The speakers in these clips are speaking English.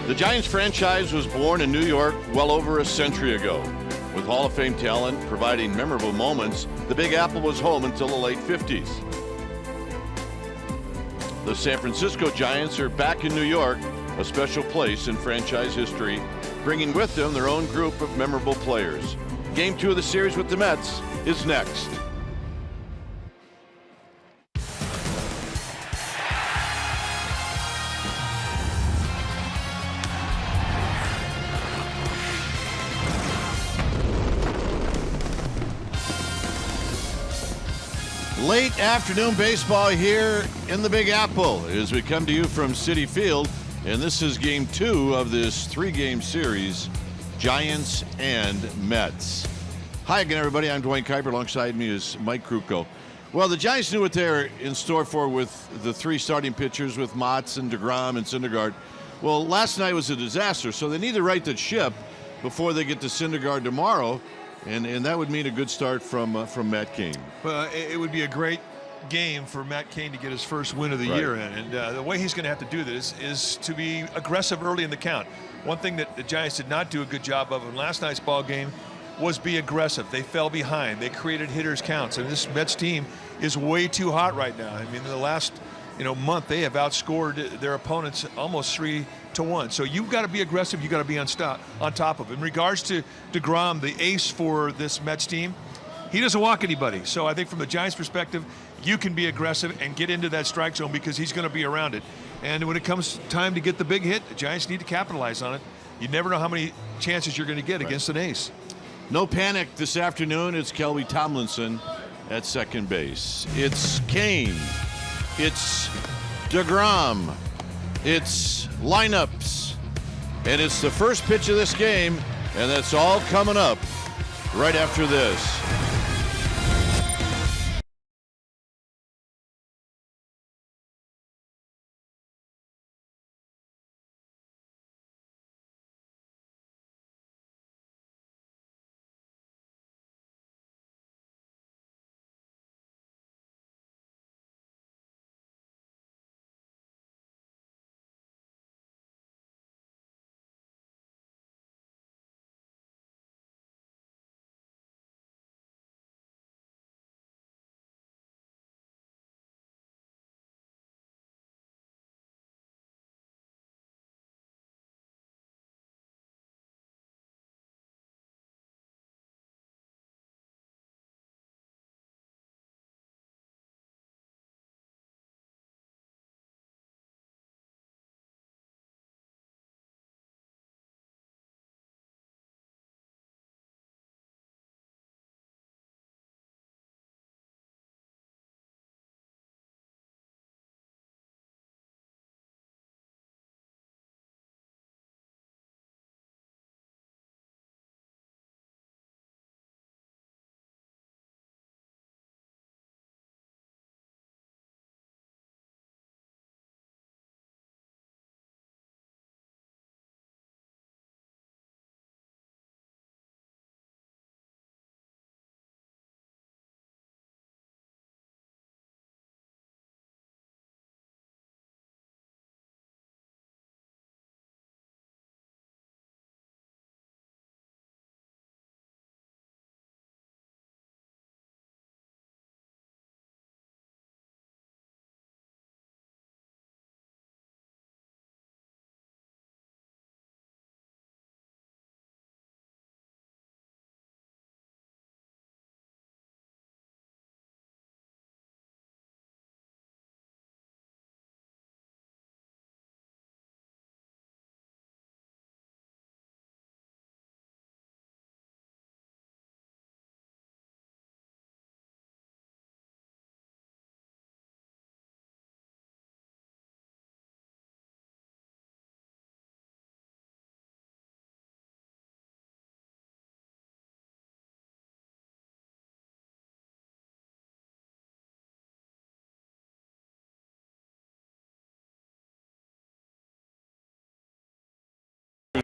The Giants franchise was born in New York well over a century ago. With Hall of Fame talent providing memorable moments, the Big Apple was home until the late 50s. The San Francisco Giants are back in New York, a special place in franchise history, bringing with them their own group of memorable players. Game 2 of the series with the Mets is next. Late afternoon baseball here in the Big Apple as we come to you from Citi Field, and this is game 2 of this 3-game series, Giants and Mets. Hi again, everybody. I'm Dwayne Kuiper. Alongside me is Mike Krukow. Well, the Giants knew what they were in store for with the 3 starting pitchers with Motts and DeGrom and Syndergaard. Well, last night was a disaster, so they need to right the ship before they get to Syndergaard tomorrow. And that would mean a good start from Matt Cain. Well, it would be a great game for Matt Cain to get his first win of the year in. And the way he's going to have to do this is to be aggressive early in the count. One thing that the Giants did not do a good job of in last night's ball game was be aggressive. They fell behind. They created hitters' counts. And this Mets team is way too hot right now. I mean, in the last month, they have outscored their opponents almost 3-1. So you've got to be aggressive. You've got to be on top of it. In regards to DeGrom, the ace for this Mets team, he doesn't walk anybody. So I think from the Giants' perspective, you can be aggressive and get into that strike zone because he's going to be around it. And when it comes time to get the big hit, the Giants need to capitalize on it. You never know how many chances you're going to get against an ace. No panic this afternoon. It's Kelby Tomlinson at second base. It's Cain. It's DeGrom. It's lineups. And it's the first pitch of this game, and that's all coming up right after this.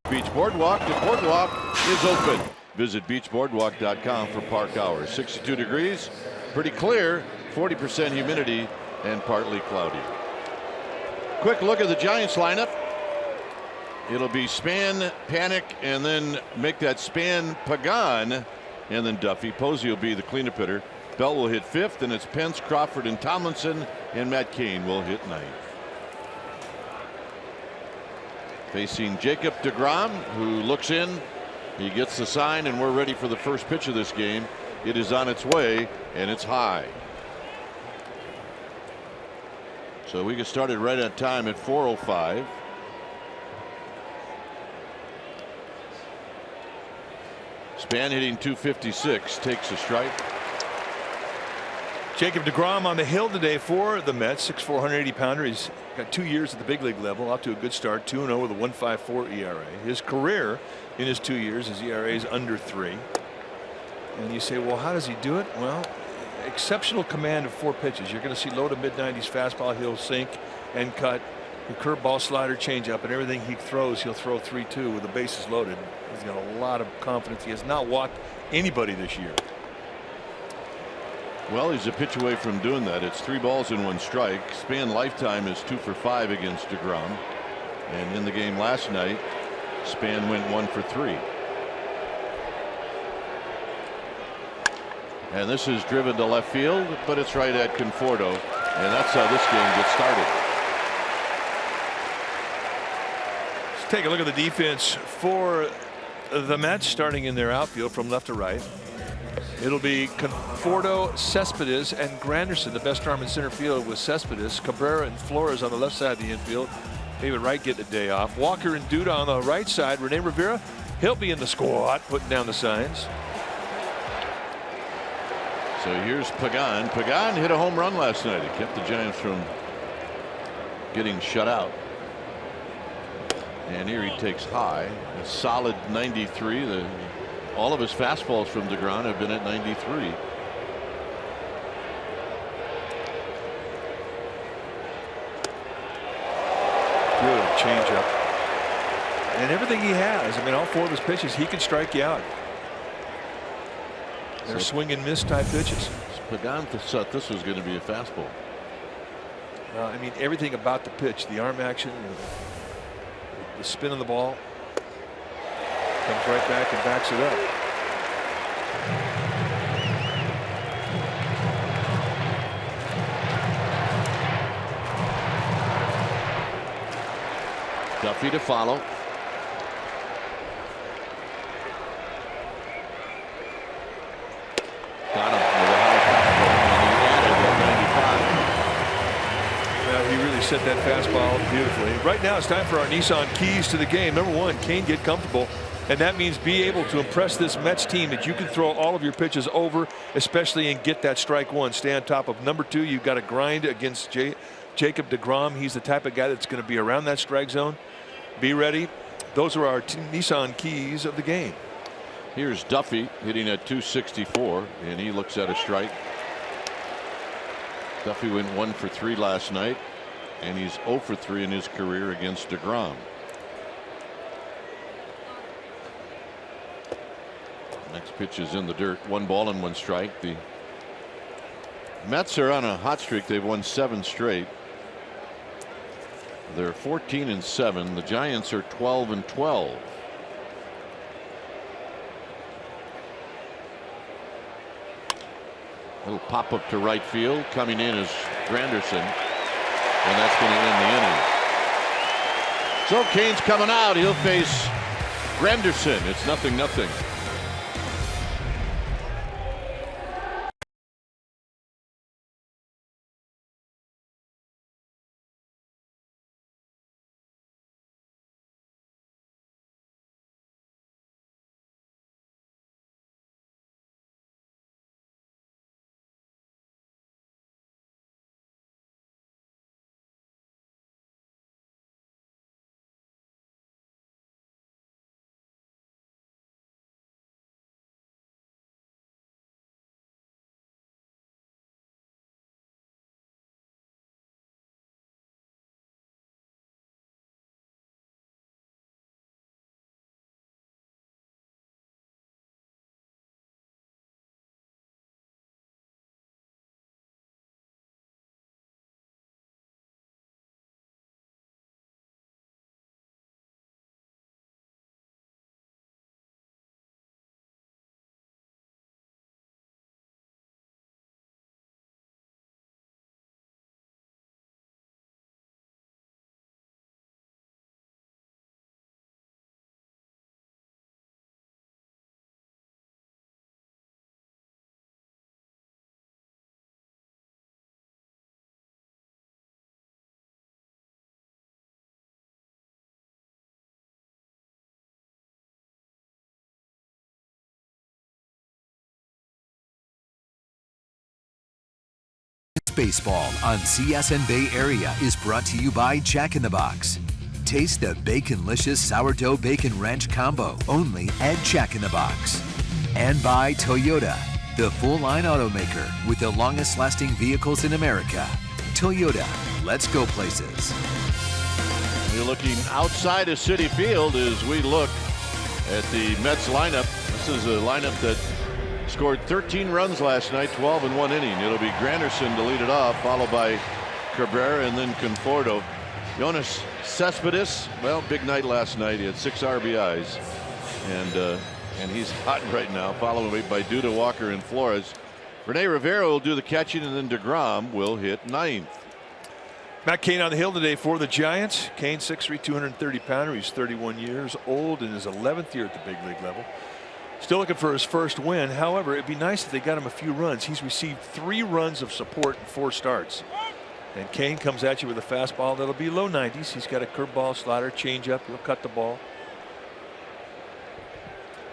Beach Boardwalk. The boardwalk is open. Visit beachboardwalk.com for park hours. 62 degrees, pretty clear, 40% humidity, and partly cloudy. Quick look at the Giants lineup. It'll be Span, Panic, and then make that Span, Pagan, and then Duffy. Posey will be the cleanup hitter. Bell will hit 5th, and it's Pence, Crawford, and Tomlinson, and Matt Cain will hit 9th. Facing Jacob deGrom, who looks in. He gets the sign, and we're ready for the first pitch of this game. It is on its way, and it's high. So we get started right on time at 4:05. Span hitting .256, takes a strike. Jacob deGrom on the hill today for the Mets. 6'4", 180-pounder. He's got 2 years at the big league level, off to a good start. 2-0 with a 1.54 ERA. His career in his 2 years, his ERA is under 3. And you say, well, how does he do it? Well, exceptional command of 4 pitches. You're going to see low to mid-90s fastball. He'll sink and cut. The curveball, slider, changeup, and everything he throws, he'll throw 3-2 with the bases loaded. He's got a lot of confidence. He has not walked anybody this year. Well, he's a pitch away from doing that. It's 3 balls and 1 strike. Span lifetime is 2 for 5 against deGrom. And in the game last night, Span went 1 for 3. And this is driven to left field, but it's right at Conforto. And that's how this game gets started. Let's take a look at the defense for the Mets, starting in their outfield from left to right. It'll be Conforto, Cespedes, and Granderson, the best arm in center field, with Cespedes, Cabrera, and Flores on the left side of the infield. David Wright getting a day off. Walker and Duda on the right side. Rene Rivera, he'll be in the squad, putting down the signs. So here's Pagan. Pagan hit a home run last night. It kept the Giants from getting shut out. And here he takes high. A solid 93. All of his fastballs from deGrom have been at 93. Good changeup. And everything he has. I mean, all 4 of his pitches, he can strike you out. They're swing and miss type pitches. Pagan thought this was going to be a fastball. I mean, everything about the pitch, the arm action, the spin of the ball, comes right back and backs it up. Duffy to follow. Got him with a high fastball, and he added at 95. Well, he really set that fastball beautifully. Right now it's time for our Nissan keys to the game. Number 1, Cain, get comfortable. And that means be able to impress this Mets team that you can throw all of your pitches over, especially and get that strike 1. Stay on top of. Number 2, you've got to grind against Jacob deGrom. He's the type of guy that's going to be around that strike zone. Be ready. Those are our Nissan keys of the game. Here's Duffy hitting at .264, and he looks at a strike. Duffy went 1 for 3 last night, and he's 0 for 3 in his career against deGrom. Next pitch is in the dirt. 1 ball and 1 strike. The Mets are on a hot streak. They've won 7 straight. They're 14-7. The Giants are 12-12. Little pop up to right field. Coming in is Granderson, and that's going to end the inning. So Cain's coming out. He'll face Granderson. It's 0-0. Baseball on CSN Bay Area is brought to you by Jack in the Box. Taste the Baconlicious Sourdough Bacon Ranch Combo only at Jack in the Box. And by Toyota, the full-line automaker with the longest-lasting vehicles in America. Toyota, let's go places. We're looking outside of Citi Field as we look at the Mets lineup. This is a lineup that scored 13 runs last night, 12 in one inning. It'll be Granderson to lead it off, followed by Cabrera and then Conforto. Yoenis Cespedes, well, big night last night. He had 6 RBIs, and he's hot right now, followed by Duda, Walker, and Flores. Rene Rivera will do the catching, and then DeGrom will hit 9th. Matt Cain on the hill today for the Giants. Cain, 6'3", 230-pounder. He's 31 years old in his 11th year at the big league level. Still looking for his first win. However, it'd be nice if they got him a few runs. He's received 3 runs of support in 4 starts. And Cain comes at you with a fastball that'll be low 90s. He's got a curveball, slider, changeup. He'll cut the ball.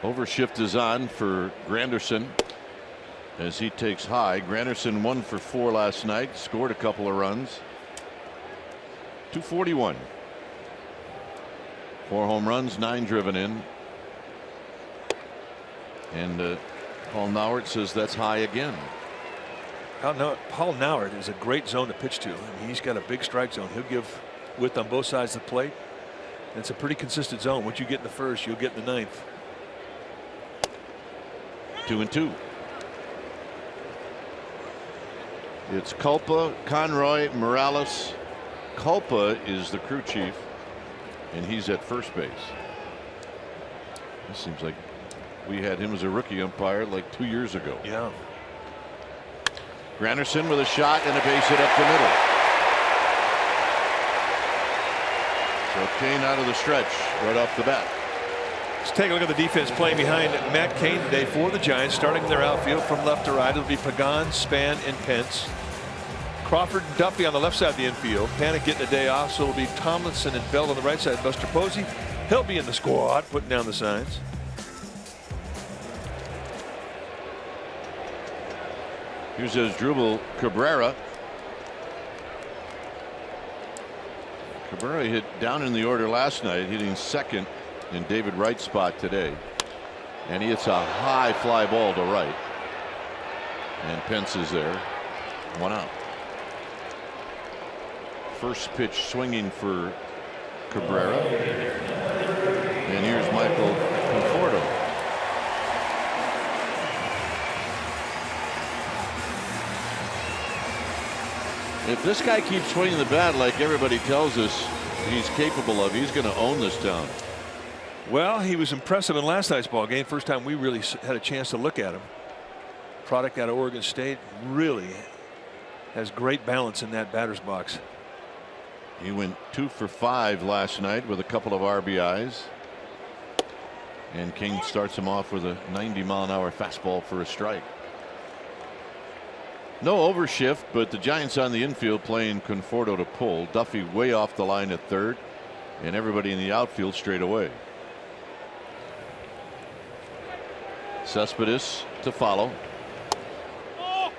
Overshift is on for Granderson as he takes high. Granderson 1 for 4 last night, scored a couple of runs. 241. 4 home runs, 9 driven in. And Paul Nauert says that's high again. Paul Nauert is a great zone to pitch to. I mean, he's got a big strike zone. He'll give width on both sides of the plate. And it's a pretty consistent zone. Once you get in the first, you'll get in the 9th. 2-2. It's Culpa, Conroy, Morales. Culpa is the crew chief, and he's at first base. This seems like we had him as a rookie umpire like 2 years ago. Yeah. Granderson with a shot and a base hit up the middle. So Cain out of the stretch right off the bat. Let's take a look at the defense playing behind Matt Cain today for the Giants. Starting in their outfield from left to right, it'll be Pagan, Span, and Pence. Crawford and Duffy on the left side of the infield. Panic getting a day off, so it'll be Tomlinson and Bell on the right side. Buster Posey, he'll be in the squad, putting down the signs. Here's Asdrubal Cabrera. Cabrera hit down in the order last night, hitting second in David Wright's spot today. And he hits a high fly ball to right. And Pence is there. 1 out. First pitch swinging for Cabrera. And here's Michael Conforto. If this guy keeps swinging the bat like everybody tells us he's capable of, he's going to own this town. Well, he was impressive in last night's ball game. First time we really had a chance to look at him. Product out of Oregon State, really has great balance in that batter's box. He went 2 for 5 last night with a couple of RBIs. And King starts him off with a 90-mile-an-hour fastball for a strike. No overshift, but the Giants on the infield playing Conforto to pull. Duffy way off the line at third, and everybody in the outfield straight away. Cespedes to follow.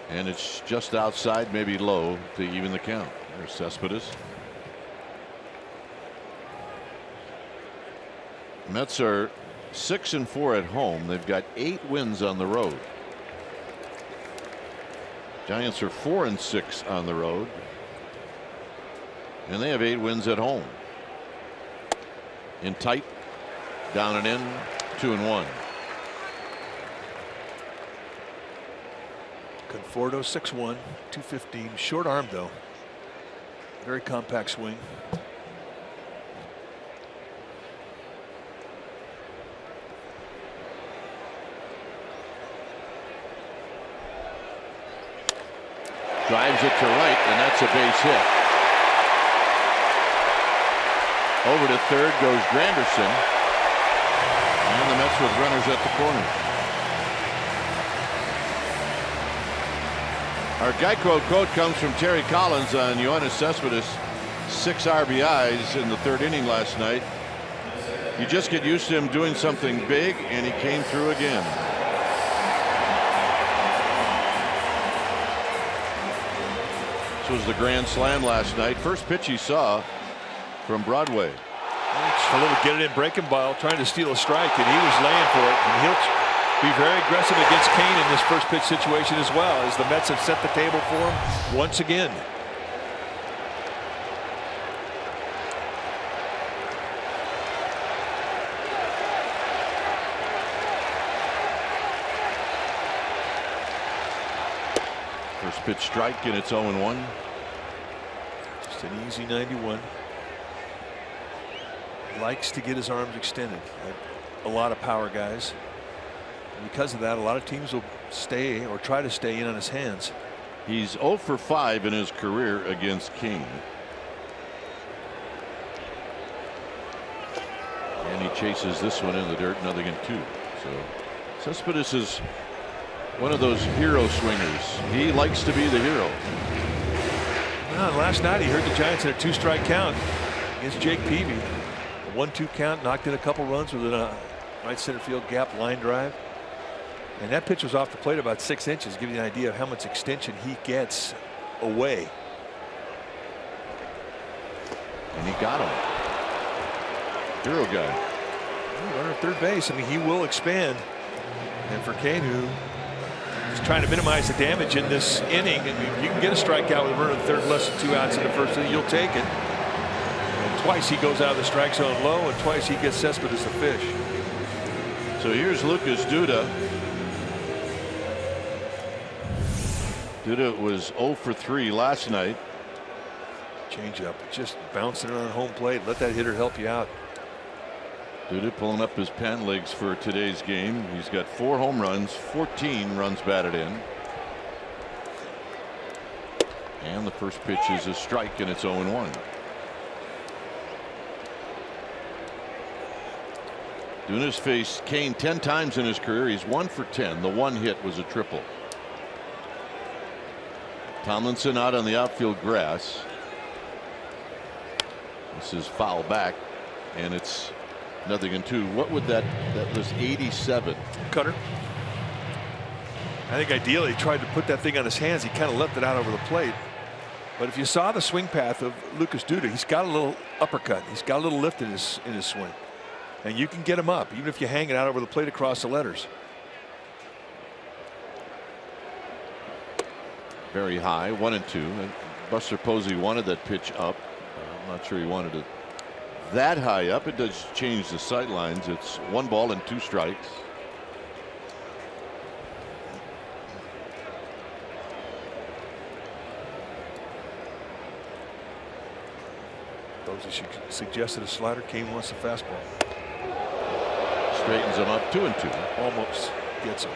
And it's just outside, maybe low, to even the count. There's Cespedes. Mets are 6-4 at home. They've got 8 wins on the road. Giants are 4-6 on the road. And they have 8 wins at home. In tight, down and in, 2-1. Conforto 6'1", 215, short arm though. Very compact swing. Drives it to right, and that's a base hit. Over to third goes Granderson. And the Mets with runners at the corner. Our Geico quote comes from Terry Collins on Yoenis Cespedes. 6 RBIs in the 3rd inning last night. You just get used to him doing something big, and he came through again. This was the grand slam last night. First pitch he saw from Broadway. A little get it in breaking ball, trying to steal a strike, and he was laying for it. And he'll be very aggressive against Kane in this first pitch situation as well, as the Mets have set the table for him once again. First pitch strike, and it's 0-1. Just an easy 91. Likes to get his arms extended. A lot of power guys. And because of that, a lot of teams will stay or try to stay in on his hands. He's 0 for 5 in his career against Kane. And he chases this one in the dirt, 0-2. So Cespedes is one of those hero swingers. He likes to be the hero. Well, last night he hurt the Giants in a 2-strike count against Jake Peavy. 1-2 count, knocked in a couple runs with a right center field gap line drive. And that pitch was off the plate about 6 inches, giving you an idea of how much extension he gets away. And he got him. Hero guy. Runner at third base. I mean, he will expand. And for Kane, who is trying to minimize the damage in this inning, and you can get a strikeout with a runner at third, less than 2 outs in the first inning, you'll take it. Twice he goes out of the strike zone low, and twice he gets Cespedes to fish. So here's Lucas Duda. Duda was 0 for 3 last night. Changeup, just bouncing it on home plate. Let that hitter help you out. Duda pulling up his pant legs for today's game. He's got 4 home runs, 14 runs batted in. And the first pitch is a strike, and it's 0-1. Duda's faced Kane 10 times in his career. He's 1 for 10. The one hit was a triple. Tomlinson out on the outfield grass. This is foul back, and it's 0-2. What would that was 87. Cutter. I think ideally he tried to put that thing on his hands. He kind of left it out over the plate. But if you saw the swing path of Lucas Duda, he's got a little uppercut. He's got a little lift in his swing. And you can get him up, even if you hang it out over the plate across the letters. Very high, 1-2. And Buster Posey wanted that pitch up. I'm not sure he wanted it that high up. It does change the sight lines. It's 1 ball and 2 strikes. Posey suggested a slider. Kane wants a fastball. Straightens him up, 2-2. Almost gets him.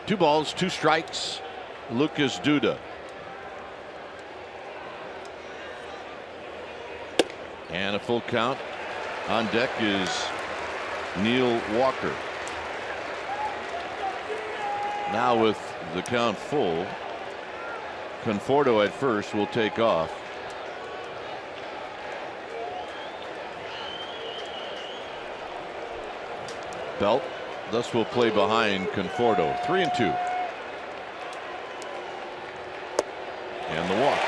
Two balls, 2 strikes. Lucas Duda. And a full count. On deck is Neil Walker. Now with the count full, Conforto at first will take off. Belt thus will play behind Conforto. 3-2. And the walk.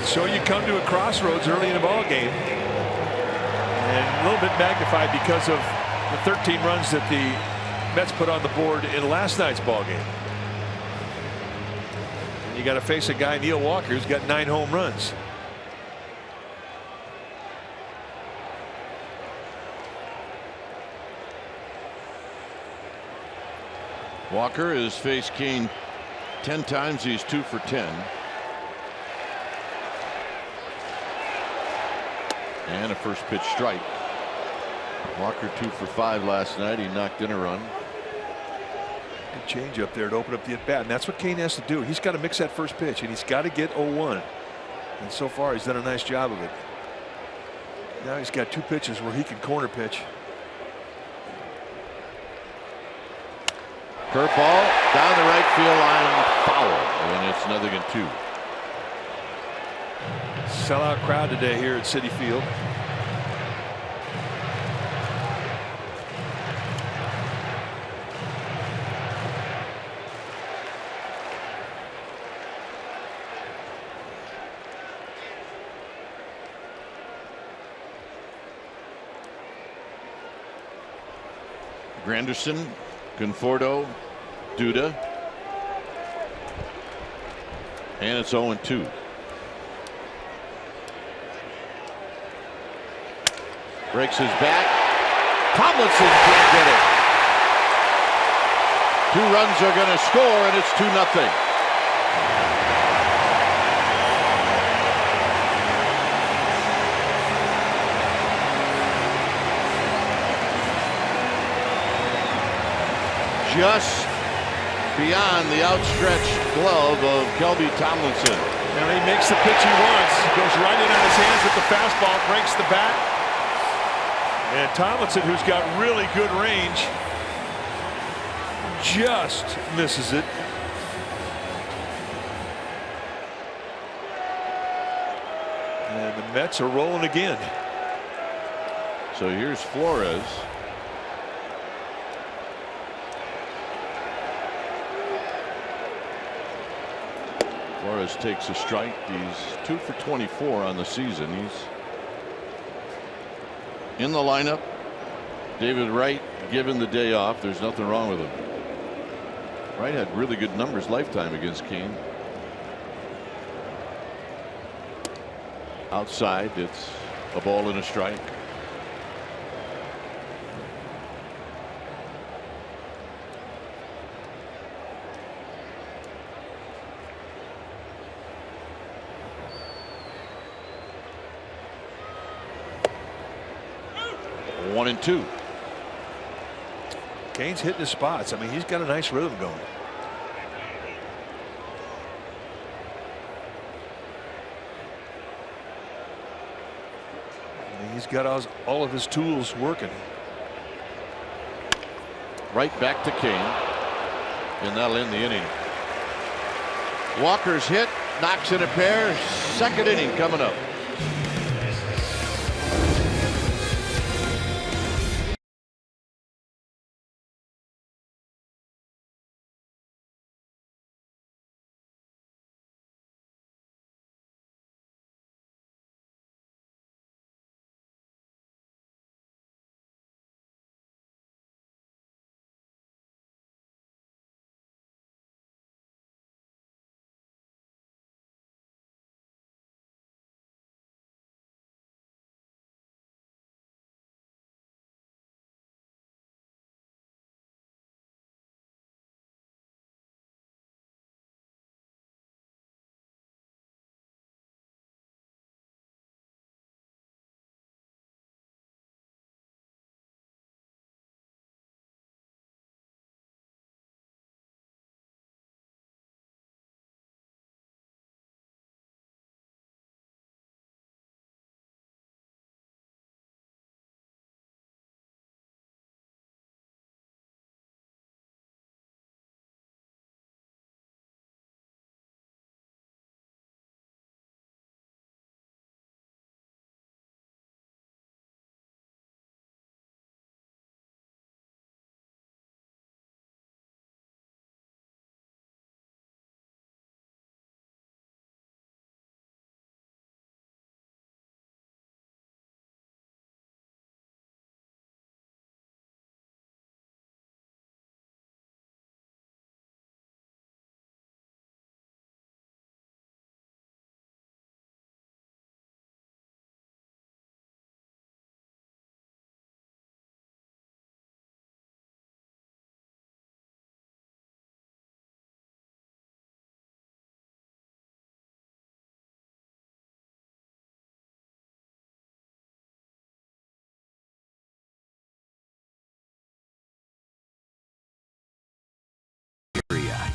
So you come to a crossroads early in the ball game, and a little bit magnified because of the 13 runs that the Mets put on the board in last night's ball game. And you got to face a guy, Neil Walker, who's got 9 home runs. Walker has faced Kane 10 times. He's 2 for 10. And a first pitch strike. Walker 2 for 5 last night. He knocked in a run. Good change up there to open up the at bat, and that's what Kane has to do. He's got to mix that first pitch, and he's got to get 0-1. And so far, he's done a nice job of it. Now he's got 2 pitches where he can corner pitch. Curveball down the right field line, foul, and it's 0-2. Sellout crowd today here at Citi Field. Granderson, Conforto, Duda, and it's 0-2. Breaks his back. Tomlinson can't get it. 2 runs are going to score, and it's 2-0. Just beyond the outstretched glove of Kelby Tomlinson. And he makes the pitch he wants. Goes right in on his hands with the fastball, breaks the bat. And Tomlinson, who's got really good range, just misses it. And the Mets are rolling again. So here's Flores. Flores takes a strike. He's 2 for 24 on the season. He's in the lineup. David Wright given the day off. There's nothing wrong with him. Wright had really good numbers lifetime against Kane. Outside, it's a ball and a strike. One and two. Kane's hitting his spots. I mean, he's got a nice rhythm going. And he's got all of his tools working. Right back to Kane, and that'll end the inning. Walker's hit, knocks in a pair. Second inning coming up.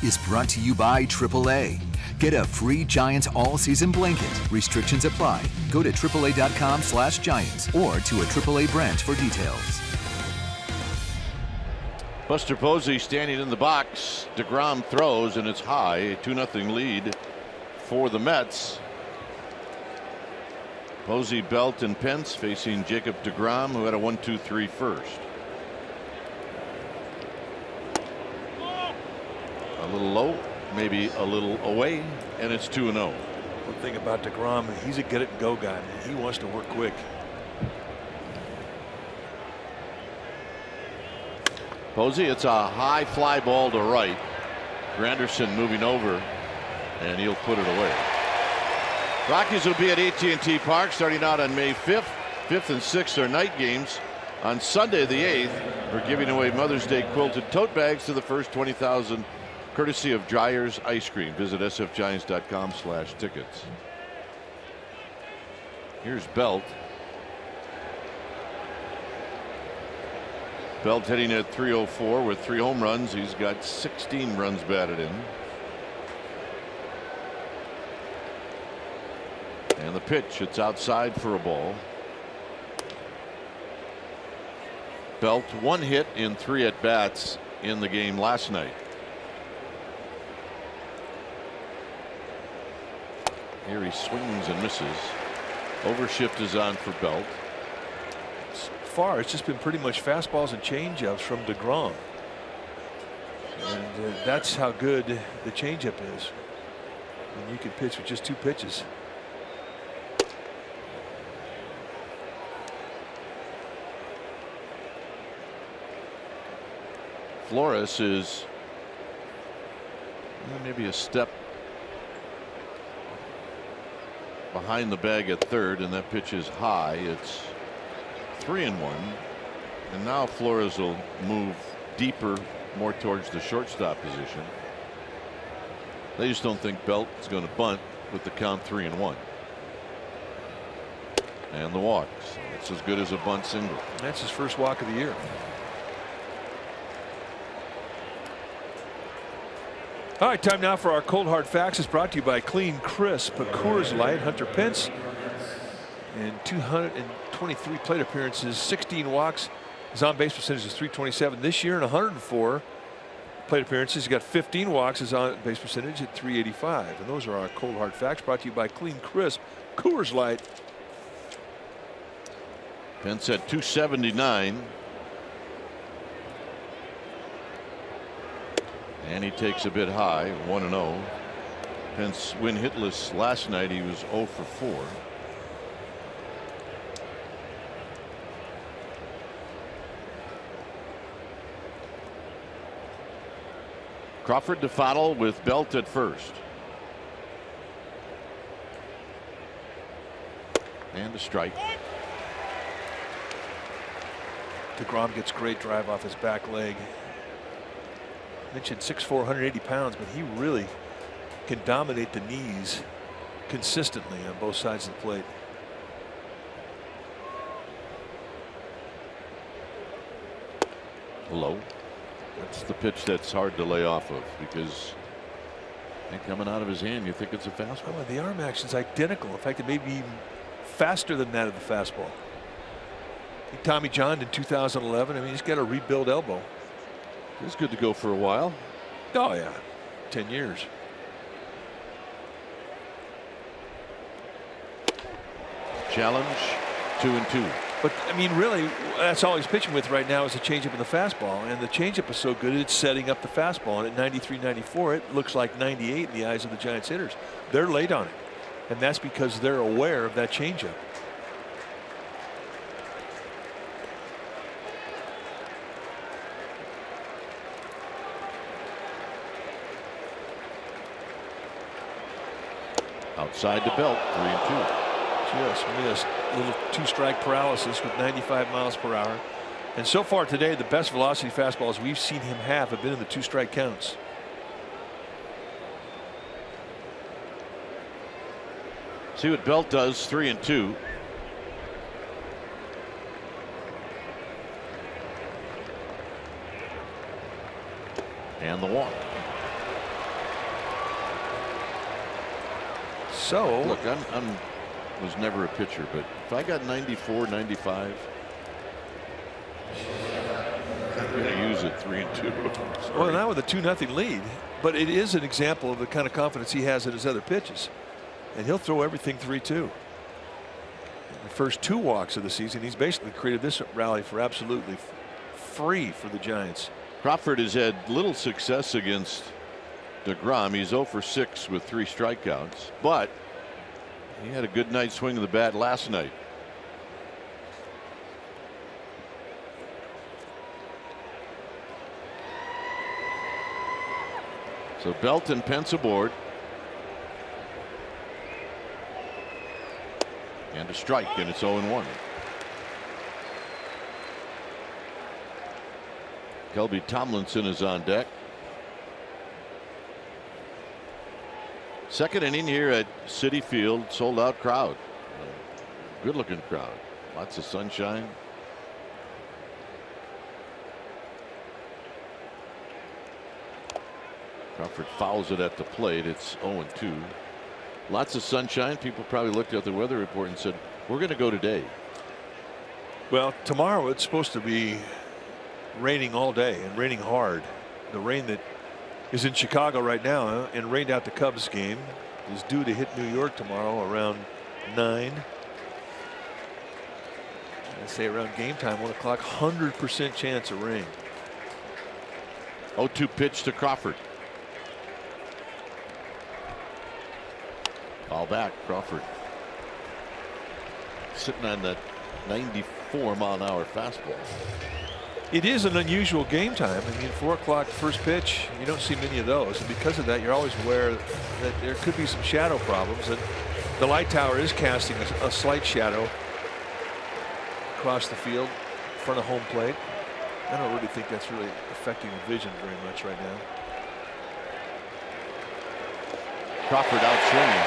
Is brought to you by AAA. Get a free Giants all-season blanket. Restrictions apply. Go to AAA.com/Giants or to a AAA branch for details. Buster Posey standing in the box. DeGrom throws, and it's high. A 2-0 lead for the Mets. Posey, Belt, and Pence facing Jacob DeGrom, who had a 1-2-3 first. A little low, maybe a little away, and it's 2-0. One thing about DeGrom, he's a get it and go guy. He wants to work quick. Posey, it's a high fly ball to right. Granderson moving over, and he'll put it away. Rockies will be at AT&T Park starting out on May 5th. 5th and 6th are night games. On Sunday the 8th, we're giving away Mother's Day quilted tote bags to the first 20,000, courtesy of Dreyer's Ice Cream. Visit sfgiants.com/tickets. Here's Belt. Belt hitting at .304 with 3 home runs. He's got 16 runs batted in. And the pitch, it's outside for a ball. Belt 1 hit in 3 at bats in the game last night. Here he swings and misses. Overshift is on for Belt. Far, it's just been pretty much fastballs and changeups from DeGrom, and that's how good the changeup is. And you can pitch with just 2 pitches. Flores is maybe a step behind the bag at third, and that pitch is high. It's 3-1, and now Flores will move deeper, more towards the shortstop position. They just don't think Belt is going to bunt with the count 3-1. And the walk. So it's as good as a bunt single. That's his first walk of the year. All right, time now for our cold hard facts. It's brought to you by Clean Crisp, Coors Light. Hunter Pence in 223 plate appearances, 16 walks. His on base percentage is .327 this year, and 104 plate appearances. He's got 15 walks. His on base percentage at .385. And those are our cold hard facts, brought to you by Clean Crisp, Coors Light. Pence at .279. And he takes a bit high, 1-0. Pence win hitless last night. He was 0 for 4. Crawford to Fottle with Belt at first. And a strike. DeGrom gets great drive off his back leg. Mentioned 6'4", 180 pounds, but he really can dominate the knees consistently on both sides of the plate. Low. That's the pitch that's hard to lay off of, because coming out of his hand, you think it's a fastball. Oh, the arm action is identical. In fact, it may be even faster than that of the fastball. Tommy John in 2011. I mean, he's got a rebuild elbow. It's good to go for a while. Oh yeah, 10 years. Challenge, 2-2. But I mean, really, that's all he's pitching with right now is the changeup and the fastball. And the changeup is so good, it's setting up the fastball. And at 93, 94, it looks like 98 in the eyes of the Giants hitters. They're late on it, and that's because they're aware of that changeup. Outside the Belt, 3-2. Just missed. A little 2-strike paralysis with 95 miles per hour. And so far today, the best velocity fastballs we've seen him have been in the 2-strike counts. See what Belt does, 3-2. And the walk. So look, I'm was never a pitcher, but if I got 94, 95, I'm going to use at 3-2. Well, now with a 2-0 lead, but it is an example of the kind of confidence he has in his other pitches, and he'll throw everything 3-2. The first 2 walks of the season, he's basically created this rally for absolutely free for the Giants. Crawford has had little success against DeGrom. He's 0 for 6 with 3 strikeouts, but he had a good night swing of the bat last night. So Belton pents aboard. And a strike, and it's 0-1. Kelby Tomlinson is on deck. Second inning here at Citi Field, sold out crowd. Good looking crowd. Lots of sunshine. Crawford fouls it at the plate. It's 0-2. Lots of sunshine. People probably looked at the weather report and said, we're going to go today. Well, tomorrow it's supposed to be raining all day and raining hard. The rain that is in Chicago right now and rained out the Cubs game is due to hit New York tomorrow around 9. I say around game time, 1 o'clock, 100% chance of rain. 0-2 pitch to Crawford. All back. Crawford sitting on that 94-mile-an-hour fastball. It is an unusual game time. I mean, 4 o'clock first pitch, you don't see many of those, and because of that you're always aware that there could be some shadow problems, and the light tower is casting a slight shadow across the field in front of home plate. I don't really think that's really affecting the vision very much right now. Crawford out swinging.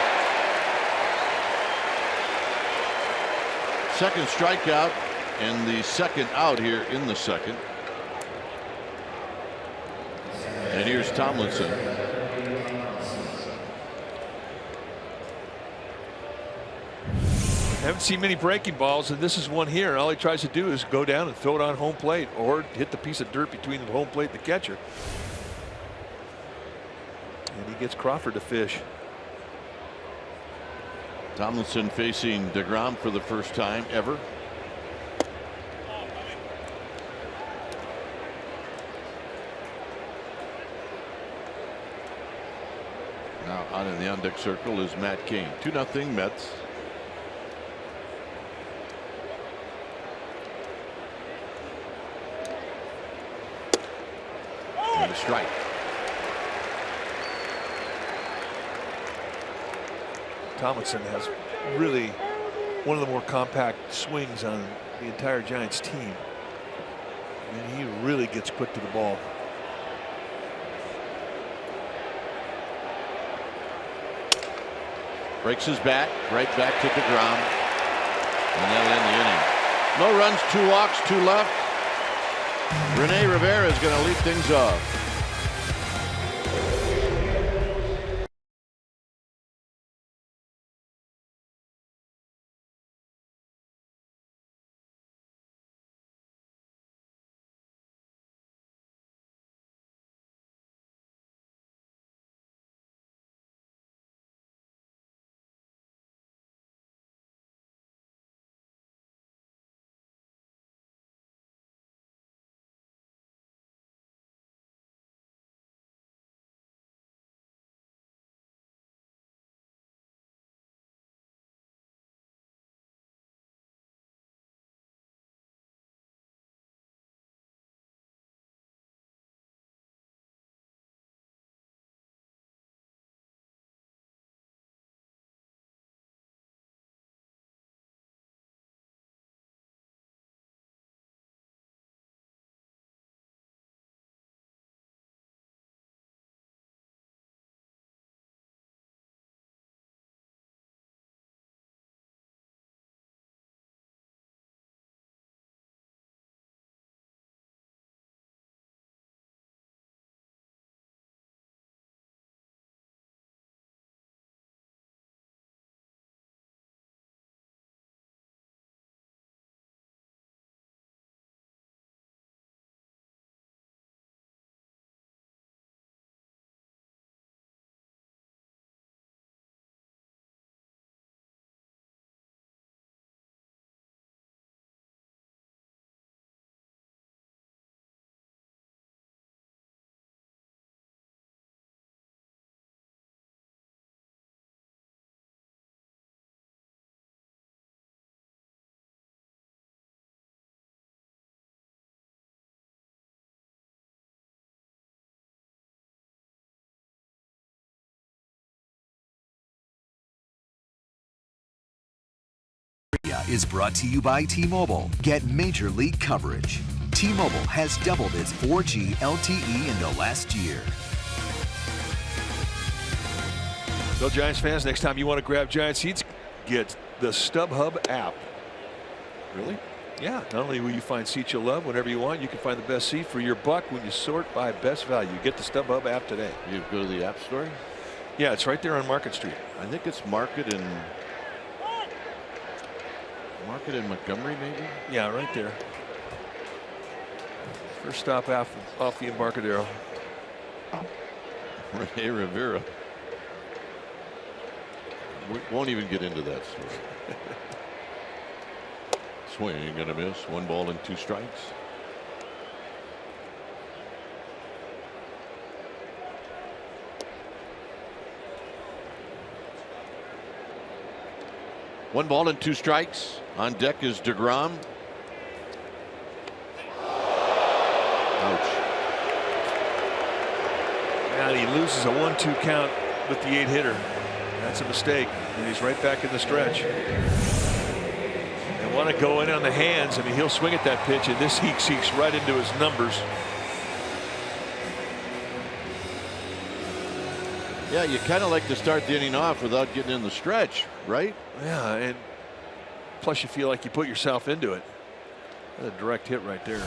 Second strikeout and the second out here in the second. And here's Tomlinson. Haven't seen many breaking balls, and this is one here. All he tries to do is go down and throw it on home plate or hit the piece of dirt between the home plate and the catcher. And he gets Crawford to fish. Tomlinson facing DeGrom for the first time ever. Now out in the on-deck circle is Matt Cain. 2-0 Mets. And a strike. Tomlinson has really one of the more compact swings on the entire Giants team. And he really gets quick to the ball. Breaks his bat right back to DeGrom. And that'll end the inning. No runs, 2 walks, 2 left. Rene Rivera is going to lead things off. is brought to you by T-Mobile. Get major league coverage. T-Mobile has doubled its 4G LTE in the last year. So Giants fans, next time you want to grab Giant seats, get the StubHub app. Really? Yeah, not only will you find seats you'll love whenever you want, you can find the best seat for your buck when you sort by best value. Get the StubHub app today. You go to the App Store? Yeah, it's right there on Market Street. I think it's Market in Montgomery, maybe? Yeah, right there. First stop off the Embarcadero. Rene Rivera. We won't even get into that story. Swing and a miss. 1 ball and 2 strikes. One ball and 2 strikes. On deck is DeGrom. Ouch. And he loses a 1-2 count with the 8-hitter. That's a mistake, and he's right back in the stretch. They want to go in on the hands. I mean, he'll swing at that pitch, and this seeks right into his numbers. Yeah, you kind of like to start the inning off without getting in the stretch, right? Yeah, and plus you feel like you put yourself into it. That's a direct hit right there.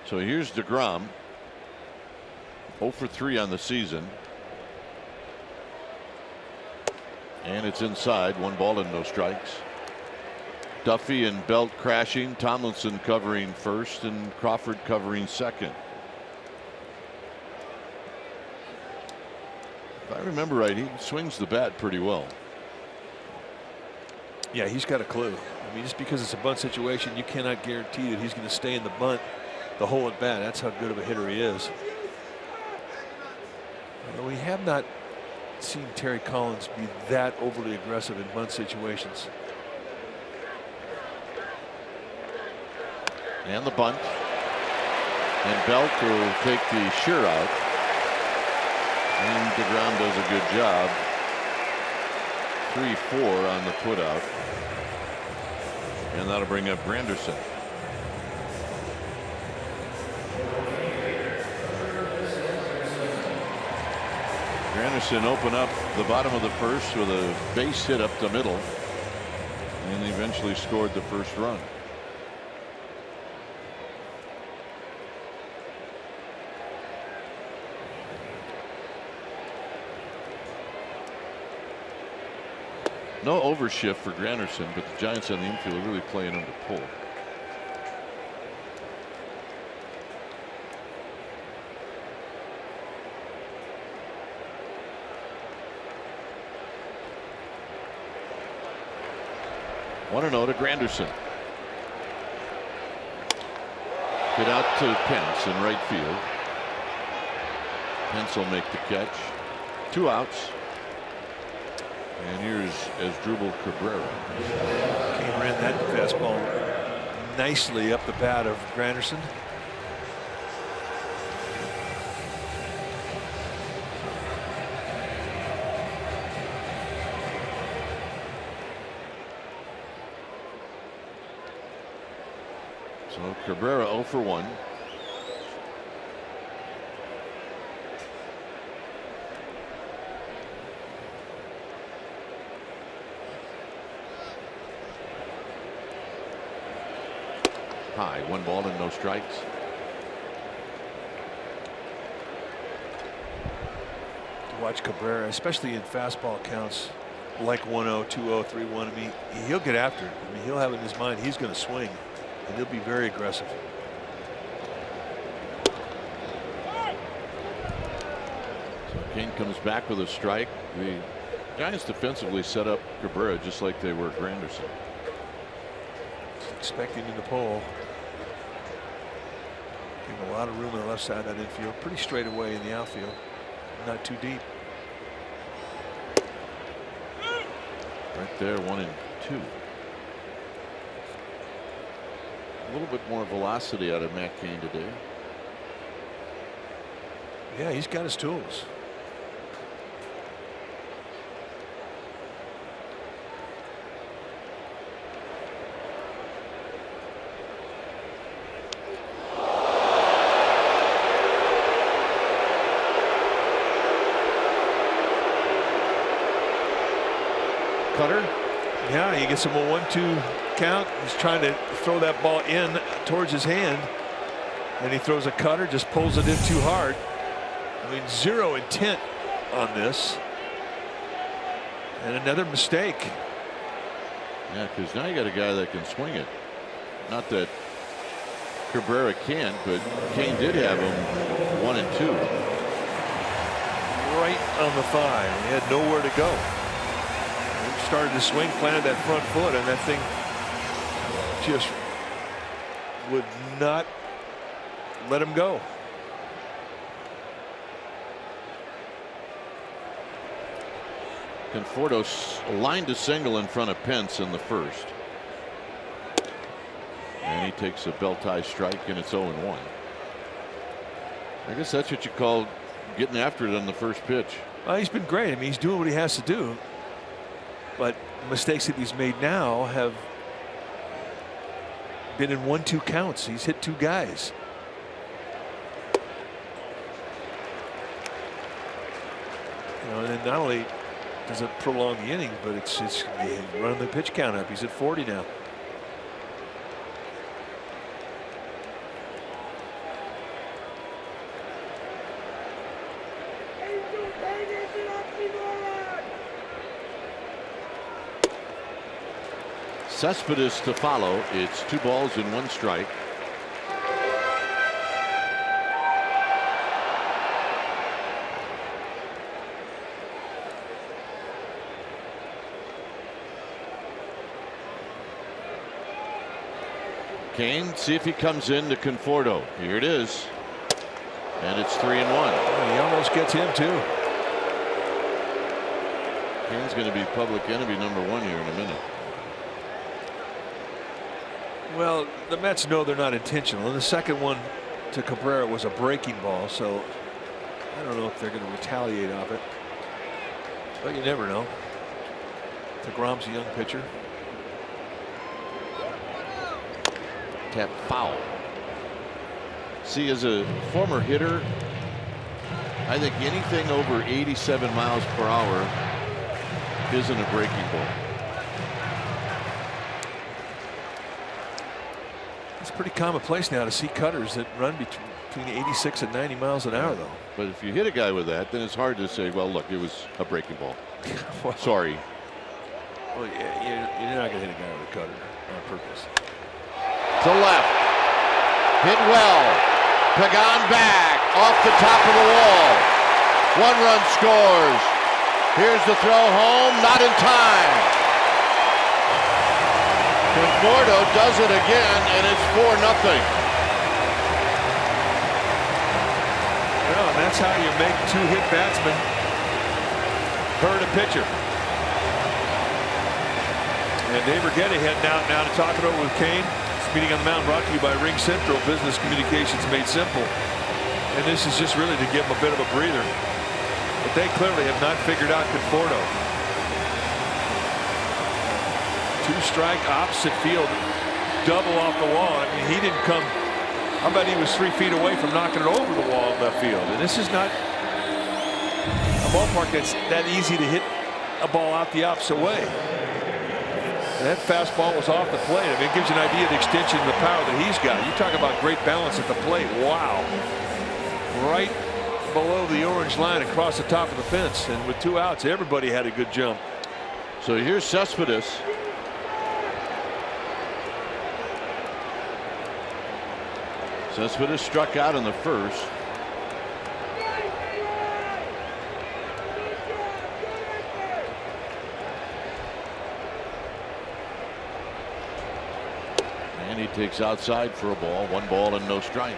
So here's DeGrom. 0 for 3 on the season. And it's inside. 1 ball and no strikes. Duffy and Belt crashing. Tomlinson covering first and Crawford covering second. If I remember right, he swings the bat pretty well. Yeah, he's got a clue. I mean, just because it's a bunt situation, you cannot guarantee that he's going to stay in the bunt the whole at bat. That's how good of a hitter he is. Although we have not seen Terry Collins be that overly aggressive in bunt situations. And the bunt. And Belt will take the sheer out. And DeGrom does a good job. 3-4 on the put out. And that'll bring up Granderson. Granderson opened up the bottom of the first with a base hit up the middle. And eventually scored the first run. No overshift for Granderson, but the Giants on the infield are really playing him to pull. One and 0 to Granderson. Hit out to Pence in right field. Pence will make the catch. 2 outs. And here's Asdrubal Cabrera. He ran that fastball nicely up the bat of Granderson. So Cabrera 0 for 1. High, 1 ball and no strikes. To watch Cabrera, especially in fastball counts like 1-0, 2-0, 3-1. I mean, he'll get after it. I mean, he'll have in his mind he's going to swing, and he'll be very aggressive. So King comes back with a strike. The Giants defensively set up Cabrera just like they were Granderson. Expecting him to pull. Give him a lot of room on the left side of that infield. Pretty straight away in the outfield. Not too deep. Right there, 1 and 2. A little bit more velocity out of Matt Cain today. Yeah, he's got his tools. Yeah, he gets him a 1-2 count. He's trying to throw that ball in towards his hand, and he throws a cutter, just pulls it in too hard. I mean, zero intent on this, and another mistake. Yeah, because now you got a guy that can swing it. Not that Cabrera can't, but Kane did have him 1-2. Right on the thigh. He had nowhere to go. He started to swing, planted that front foot, and that thing just would not let him go. Conforto lined a single in front of Pence in the first. And he takes a belt tie strike, and it's 0-1. I guess that's what you call getting after it on the first pitch. He's been great. I mean, he's doing what he has to do. But the mistakes that he's made now have been in 1-2 counts. He's hit 2 guys. You know, and then not only does it prolong the inning, but it's running the pitch count up. He's at 40 now. Cespedes to follow. It's 2 balls and 1 strike. Kane, see if he comes in to Conforto. Here it is. And it's 3-1. He almost gets him too. Kane's going to be public enemy #1 here in a minute. Well, the Mets know they're not intentional, and the second one to Cabrera was a breaking ball, so I don't know if they're going to retaliate off it, but you never know. DeGrom's a young pitcher. Tap foul. See, as a former hitter, I think anything over 87 miles per hour isn't a breaking ball. It's pretty commonplace now to see cutters that run between 86 and 90 miles an hour, though. But if you hit a guy with that, then it's hard to say, well, look, it was a breaking ball. Well, sorry. Well, yeah, you're not going to hit a guy with a cutter on purpose. To left. Hit well. Pagan back. Off the top of the wall. 1 run scores. Here's the throw home. Not in time. Conforto does it again, and it's 4-0. Well, and that's how you make 2-hit batsmen hurt a pitcher. And Dave Urquette heading out now to talk it over with Kane. This meeting on the mound brought to you by Ring Central, business communications made simple. And this is just really to give him a bit of a breather. But they clearly have not figured out Conforto. 2-strike, opposite field, double off the wall. I mean, he didn't come. I bet he was 3 feet away from knocking it over the wall in left field. And this is not a ballpark that's that easy to hit a ball out the opposite way. And that fastball was off the plate. I mean, it gives you an idea of the extension and the power that he's got. You talk about great balance at the plate. Wow. Right below the orange line across the top of the fence. And with 2 outs, everybody had a good jump. So here's Cespedes. Cespedes struck out in the first. And he takes outside for a ball. 1 ball and no strikes.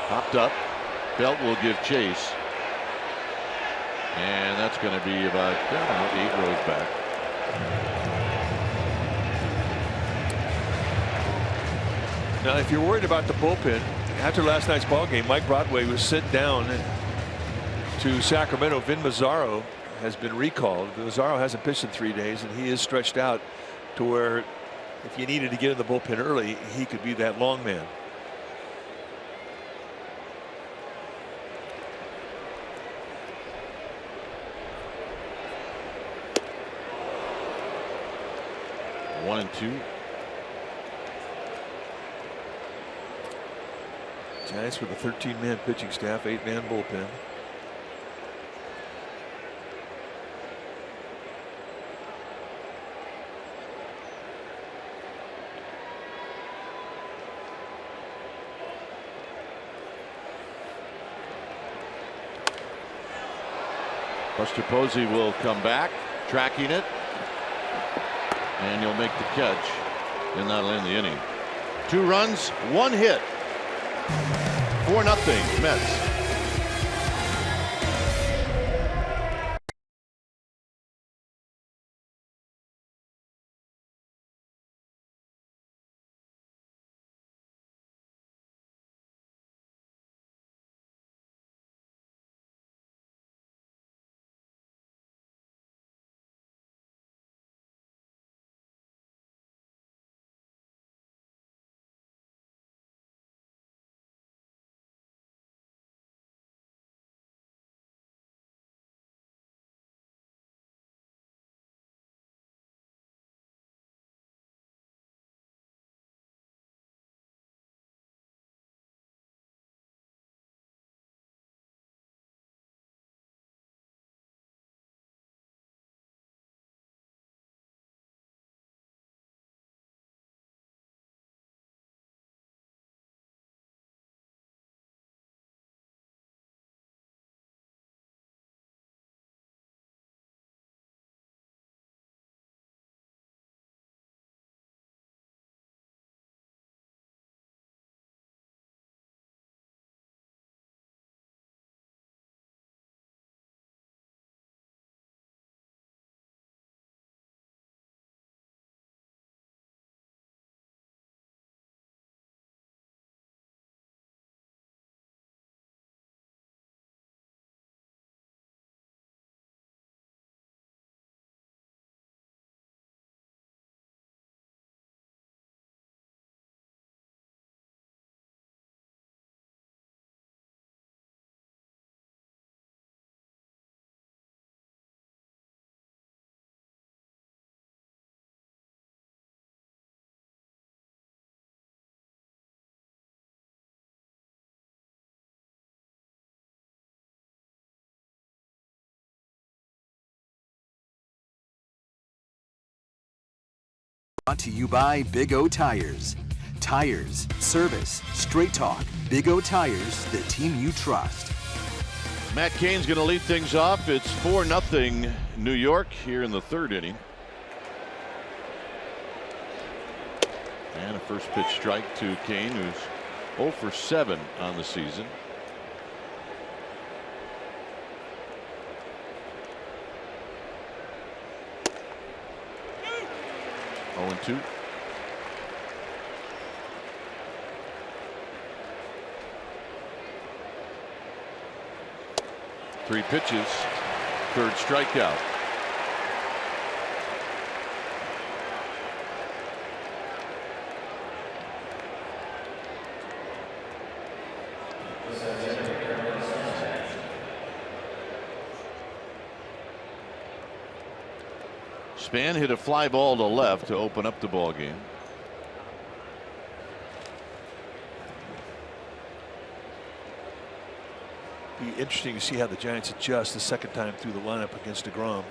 Popped up. Belt will give chase. And that's going to be about 8 rows back. Now, if you're worried about the bullpen, after last night's ball game, Mike Broadway was sitting down and to Sacramento. Vin Mazzaro has been recalled. Mazzaro hasn't pitched in 3 days, and he is stretched out to where if you needed to get in the bullpen early, he could be that long man. One and two. Giants with a 13-man pitching staff, 8-man bullpen. Buster Posey will come back, tracking it, and he'll make the catch, and that'll end the inning. 2 runs, 1 hit. 4-0 Mets. Brought to you by Big O Tires. Tires, service, straight talk. Big O Tires, the team you trust. Matt Cain's going to lead things off. It's 4-0 New York here in the 3rd inning. And a first pitch strike to Cain, who's 0 for 7 on the season. Oh and 2. Three pitches, 3rd strikeout. Span hit a fly ball to left to open up the ball game. Be interesting to see how the Giants adjust the second time through the lineup against DeGrom.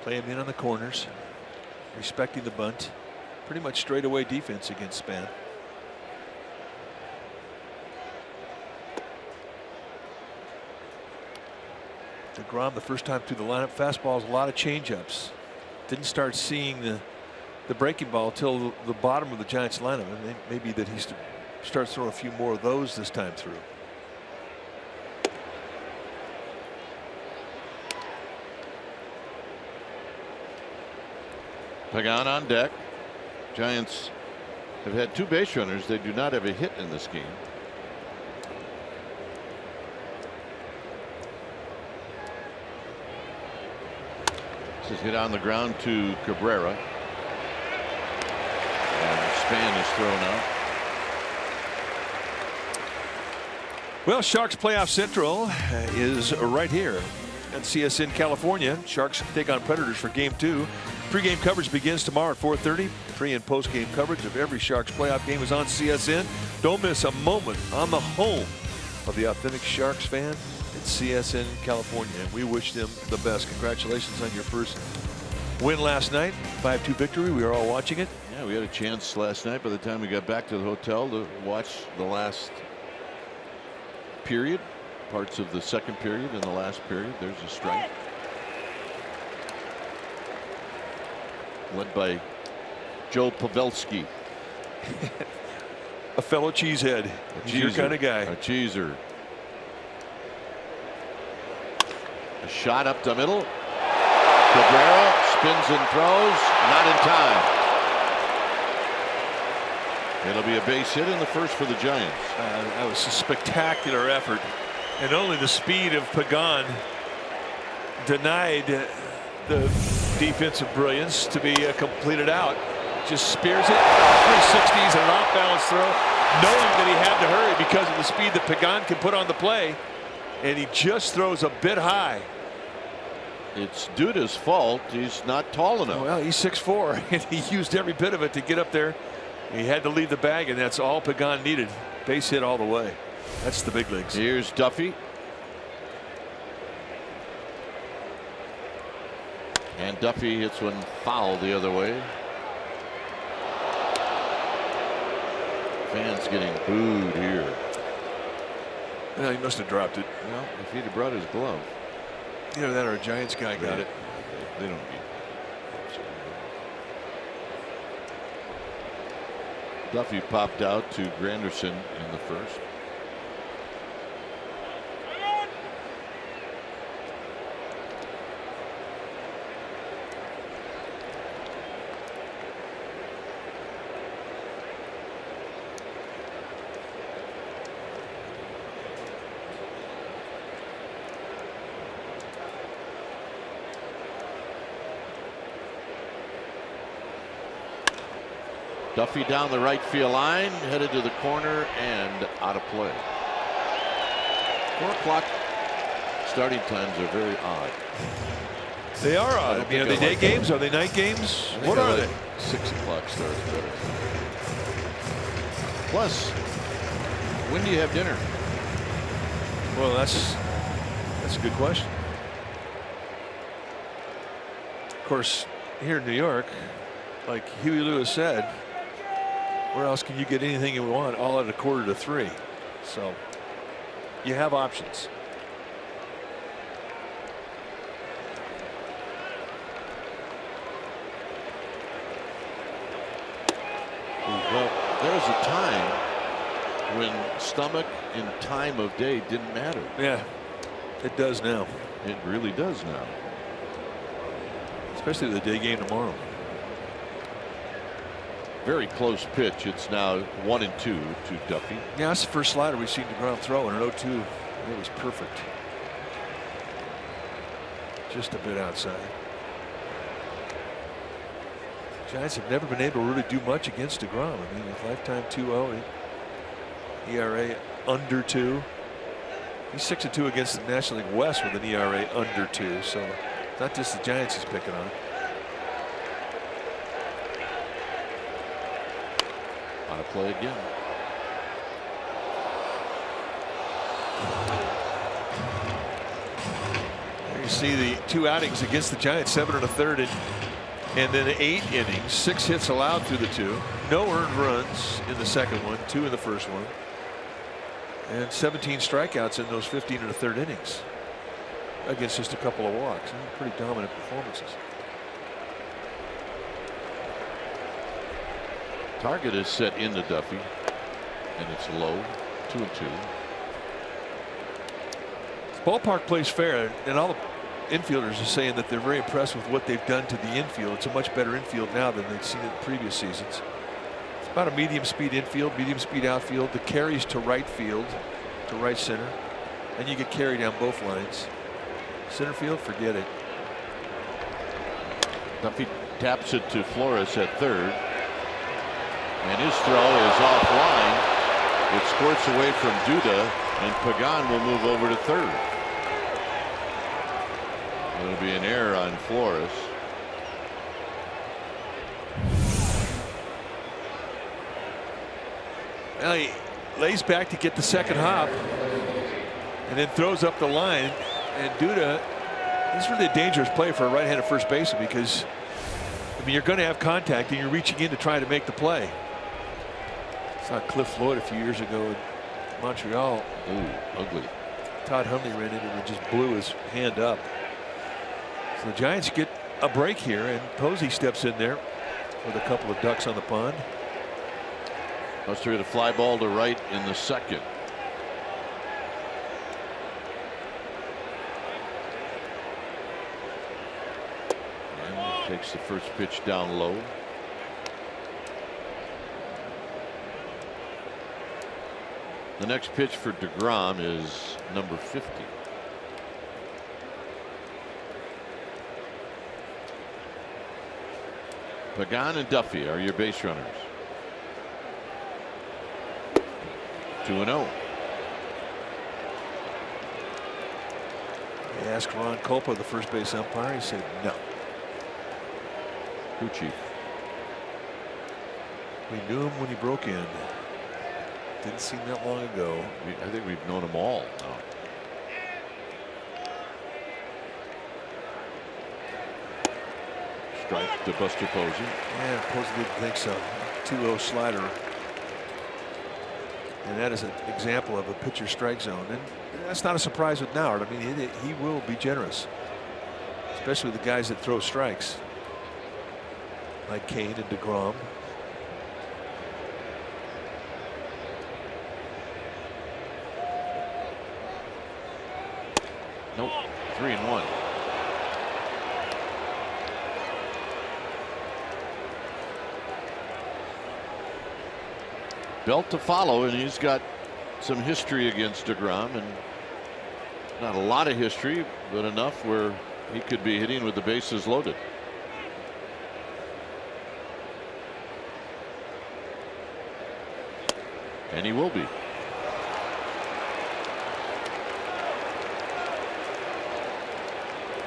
Play him in on the corners, respecting the bunt. Pretty much straightaway defense against Span. DeGrom the first time through the lineup, fastballs, a lot of changeups. Didn't start seeing the breaking ball till the bottom of the Giants lineup, and maybe that he starts throwing a few more of those this time through. Pagan on deck. Giants have had 2 base runners. They do not have a hit in this game. This is hit on the ground to Cabrera. And Span is thrown out. Well, Sharks Playoff Central is right here at CSN California. Sharks take on Predators for Game 2. Pre-game coverage begins tomorrow at 4:30. Pre- and post-game coverage of every Sharks playoff game is on CSN. Don't miss a moment on the home of the authentic Sharks fan at CSN California. And we wish them the best. Congratulations on your first win last night. 5-2 victory. We are all watching it. Yeah, we had a chance last night by the time we got back to the hotel to watch the last period, parts of the second period and the last period. There's a strike. Led by Joe Pavelski. A fellow cheesehead. He's your kind of guy. A cheeser. A shot up the middle. Cabrera spins and throws. Not in time. It'll be a base hit in the first for the Giants. That was a spectacular effort. And only the speed of Pagan denied the defensive brilliance to be completed out. Just spears it 360s and an off balance throw, knowing that he had to hurry because of the speed that Pagan can put on the play, and he just throws a bit high. It's Duda's fault. He's not tall enough. Well, he's 6'4", and he used every bit of it to get up there. He had to leave the bag, and that's all Pagan needed. Base hit all the way. That's the big leagues. Here's Duffy. And Duffy hits one foul the other way. Fans getting booed here. Well, he must have dropped it. Well, if he'd have brought his glove. Either that or a Giants guy got it. They don't need it. Duffy popped out to Granderson in the first. Duffy down the right field line, headed to the corner and out of play. 4 o'clock starting times are very odd. They are odd. I mean, are they day games? Are they night games? What are they? 6 o'clock starts better. Plus, when do you have dinner? Well, that's a good question. Of course, here in New York, like Huey Lewis said, where else can you get anything you want all at 2:45? So you have options. Well, there's a time when stomach and time of day didn't matter. Yeah, it does now. It really does now. Especially the day game tomorrow. Very close pitch. It's now 1-2 to Duffy. Yeah, that's the first slider we've seen DeGrom throw, and an 0-2. It was perfect. Just a bit outside. Giants have never been able to really do much against DeGrom. I mean, his lifetime 2.0, ERA under 2. He's 6-2 against the National League West with an ERA under 2. So not just the Giants he's picking on. On a play again. There you see the 2 outings against the Giants, 7 1/3 and then 8 innings, 6 hits allowed through the 2, no earned runs in the second one, 2 in the first one, and 17 strikeouts in those 15 1/3 innings against just a couple of walks. Pretty dominant performances. Target is set into Duffy, and it's low, 2-2. Ballpark plays fair, and all the infielders are saying that they're very impressed with what they've done to the infield. It's a much better infield now than they've seen in previous seasons. About a medium speed infield, medium speed outfield. The carries to right field, to right center, and you get carry down both lines. Center field, forget it. Duffy taps it to Flores at third, and his throw is offline. It squirts away from Duda, and Pagan will move over to third. It'll be an error on Flores. Now he lays back to get the second hop, and then throws up the line. And Duda, this is really a dangerous play for a right-handed first baseman, because I mean, you're going to have contact and you're reaching in to try to make the play. Saw Cliff Floyd a few years ago in Montreal. Ooh, ugly. Todd Hundley ran into him and just blew his hand up. So the Giants get a break here, and Posey steps in there with a couple of ducks on the pond. Must have hit a fly ball to right in the second. And takes the first pitch down low. The next pitch for DeGrom is number 50. Pagan and Duffy are your base runners. 2-0. They asked Ron Culpa, the first base umpire. He said no. Who, Chief? We knew him when he broke in. Didn't seem that long ago. I think we've known them all now. Strike to Buster Posey. Yeah, Posey didn't think so. 2-0 slider. And that is an example of a pitcher strike zone. And that's not a surprise with Nauert. I mean, he will be generous, especially with the guys that throw strikes, like Kane and DeGrom. Nope. 3-1. Belt to follow, and he's got some history against DeGrom, and not a lot of history, but enough where he could be hitting with the bases loaded. And he will be.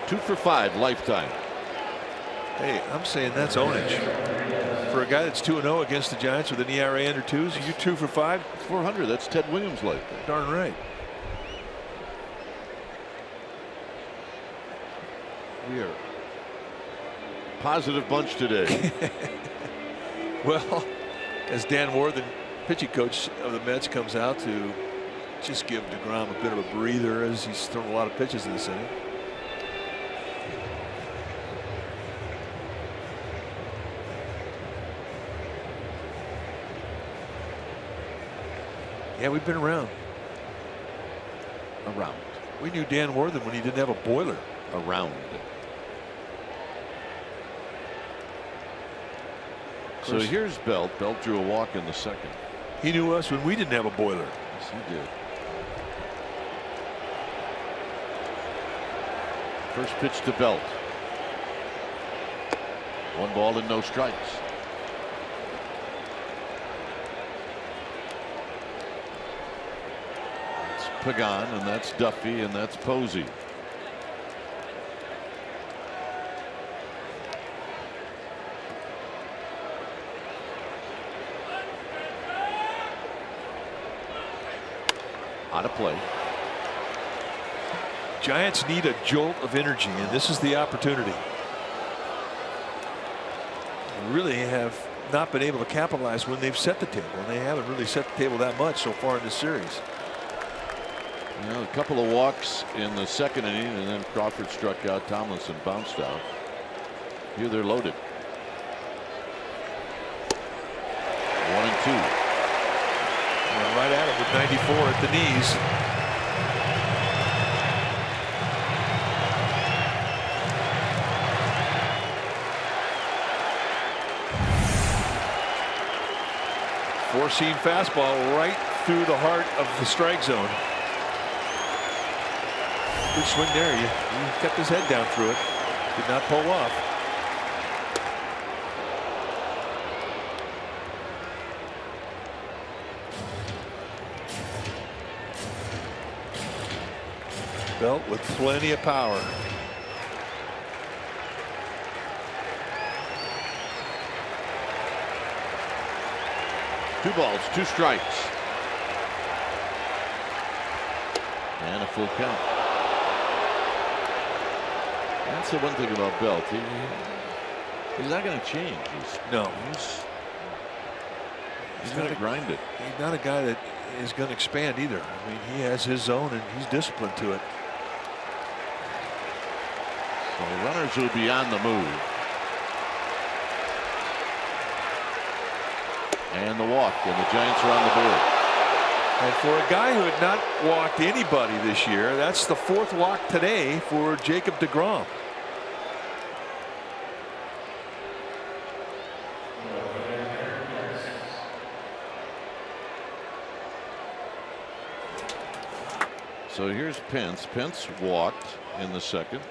Two for 5 lifetime. Hey, I'm saying that's ownage. For a guy that's 2-0 against the Giants with an ERA under 2s, you 2 for 5? 400. That's Ted Williams like. Darn right. We are a positive bunch today. Well, as Dan Worthen, pitching coach of the Mets, comes out to just give DeGrom a bit of a breather, as he's thrown a lot of pitches in this inning. Yeah, we've been around. We knew Dan Worthen when he didn't have a boiler. Around. So here's Belt. Belt drew a walk in the second. He knew us when we didn't have a boiler. Yes, he did. First pitch to Belt. 1 ball and no strikes. Pagan, and that's Duffy, and that's Posey. Out of play. Giants need a jolt of energy, and this is the opportunity. They really have not been able to capitalize when they've set the table, and they haven't really set the table that much so far in this series. You know, a couple of walks in the second inning, and then Crawford struck out. Tomlinson bounced out. Here they're loaded. 1-2. And right at him with 94 at the knees. four-seam fastball right through the heart of the strike zone. Good swing there. He kept his head down through it. Did not pull off. Belt with plenty of power. Two balls, two strikes. And a full count. That's the one thing about Belt. He's not going to change. He's going to grind it. He's not a guy that is going to expand either. I mean, he has his zone and he's disciplined to it. So runners will be on the move. And the walk, and the Giants are on the board. And for a guy who had not walked anybody this year, that's the fourth walk today for Jacob deGrom. So here's Pence. Pence walked in the second.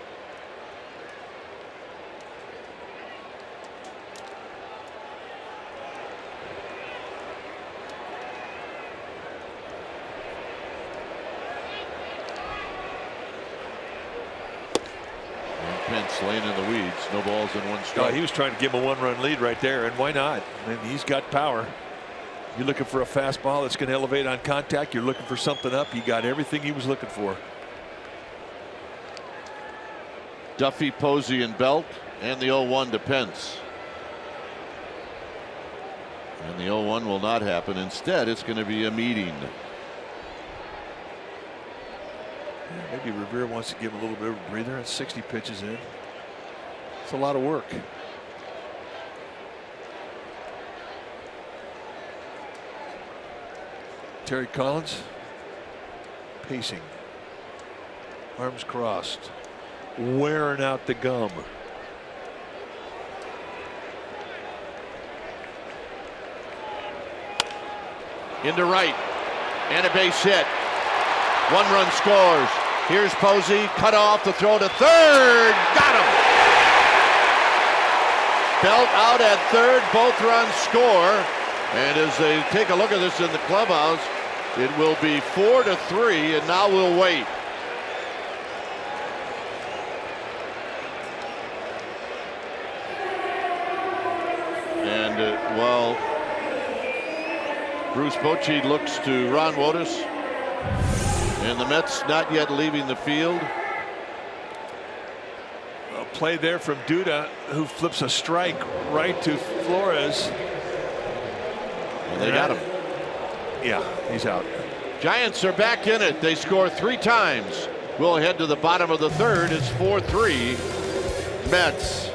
Pence laying in the weeds. No balls in one strike. He was trying to give him a one-run lead right there, and why not? I mean, he's got power. You're looking for a fastball that's going to elevate on contact. You're looking for something up. He got everything he was looking for. Duffy, Posey, and Belt, and the 0-1 to Pence. And the 0-1 will not happen. Instead, it's going to be a meeting. Maybe Rivera wants to give him a little bit of a breather. It's 60 pitches in. It's a lot of work. Terry Collins pacing, arms crossed, wearing out the gum. Into right, and a base hit. One run scores. Here's Posey, cut off the throw to third. Got him. Belt out at third. Both runs score. And as they take a look at this in the clubhouse, it will be 4-3, and now we'll wait. And while Bruce Bochy looks to Ron Wotus, and the Mets not yet leaving the field. A play there from Duda, who flips a strike right to Flores. And they got him. Yeah, he's out. Giants are back in it. They score 3 times. We'll head to the bottom of the third. It's 4-3 Mets.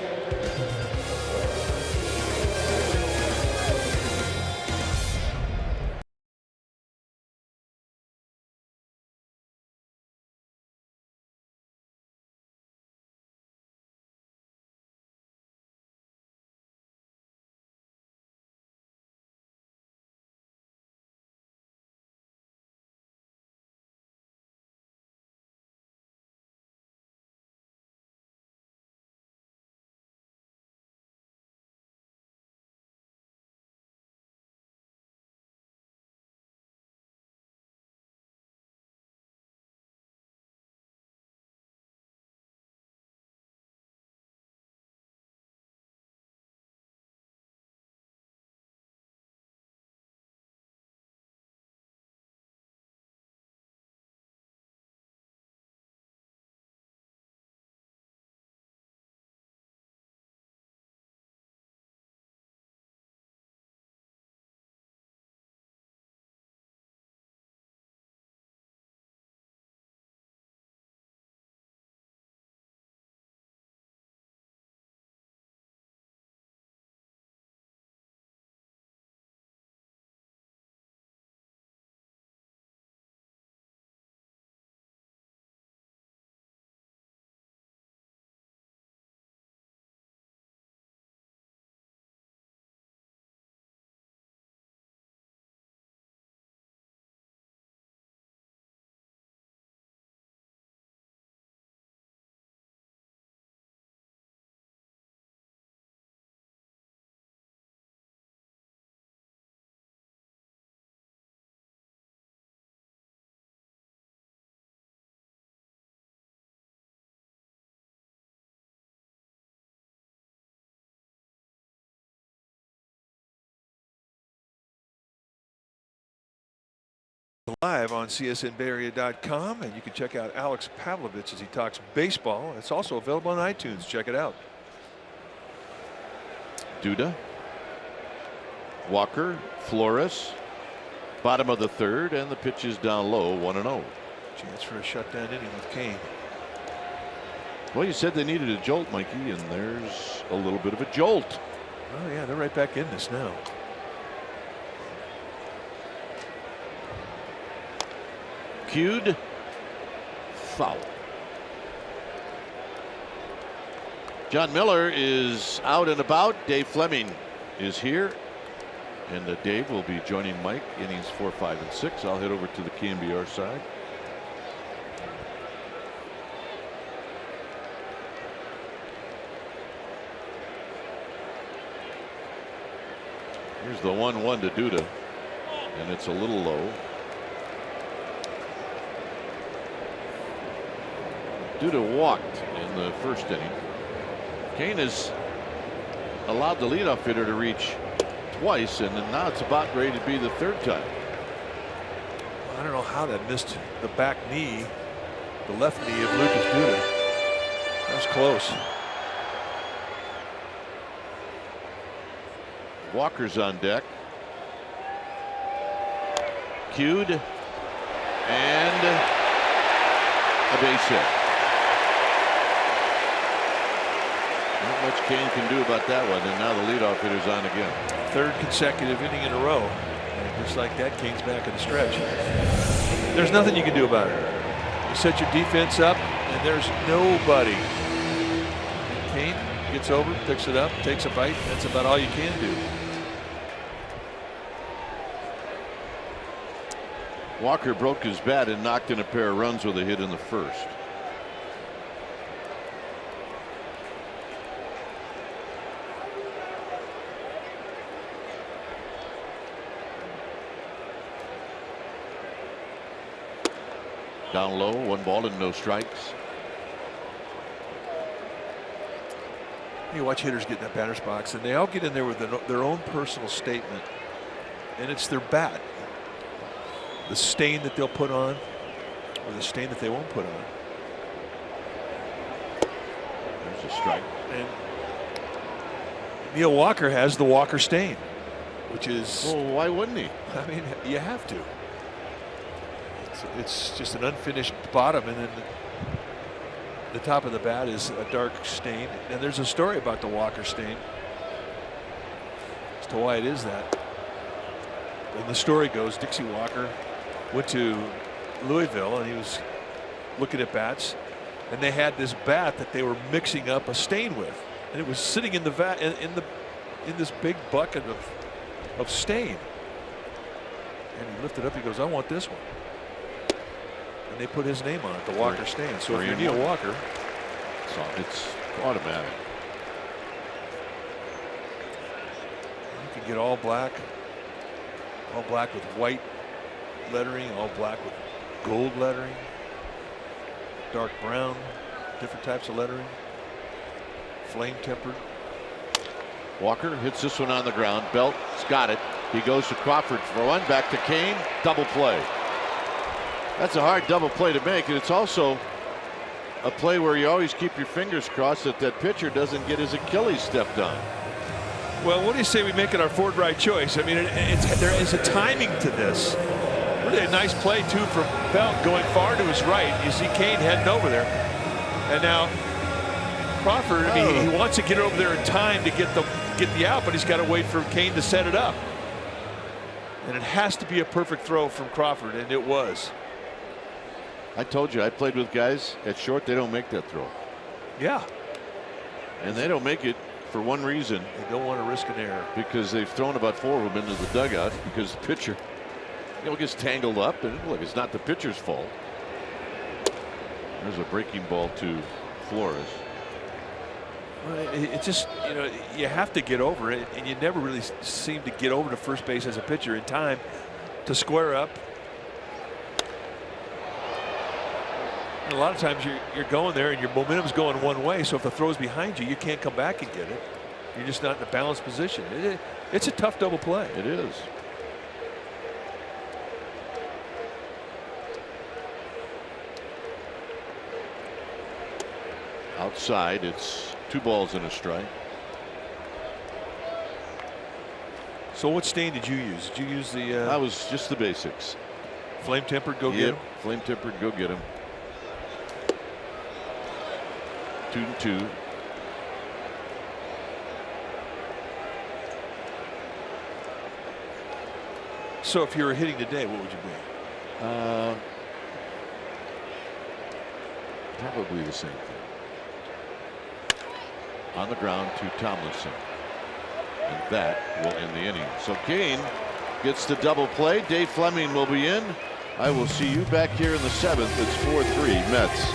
Live on CSNBayArea.com, and you can check out Alex Pavlovich as he talks baseball. It's also available on iTunes. Check it out. Duda, Walker, Flores, bottom of the third, and the pitch is down low, 1-0. Chance for a shutdown inning with Kane. Well, you said they needed a jolt, Mikey, and there's a little bit of a jolt. Oh yeah, they're right back in this now. Cued, foul. John Miller is out and about. Dave Fleming is here, and Dave will be joining Mike innings 4, 5, and 6. I'll head over to the KNBR side. Here's the 1-1 to Duda, and it's a little low. Duda walked in the first inning. Kane has allowed the leadoff hitter to reach twice, and then now it's about ready to be the third time. I don't know how that missed the back knee, the left knee of Lucas Duda. That was close. Walker's on deck. Cued, and a base hit. Not much Kane can do about that one, and now the leadoff hitter's on again. Third consecutive inning in a row. And just like that, Kane's back in the stretch. There's nothing you can do about it. You set your defense up, and there's nobody. And Kane gets over, picks it up, takes a bite. That's about all you can do. Walker broke his bat and knocked in a pair of runs with a hit in the first. Down low, 1 ball and no strikes. You watch hitters get in that batter's box, and they all get in there with their own personal statement, and it's their bat. The stain that they'll put on, or the stain that they won't put on. There's a strike. And Neil Walker has the Walker stain, which is. Well, why wouldn't he? I mean, you have to. It's just an unfinished bottom, and then the top of the bat is a dark stain. And there's a story about the Walker stain as to why it is that. And the story goes, Dixie Walker went to Louisville, and he was looking at bats, and they had this bat that they were mixing up a stain with, and it was sitting in the vat in this big bucket of stain. And he lifted up. He goes, "I want this one." And they put his name on it, the Walker stain. So if you're Neil Walker, it's automatic. You can get all black with white lettering, all black with gold lettering, dark brown, different types of lettering, flame tempered. Walker hits this one on the ground. Belt's got it. He goes to Crawford for one. Back to Kane. Double play. That's a hard double play to make, and it's also a play where you always keep your fingers crossed that that pitcher doesn't get his Achilles stepped on. Well, what do you say we make it our Ford right choice? I mean, there is a timing to this. Really a nice play, too, from Belt going far to his right. You see Kane heading over there. And now Crawford, I mean, he wants to get over there in time to get the out, but he's got to wait for Kane to set it up. And it has to be a perfect throw from Crawford, and it was. I told you, I played with guys at short, they don't make that throw. Yeah. And they don't make it for one reason. They don't want to risk an error. Because they've thrown about 4 of them into the dugout because the pitcher, gets tangled up, and look, it's not the pitcher's fault. There's a breaking ball to Flores. Well, it just, you have to get over it, and you never really seem to get over to first base as a pitcher in time to square up. And a lot of times you're going there and your momentum's going one way, so if the throw's behind you, you can't come back and get it. You're just not in a balanced position. It's a tough double play. It is. Outside, it's 2 balls and a strike. So what stain did you use? Did you use the? That was just the basics. Flame tempered. Go get him. Flame tempered. Go get him. 2-2. So if you were hitting today, what would you be? Probably the same thing. On the ground to Tomlinson. And that will end the inning. So Kane gets the double play. Dave Fleming will be in. I will see you back here in the 7th. It's 4-3 Mets.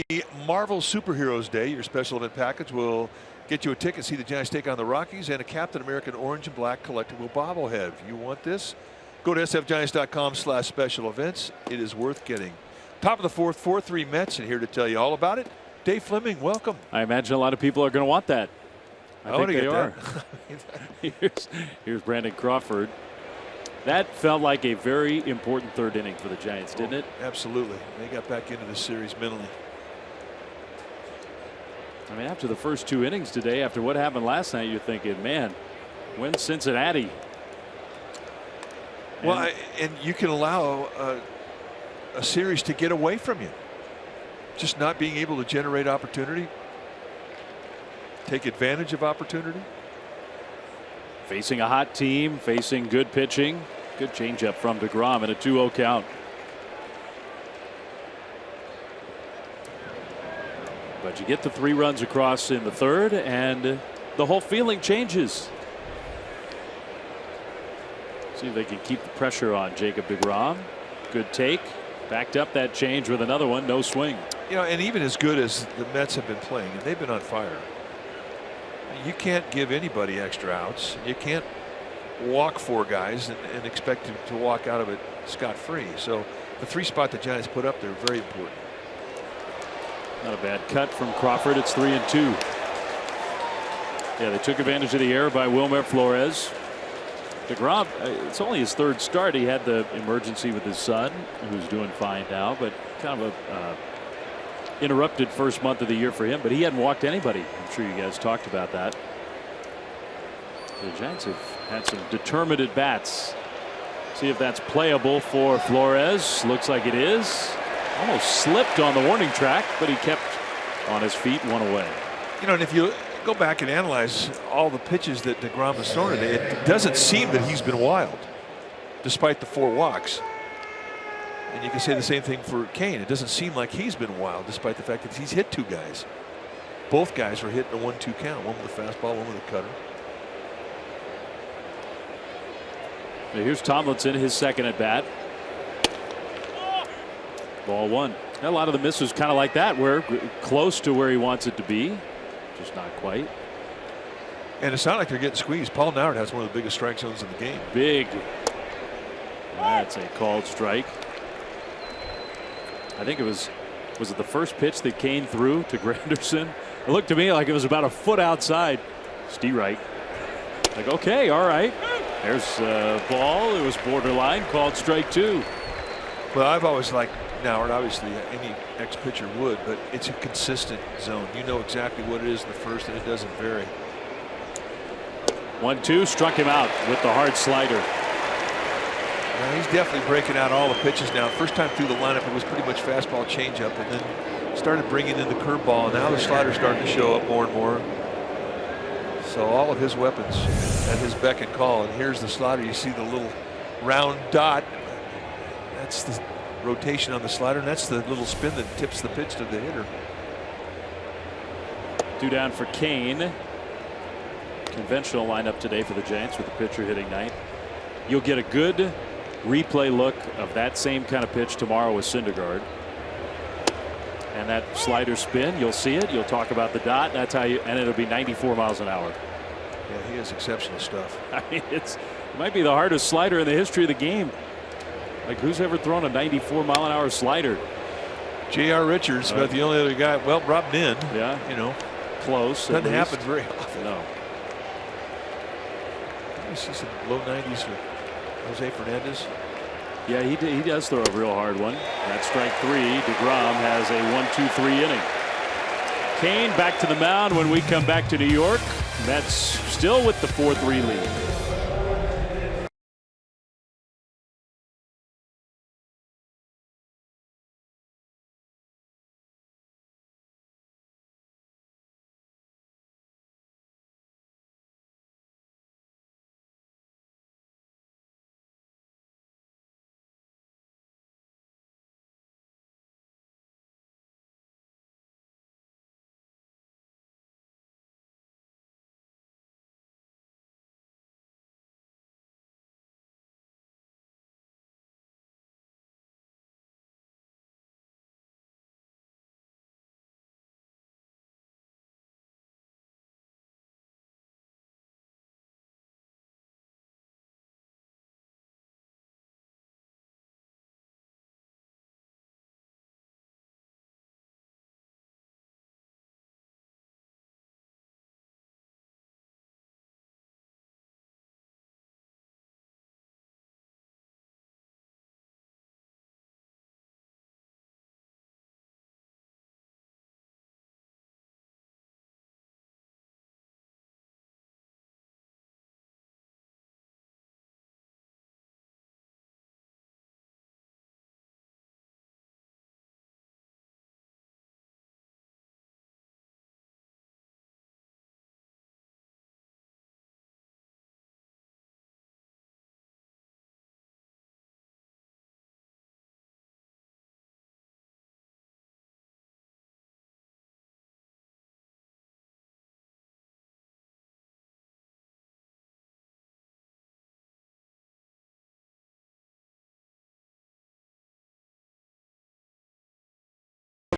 The Marvel Superheroes Day, your special event package will get you a ticket to see the Giants take on the Rockies and a Captain American orange and black collectible bobblehead. If you want this, go to sfgiants.com/special events. It is worth getting. Top of the 4th, 4-3 Mets, and here to tell you all about it, Dave Fleming, welcome. I imagine a lot of people are going to want that. I think they are. Here's Brandon Crawford. That felt like a very important 3rd inning for the Giants, didn't it? Absolutely. They got back into the series mentally. I mean, after the first 2 innings today, after what happened last night, you're thinking, man, when's Cincinnati? Well, and you can allow a series to get away from you. Just not being able to generate opportunity, take advantage of opportunity. Facing a hot team, facing good pitching. Good changeup from DeGrom and a 2-0 count. But you get the 3 runs across in the 3rd, and the whole feeling changes. See if they can keep the pressure on Jacob DeGrom. Good take. Backed up that change with another one. No swing. You know, and even as good as the Mets have been playing, and they've been on fire, you can't give anybody extra outs. You can't walk 4 guys and expect to walk out of it scot-free. So the 3 spot the Giants put up there, very important. Not a bad cut from Crawford. It's 3-2. Yeah, they took advantage of the error by Wilmer Flores. DeGrom, it's only his 3rd start. He had the emergency with his son, who's doing fine now, but kind of a interrupted first month of the year for him. But he hadn't walked anybody. I'm sure you guys talked about that. The Giants have had some determined at bats. See if that's playable for Flores. Looks like it is. Almost slipped on the warning track, but he kept on his feet, 1 away. You know, and if you go back and analyze all the pitches that DeGrom has thrown today, it doesn't seem that he's been wild, despite the 4 walks. And you can say the same thing for Kane. It doesn't seem like he's been wild, despite the fact that he's hit 2 guys. Both guys were hitting a 1-2 count, one with a fastball, one with a cutter. Now here's Tomlinson, his second at bat. Ball 1. A lot of the misses kind of like that, where close to where he wants it to be, just not quite. And it's not like they're getting squeezed. Paul Noward has one of the biggest strike zones in the game. Big. That's a called strike. I think it was it the first pitch that Kane threw to Granderson? It looked to me like it was about a foot outside. Steve Wright. Like, okay, all right. There's a ball. It was borderline, called strike 2. Well, I've always liked Noward. Obviously, any ex-pitcher would, but it's a consistent zone. You know exactly what it is in the first, and it doesn't vary. 1-2, struck him out with the hard slider. Well, he's definitely breaking out all the pitches now. First time through the lineup, it was pretty much fastball, changeup, and then started bringing in the curveball. And now the slider's starting to show up more and more. So all of his weapons at his beck and call. And here's the slider. You see the little round dot. That's the rotation on the slider, and that's the little spin that tips the pitch to the hitter. 2 down for Kane. Conventional lineup today for the Giants with the pitcher hitting ninth. You'll get a good replay look of that same kind of pitch tomorrow with Syndergaard. And that slider spin, you'll see it. You'll talk about the dot. That's how you, and it'll be 94 miles an hour. Yeah, he has exceptional stuff. I mean, it might be the hardest slider in the history of the game. Like, who's ever thrown a 94-mile-an-hour slider? J.R. Richards, about the only other guy. Well, Rob Nin. Yeah, you know, close. Doesn't happen very often. No. You see some low 90s for Jose Fernandez. Yeah, he does throw a real hard one. That's strike 3. DeGrom has a 1-2-3 inning. Kane back to the mound when we come back to New York. Mets still with the 4-3 lead.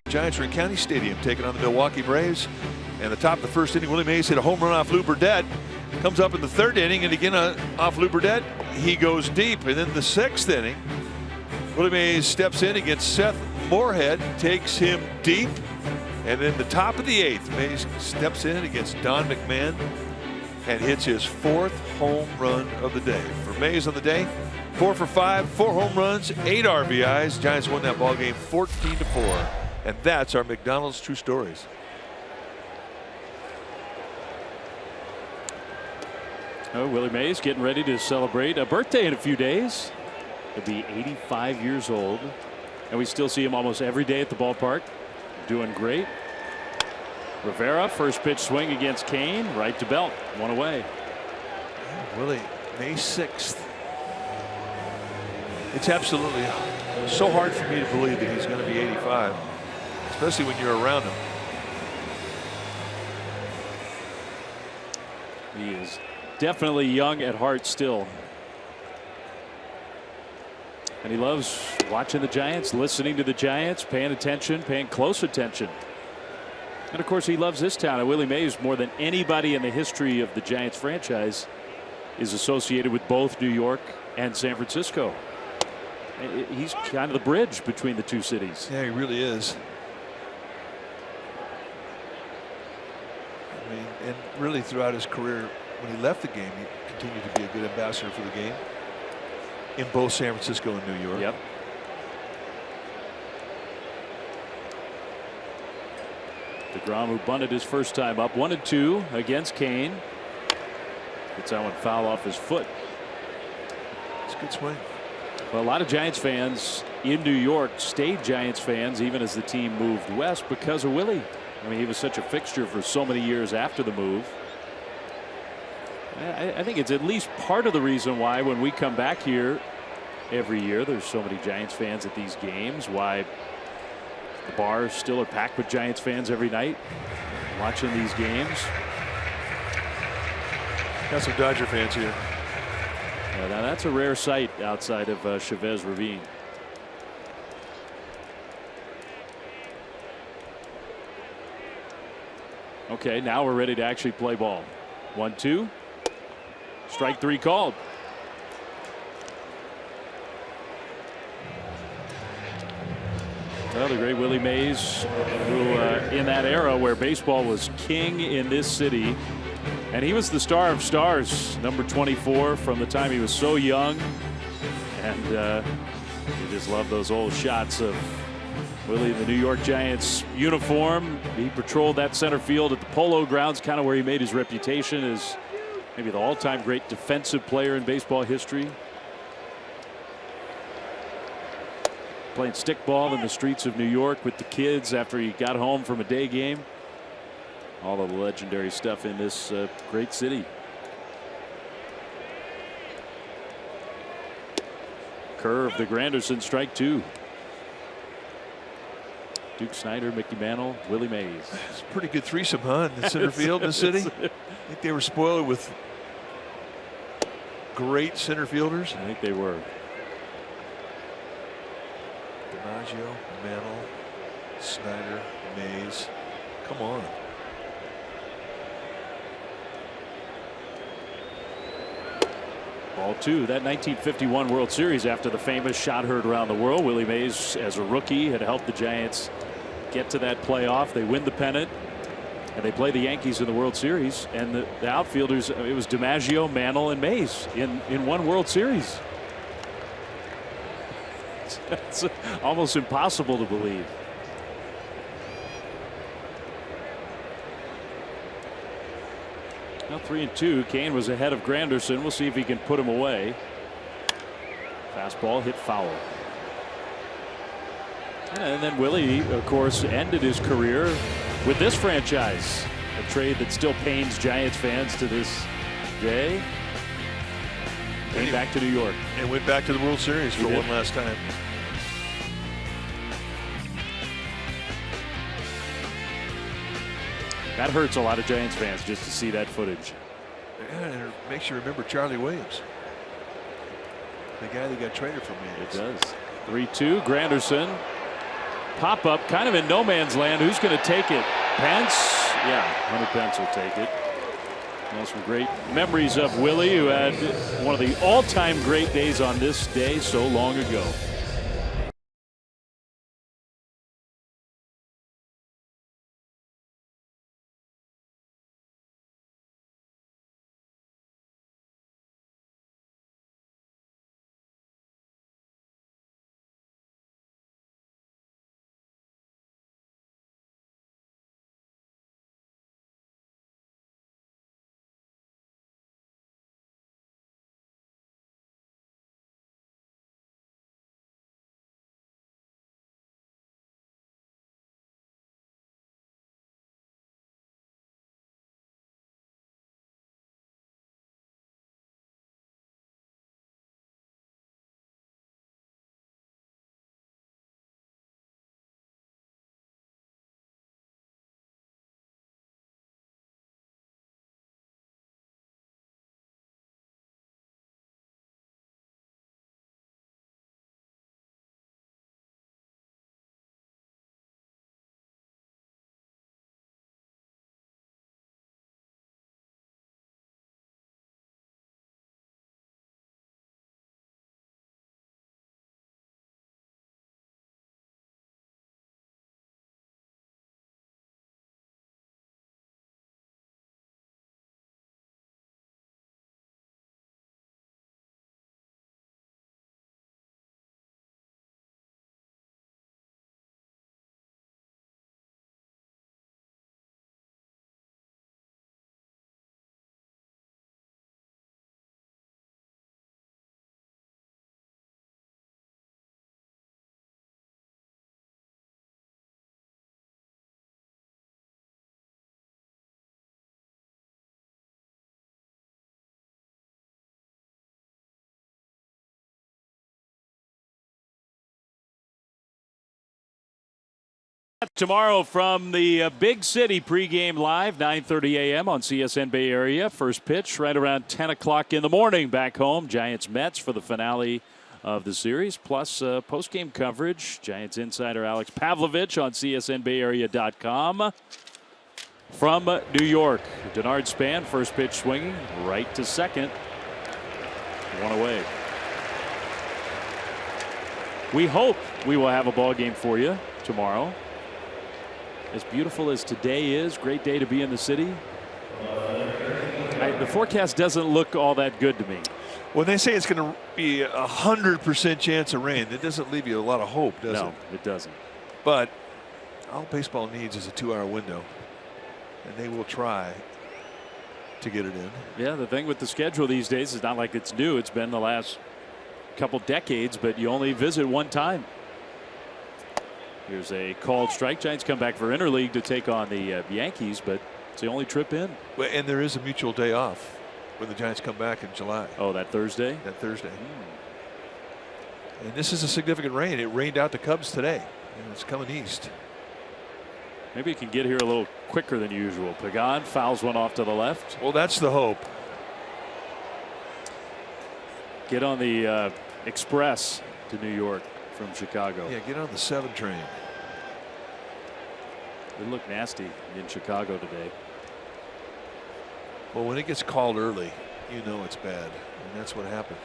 Giants are in County Stadium taking on the Milwaukee Braves. And the top of the first inning, Willie Mays hit a home run off Lou Burdett. Comes up in the third inning, and again off Lou Burdett, he goes deep. And then the sixth inning, Willie Mays steps in against Seth Moorhead, takes him deep. And then the top of the eighth, Mays steps in against Don McMahon and hits his 4th home run of the day. For Mays on the day, 4 for 5, 4 home runs, 8 RBIs. Giants won that ball game 14-4. And that's our McDonald's True Stories. Oh, Willie Mays getting ready to celebrate a birthday in a few days. He'll be 85 years old. And we still see him almost every day at the ballpark. Doing great. Rivera, first pitch swing against Kane, right to belt, 1 away. Willie, May 6th. It's absolutely so hard for me to believe that he's going to be 85, especially when you're around him. He is definitely young at heart still. And he loves watching the Giants, listening to the Giants, paying attention, paying close attention. And of course, he loves this town. And Willie Mays, more than anybody in the history of the Giants franchise, is associated with both New York and San Francisco. He's kind of the bridge between the two cities. Yeah, he really is. I mean, and really throughout his career, when he left the game, he continued to be a good ambassador for the game in both San Francisco and New York. Yep. DeGrom, who bunted his first time up, 1-2 against Kane. Gets that one foul off his foot. It's a good swing. Well, a lot of Giants fans in New York stayed Giants fans even as the team moved west because of Willie. I mean, he was such a fixture for so many years after the move. I think it's at least part of the reason why when we come back here every year there's so many Giants fans at these games, why the bars still are packed with Giants fans every night watching these games. Got some Dodger fans here. Yeah, now that's a rare sight outside of Chavez Ravine. Okay, now we're ready to actually play ball. 1-2. Strike 3 called. Well, the great Willie Mays, who in that era where baseball was king in this city, and he was the star of stars, number 24 from the time he was so young, and you just love those old shots of Willie in the New York Giants uniform. He patrolled that center field at the Polo Grounds, kind of where he made his reputation as maybe the all-time great defensive player in baseball history. Playing stickball in the streets of New York with the kids after he got home from a day game. All of the legendary stuff in this great city. Curve to Granderson, strike 2. Duke Snider, Mickey Mantle, Willie Mays. It's a pretty good threesome, huh, in the center field in the city. I think they were spoiled with great center fielders. I think they were. DiMaggio, Mantle, Snider, Mays. Come on. Ball 2. That 1951 World Series, after the famous shot heard around the world, Willie Mays, as a rookie, had helped the Giants get to that playoff. They win the pennant, and they play the Yankees in the World Series. And the outfielders, it was DiMaggio, Mantle, and Mays in one World Series. It's almost impossible to believe. Now 3-2. Kane was ahead of Granderson. We'll see if he can put him away. Fastball hit foul. And then Willie, of course, ended his career with this franchise, a trade that still pains Giants fans to this day. Came back to New York and went back to the World Series for one last time. That hurts a lot of Giants fans just to see that footage. Yeah, and it makes you remember Charlie Williams, the guy that got traded from me. It does. 3-2. Granderson. Pop up, kind of in no man's land. Who's going to take it? Pence? Yeah, Hunter Pence will take it. Well, some great memories of Willie, who had one of the all-time great days on this day so long ago. Tomorrow from the big city, pregame live, 9:30 a.m. on CSN Bay Area. First pitch right around 10 o'clock in the morning back home. Giants Mets for the finale of the series, plus postgame coverage. Giants insider Alex Pavlovich on CSNBayArea.com. From New York, Denard Span, first pitch swinging right to second. One away. We hope we will have a ball game for you tomorrow. As beautiful as today is, great day to be in the city. The forecast doesn't look all that good to me. When they say it's going to be 100% chance of rain, that doesn't leave you a lot of hope, does it? No, it doesn't. But all baseball needs is a 2-hour window, and they will try to get it in. Yeah, the thing with the schedule these days is not like it's new. It's been the last couple decades, but you only visit one time. Here's a called strike. Giants come back for interleague to take on the Yankees, but it's the only trip in. Well, and there is a mutual day off when the Giants come back in July. Oh, that Thursday? That Thursday. And this is a significant rain. It rained out the Cubs today, and it's coming east. Maybe it can get here a little quicker than usual. Pagan fouls one off to the left. Well, that's the hope. Get on the Express to New York from Chicago. Yeah, get on the 7 train. It looked nasty in Chicago today. Well, when it gets called early, you know it's bad, and that's what happened.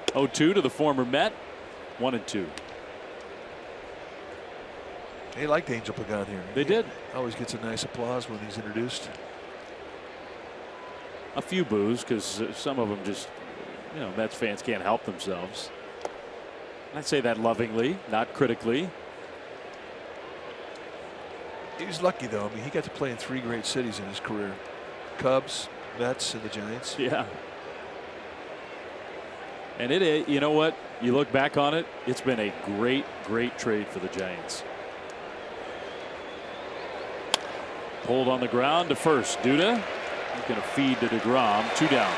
0-2 to the former Met. 1-2. They liked Angel Pagan here. They did. Always gets a nice applause when he's introduced. A few boos because some of them just, Mets fans can't help themselves. I say that lovingly, not critically. He was lucky, though. I mean, he got to play in 3 great cities in his career: Cubs, Mets, and the Giants. Yeah. And you know what? You look back on it, it's been a great, great trade for the Giants. Pulled on the ground to first. Duda. He's going to feed to DeGrom. 2 down.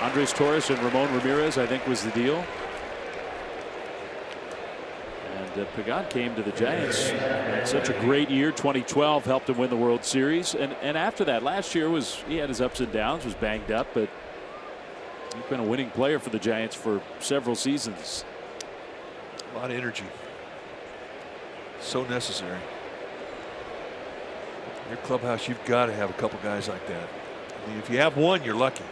Andres Torres and Ramon Ramirez, I think, was the deal. And Pagan came to the Giants. Had such a great year. 2012 helped him win the World Series. And after that, last year he had his ups and downs, was banged up, but he's been a winning player for the Giants for several seasons. A lot of energy. So necessary. In your clubhouse, you've got to have a couple guys like that. I mean, if you have one, you're lucky.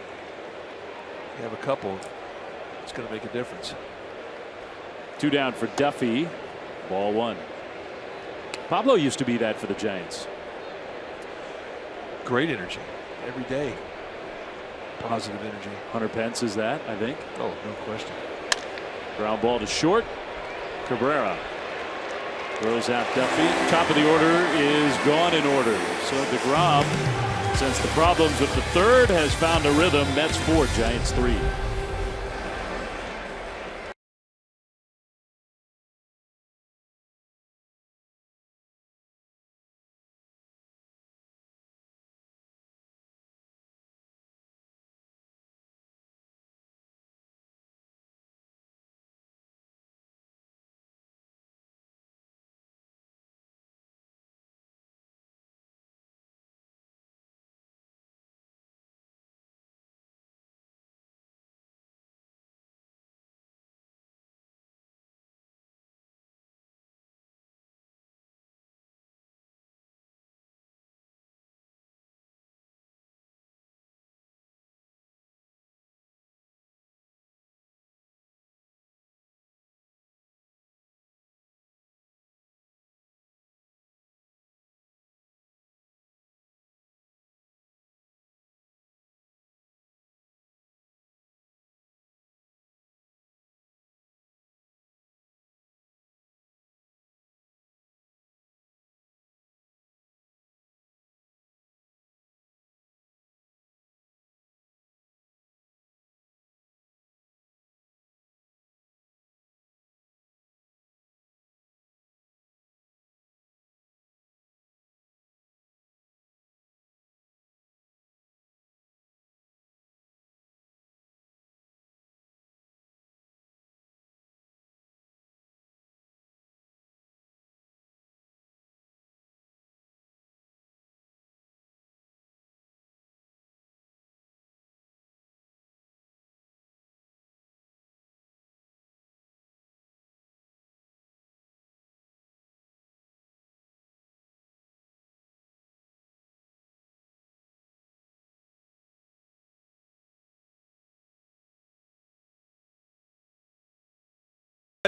If you have a couple, it's going to make a difference. 2 down for Duffy. Ball 1. Pablo used to be that for the Giants. Great energy every day. Positive energy. Hunter Pence is that, I think. Oh, no question. Ground ball to short. Cabrera throws out Duffy. Top of the order is gone in order. So DeGrom, since the problems with the third, has found a rhythm. Mets 4, Giants 3.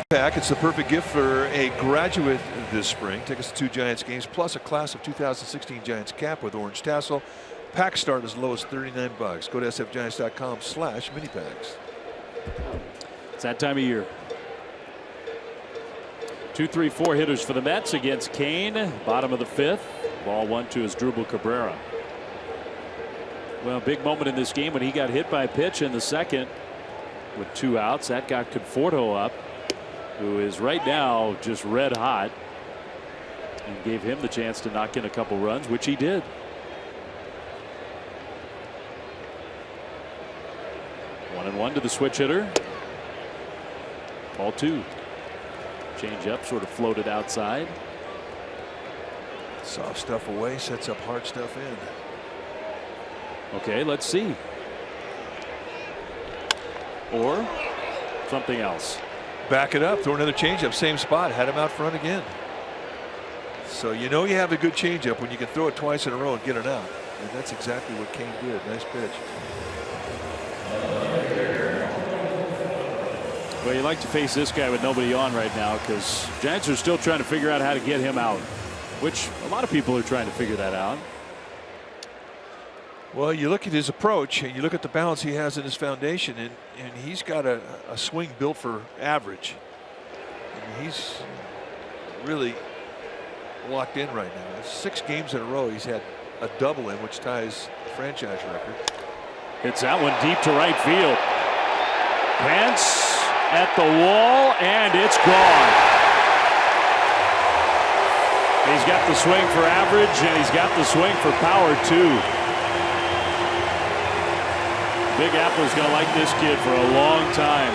Pack. It's the perfect gift for a graduate this spring. Tickets to 2 Giants games plus a class of 2016 Giants cap with orange tassel. Packs start as low as $39. Go to sfgiants.com/minipacks. It's that time of year. 2, 3, 4 hitters for the Mets against Kane. Bottom of the 5th. Ball 1-2 is Drupal Cabrera. Well, big moment in this game when he got hit by a pitch in the second with 2 outs. That got Conforto up, who is right now just red hot, and gave him the chance to knock in a couple runs, which he did. 1-1 to the switch hitter. Ball 2. Change up, sort of floated outside. Soft stuff away, sets up hard stuff in. Okay, let's see. Or something else. Back it up, throw another changeup, same spot, had him out front again. So you know you have a good changeup when you can throw it twice in a row and get it out. And that's exactly what Kane did. Nice pitch. Well, you like to face this guy with nobody on right now because Giants are still trying to figure out how to get him out, which a lot of people are trying to figure that out. Well, you look at his approach and you look at the balance he has in his foundation, and he's got a swing built for average. I mean, he's really locked in right now. 6 games in a row he's had a double in, which ties the franchise record. Hits that one deep to right field. Pence at the wall, and it's gone. He's got the swing for average, and he's got the swing for power too. Big Apple's going to like this kid for a long time.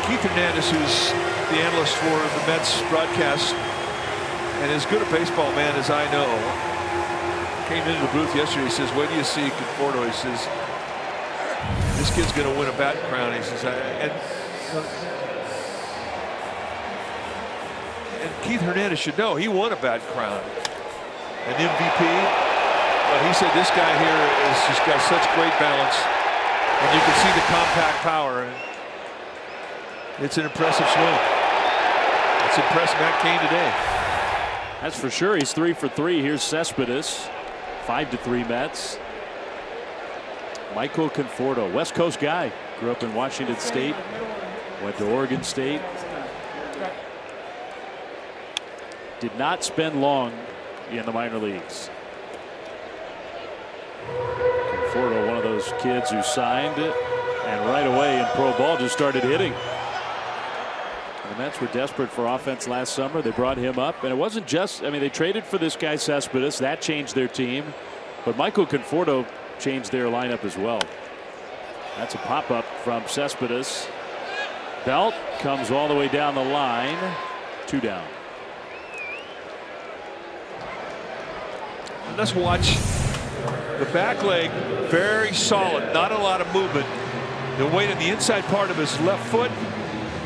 Keith Hernandez, who's the analyst for the Mets broadcast and as good a baseball man as I know, came into the booth yesterday. He says, "When do you see Conforto?" He says, "This kid's going to win a batting crown." He says, and Keith Hernandez should know he won a batting crown, an MVP. But he said this guy here has just got such great balance, and you can see the compact power, and it's an impressive swing. It's impressed Matt Cain today. That's for sure. He's 3 for 3. Here's Cespedes, 5-3 Mets. Michael Conforto, West Coast guy, grew up in Washington State, went to Oregon State. Did not spend long in the minor leagues. Conforto, one of those kids who signed it and right away in pro ball just started hitting. The Mets were desperate for offense last summer. They brought him up, and it wasn't just, I mean, they traded for this guy Cespedes. That changed their team, but Michael Conforto changed their lineup as well. That's a pop-up from Cespedes. Belt comes all the way down the line. 2 down. Let's watch the back leg, very solid, not a lot of movement. The weight on the inside part of his left foot.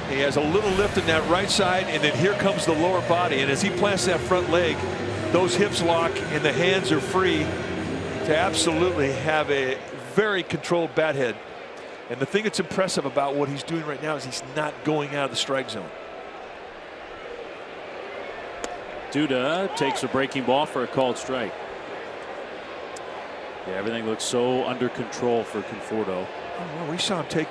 He has a little lift in that right side, and then here comes the lower body. And as he plants that front leg, those hips lock and the hands are free to absolutely have a very controlled bat head. And the thing that's impressive about what he's doing right now is he's not going out of the strike zone. Duda takes a breaking ball for a called strike. Yeah, everything looks so under control for Conforto. Oh, well, we saw him take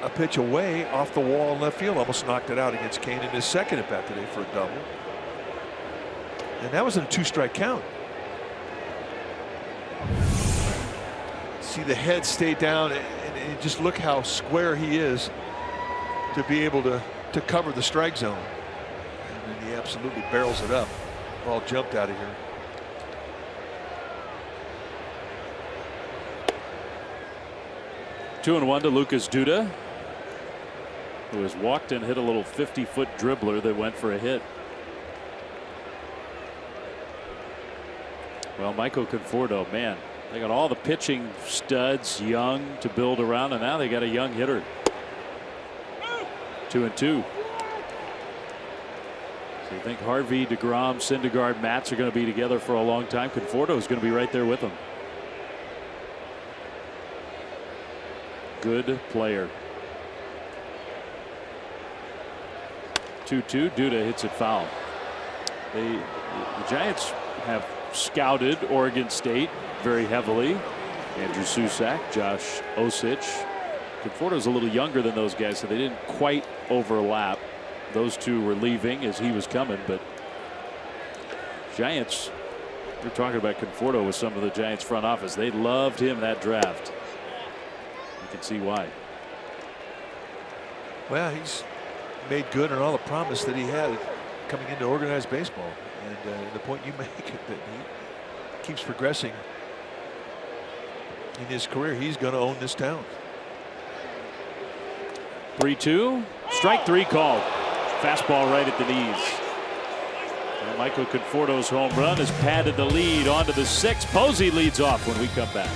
a pitch away off the wall in left field, almost knocked it out against Kane in his second at bat today for a double. And that was in a 2-strike count. See the head stay down, and just look how square he is to be able to cover the strike zone. And then he absolutely barrels it up. Ball jumped out of here. Two and 1 to Lucas Duda, who has walked and hit a little 50-foot dribbler that went for a hit. Well, Michael Conforto, man, they got all the pitching studs young to build around, and now they got a young hitter. 2 and 2. So you think Harvey, DeGrom, Syndergaard, Matz are going to be together for a long time? Conforto is going to be right there with them. Good player. 2-2. Duda hits it foul. The Giants have scouted Oregon State very heavily. Andrew Susac, Josh Osich. Conforto's a little younger than those guys, so they didn't quite overlap. Those two were leaving as he was coming, but Giants, we're talking about Conforto with some of the Giants front office. They loved him that draft. You can see why. Well, he's made good on all the promise that he had coming into organized baseball, and the point you make that he keeps progressing in his career. He's going to own this town. 3-2. Strike three called. Fastball right at the knees. And Michael Conforto's home run has padded the lead onto the 6th. Posey leads off when we come back.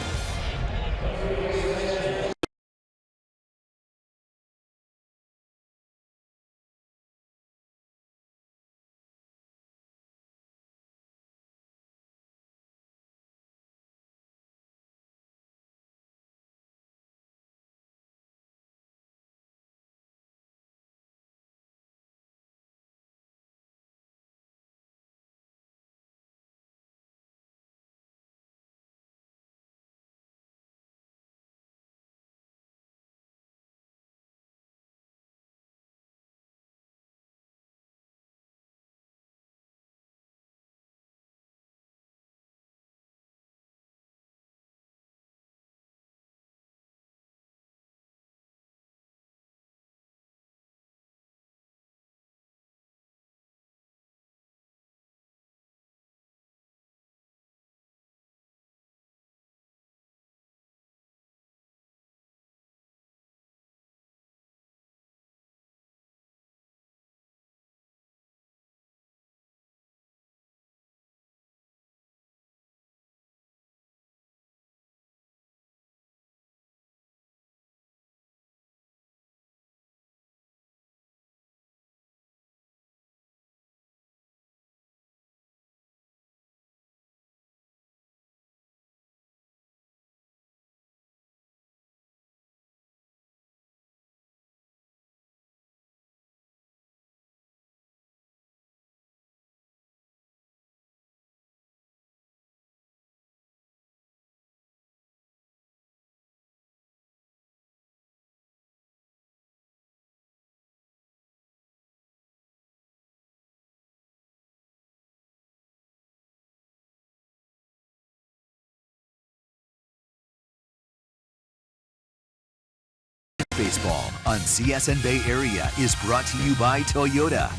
Baseball on CSN Bay Area is brought to you by Toyota,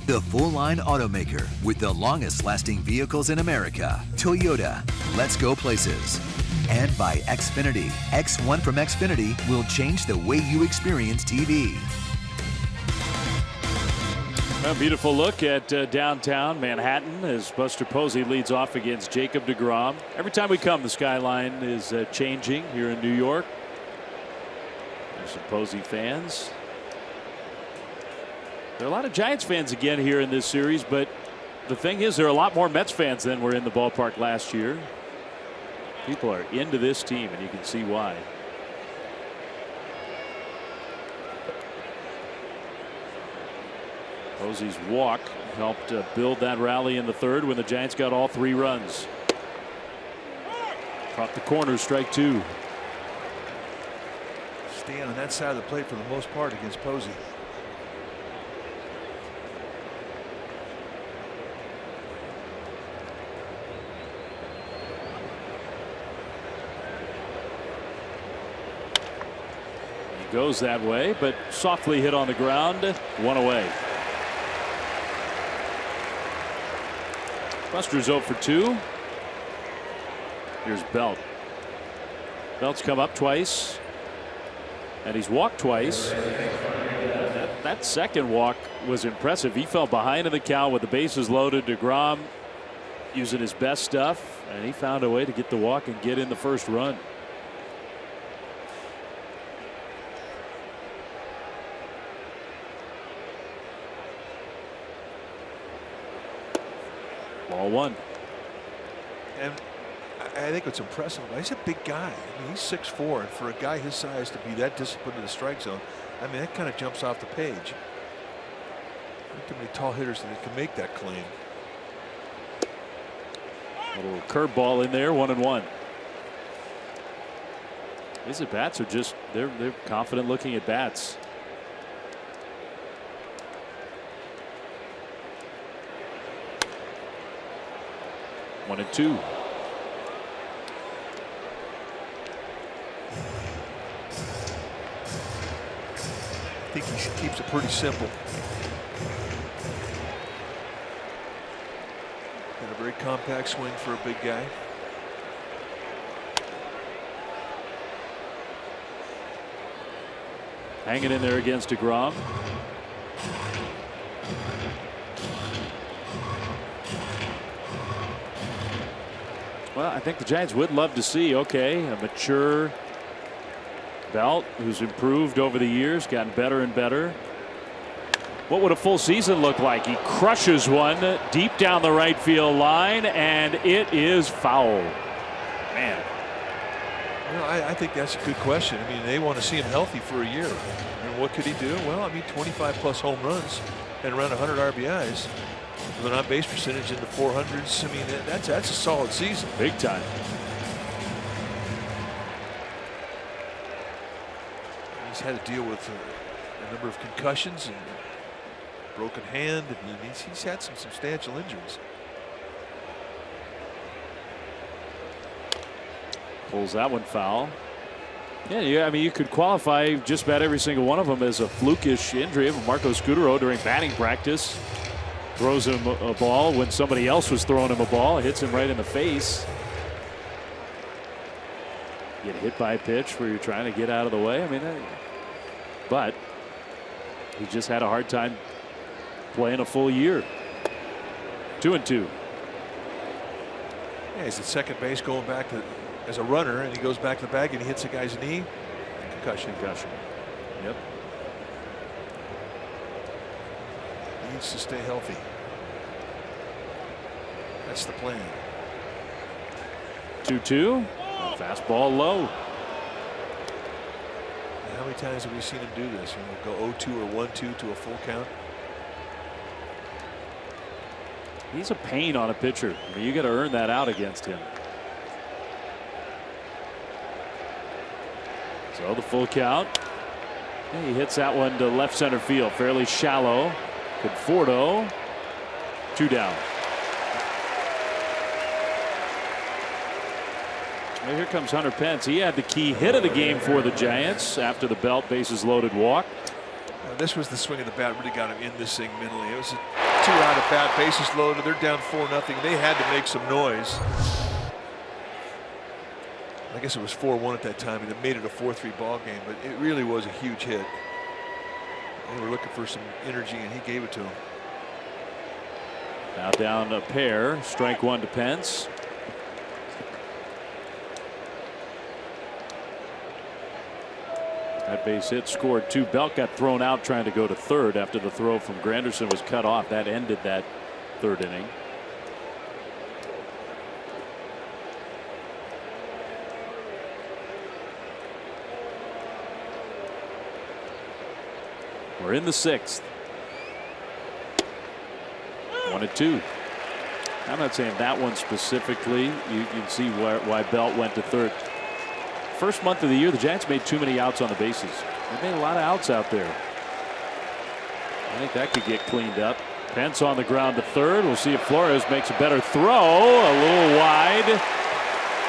the full-line automaker with the longest-lasting vehicles in America. Toyota, let's go places. And by Xfinity. X1 from Xfinity will change the way you experience TV. A beautiful look at downtown Manhattan as Buster Posey leads off against Jacob deGrom. Every time we come, the skyline is changing here in New York. There's some Posey fans. There are a lot of Giants fans again here in this series, but the thing is there are a lot more Mets fans than were in the ballpark last year. People are into this team, and you can see why. Posey's walk helped build that rally in the 3rd when the Giants got all 3 runs. Caught the corner, strike 2. Staying on that side of the plate for the most part against Posey. He goes that way, but softly hit on the ground. 1 away. Buster's 0 for 2. Here's Belt. Belt's come up twice. And he's walked twice. That second walk was impressive. He fell behind in the count with the bases loaded. deGrom using his best stuff, and he found a way to get the walk and get in the first run. Ball 1. And I think what's impressive, he's a big guy. I mean, he's 6'4", and for a guy his size to be that disciplined in the strike zone, I mean, that kind of jumps off the page. Too many tall hitters that can make that claim. Little curveball in there, 1-1. These at bats are just they're confident looking at bats. One and two. I think he keeps it pretty simple. Got a very compact swing for a big guy. Hanging in there against DeGrom. Well, I think the Giants would love to see, okay, a mature Belt who's improved over the years, gotten better and better. What would a full season look like? He crushes one deep down the right field line, and it is foul. Man. Well, I think that's a good question. I mean, they want to see him healthy for a year. And what could he do? Well, I mean, 25 plus home runs and around 100 RBIs with an on-base percentage in the 400s. I mean, that's a solid season. Big time. He's had to deal with a number of concussions and broken hand, and he's had some substantial injuries. Pulls that one foul. Yeah, I mean, you could qualify just about every single one of them as a flukish injury. Marco Scudero during batting practice throws him a ball when somebody else was throwing him a ball. It hits him right in the face. Get hit by a pitch where you're trying to get out of the way. I mean, but he just had a hard time playing a full year. 2-2. Yeah, he's at second base going back to as a runner, and he goes back to the bag and he hits the guy's knee. Concussion. Yep. He needs to stay healthy. That's the plan. 2-2. Fastball low. How many times have we seen him do this? You know, go 0-2 or 1-2 to a full count. He's a pain on a pitcher. I mean, you got to earn that out against him. So the full count. And he hits that one to left center field, fairly shallow. Conforto, 2 down. Well, here comes Hunter Pence. He had the key hit of the game for the Giants after the Belt bases loaded walk. This was the swing of the bat really got him in this thing mentally. It was a 2 out at bat, bases loaded. They're down 4-0. They had to make some noise. I guess it was 4-1 at that time, and it made it a 4-3 ball game. But it really was a huge hit. They were looking for some energy, and he gave it to them. Now down a pair. Strike one to Pence. That base hit scored 2. Belt got thrown out trying to go to third after the throw from Granderson was cut off. That ended that third inning. We're in the 6th. 1-2. I'm not saying that one specifically. You can see why Belt went to third. First month of the year, the Giants made too many outs on the bases. They made a lot of outs out there. I think that could get cleaned up. Pence on the ground to third. We'll see if Flores makes a better throw. A little wide.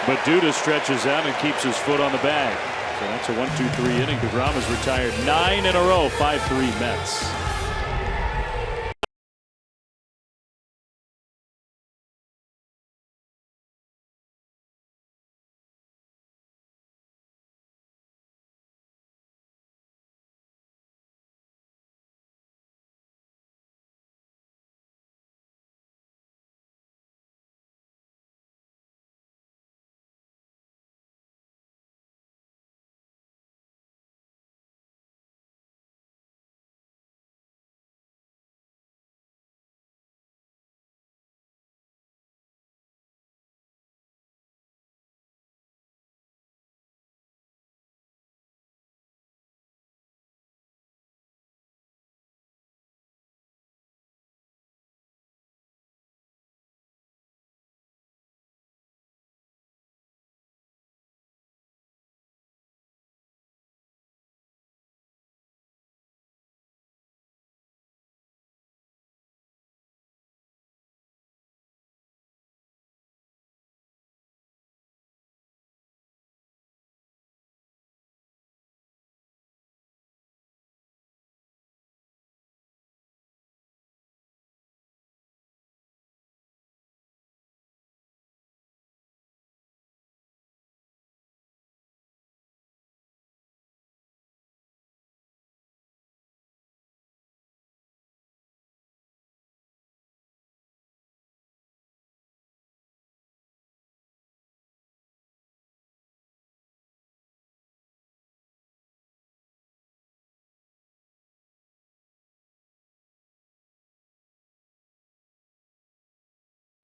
But Duda stretches out and keeps his foot on the bag. So that's a 1-2-3 inning. DeGrom has retired 9 in a row. 5-3 Mets.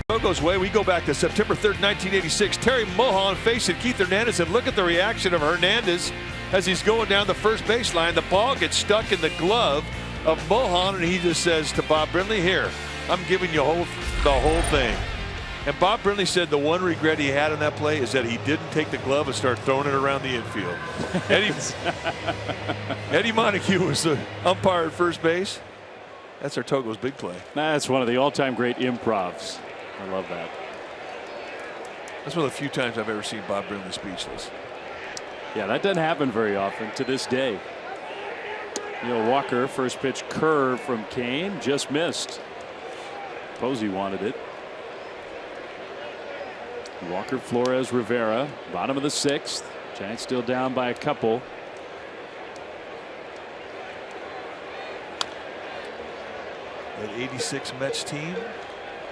Goes way. We go back to September 3rd, 1986. Terry Mulholland facing Keith Hernandez, and look at the reaction of Hernandez as he's going down the first baseline. The ball gets stuck in the glove of Mulholland, and he just says to Bob Brenly, "Here, I'm giving you the whole thing." And Bob Brenly said the one regret he had on that play is that he didn't take the glove and start throwing it around the infield. Eddie Montague was the umpire at first base. That's Togo's big play. That's one of the all-time great improvs. I love that. That's one of the few times I've ever seen Bob Brenly speechless. Yeah, that doesn't happen very often to this day. Neil Walker, first pitch curve from Kane, just missed. Posey wanted it. Walker, Flores, Rivera, bottom of the 6th. Giants still down by a couple. That 86 Mets team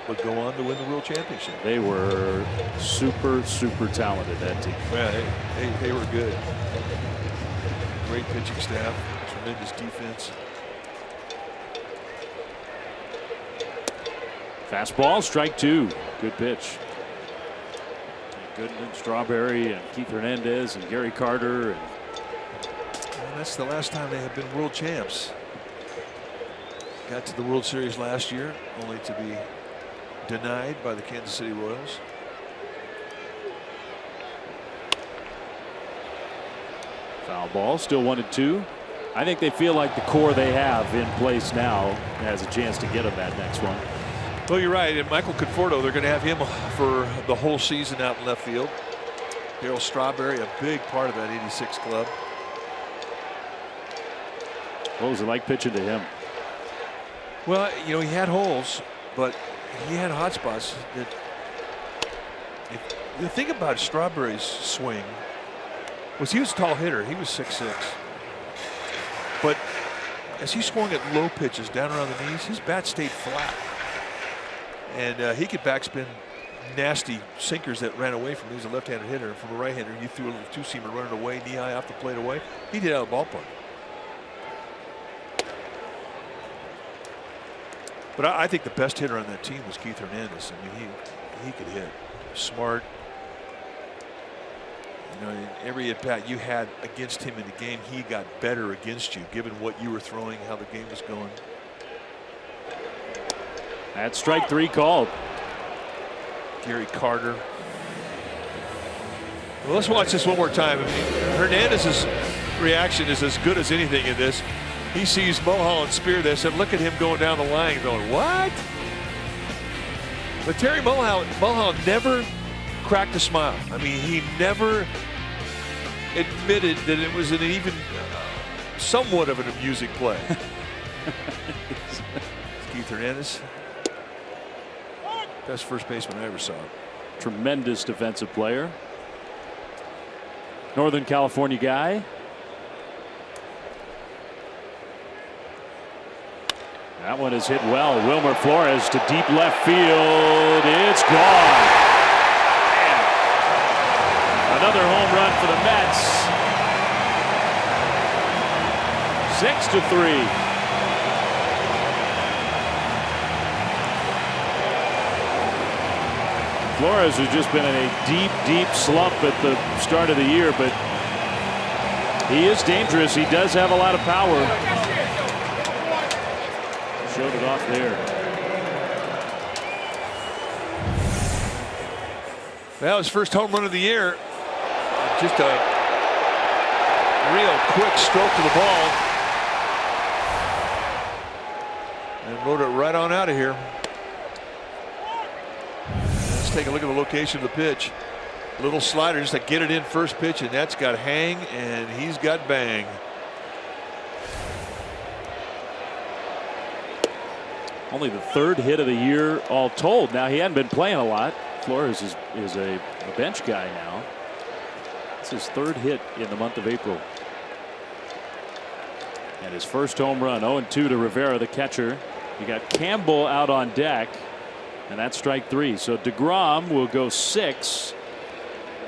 would go on to win the World Championship. They were super talented, that team. Yeah, they were good. Great pitching staff, tremendous defense. Fastball, strike 2. Good pitch. Goodman, Strawberry, and Keith Hernandez, and Gary Carter. And that's the last time they have been world champs. Got to the World Series last year, only to be denied by the Kansas City Royals. Foul ball, still 1-2. I think they feel like the core they have in place now has a chance to get them that next one. Well, you're right. And Michael Conforto, they're going to have him for the whole season out in left field. Darryl Strawberry, a big part of that 86 club. What was it like pitching to him? Well, you know, he had holes, but he had hot spots. The thing about Strawberry's swing was he was a tall hitter. He was 6'6". But as he swung at low pitches down around the knees, his bat stayed flat. And he could backspin nasty sinkers that ran away from him. He was a left-handed hitter. From a right-hander, you threw a little two-seamer running away, knee high off the plate away. He did out of the ballpark. But I think the best hitter on that team was Keith Hernandez. I mean, he could hit. Smart. You know, in every at-bat you had against him in the game, he got better against you, given what you were throwing, how the game was going. That's strike 3 called. Gary Carter. Well, let's watch this one more time. I mean, Hernandez's reaction is as good as anything in this. He sees Mulholland spear this, and look at him going down the line going, what? But Terry Mulholland never cracked a smile. I mean, he never admitted that it was an even somewhat of an amusing play. Keith Hernandez, best first baseman I ever saw. Tremendous defensive player. Northern California guy. That one is hit well. Wilmer Flores to deep left field. It's gone. Another home run for the Mets. 6-3. Flores has just been in a deep slump at the start of the year, but he is dangerous. He does have a lot of power. Showed it off there. That was first home run of the year. Just a real quick stroke to the ball. And rode it right on out of here. Let's take a look at the location of the pitch. Little slider just to get it in first pitch, and that's got hang, and he's got bang. Only the 3rd hit of the year all told. Now, he hadn't been playing a lot. Flores is a bench guy now. It's his 3rd hit in the month of April. And his first home run. 0-2 to Rivera, the catcher. You got Campbell out on deck, and that's strike 3. So DeGrom will go 6.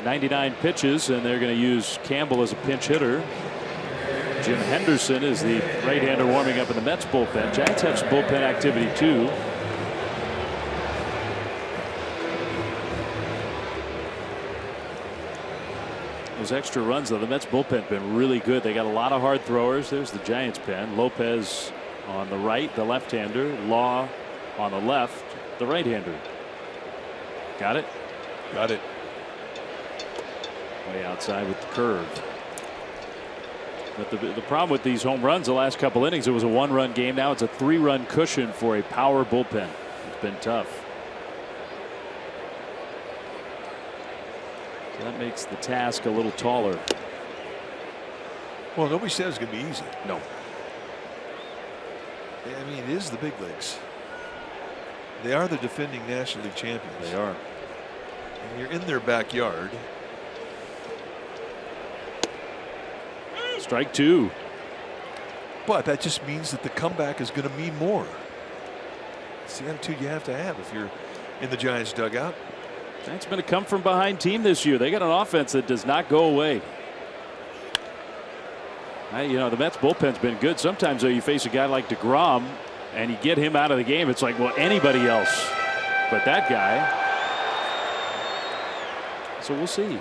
99 pitches, and they're going to use Campbell as a pinch hitter. Jim Henderson is the right-hander warming up in the Mets bullpen. Giants have some bullpen activity too. those extra runs, though. The Mets bullpen been really good. They got a lot of hard throwers. There's the Giants pen. Lopez on the right, the left-hander. Law on the left, the right-hander. Got it? Got it. Way outside with the curve. But the problem with these home runs the last couple innings, it was a 1-run game. Now it's a 3-run cushion for a power bullpen. It's been tough. So that makes the task a little taller. Well, nobody said it's going to be easy. No. I mean, it is the big leagues. They are the defending National League champions. They are. And you're in their backyard. Strike 2. But that just means that the comeback is going to mean more. It's the attitude you have to have if you're in the Giants dugout. Giants been a come from behind team this year. They got an offense that does not go away. You know, the Mets bullpen's been good. Sometimes though you face a guy like DeGrom and you get him out of the game, it's like, well, anybody else but that guy. So we'll see.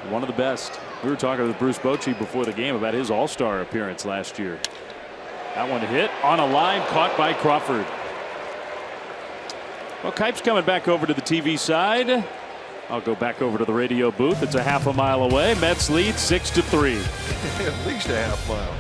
One of the best. We were talking with Bruce Bochy before the game about his all-star appearance last year. That one hit on a line, caught by Crawford. Well, Kipe's coming back over to the TV side. I'll go back over to the radio booth. It's a half a mile away. Mets lead 6-3. At least a half mile.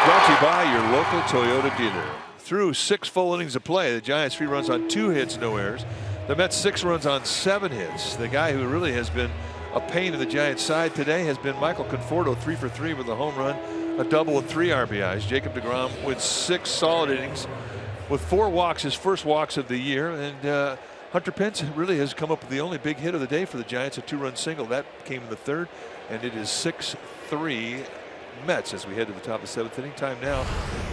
Brought to you by your local Toyota dealer. Through 6 full innings of play, the Giants 3 runs on 2 hits, no errors. The Mets 6 runs on 7 hits. The guy who really has been a pain in the Giants side today has been Michael Conforto, 3 for 3 with a home run, a double, and 3 RBIs. Jacob deGrom with 6 solid innings with 4 walks, his first walks of the year. And Hunter Pence really has come up with the only big hit of the day for the Giants, a 2-run single. That came in the 3rd, and it is 6-3 Mets as we head to the top of the 7th inning. Time now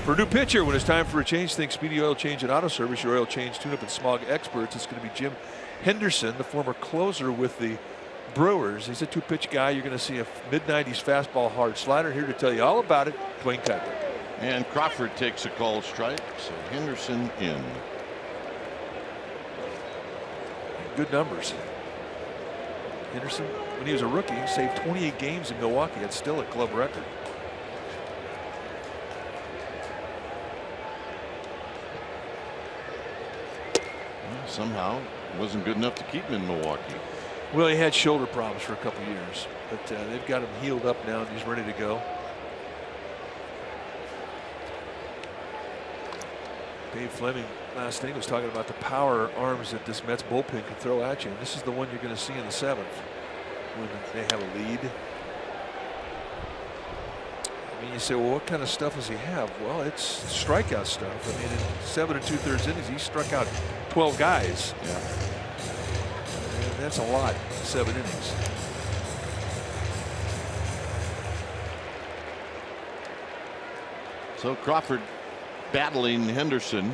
for a new pitcher. When it's time for a change, think Speedy Oil Change and Auto Service, your oil change, tune-up, and smog experts. It's going to be Jim Henderson, the former closer with the Brewers. He's a 2-pitch guy. You're going to see a mid-90s fastball hard slider. Here to tell you all about it, Dwayne Kuiper. And Crawford takes a called strike, so Henderson in. Good numbers. Henderson, when he was a rookie, saved 28 games in Milwaukee. That's still a club record. Somehow wasn't good enough to keep him in Milwaukee. Well, he had shoulder problems for a couple years, but they've got him healed up now and he's ready to go. Dave Fleming last thing was talking about the power arms that this Mets bullpen can throw at you. And this is the one you're going to see in the 7th when they have a lead. I mean, you say, well, what kind of stuff does he have? Well, it's strikeout stuff. I mean, in 7 2/3 innings, he struck out 12 guys. Yeah. And that's a lot, 7 innings. So Crawford battling Henderson.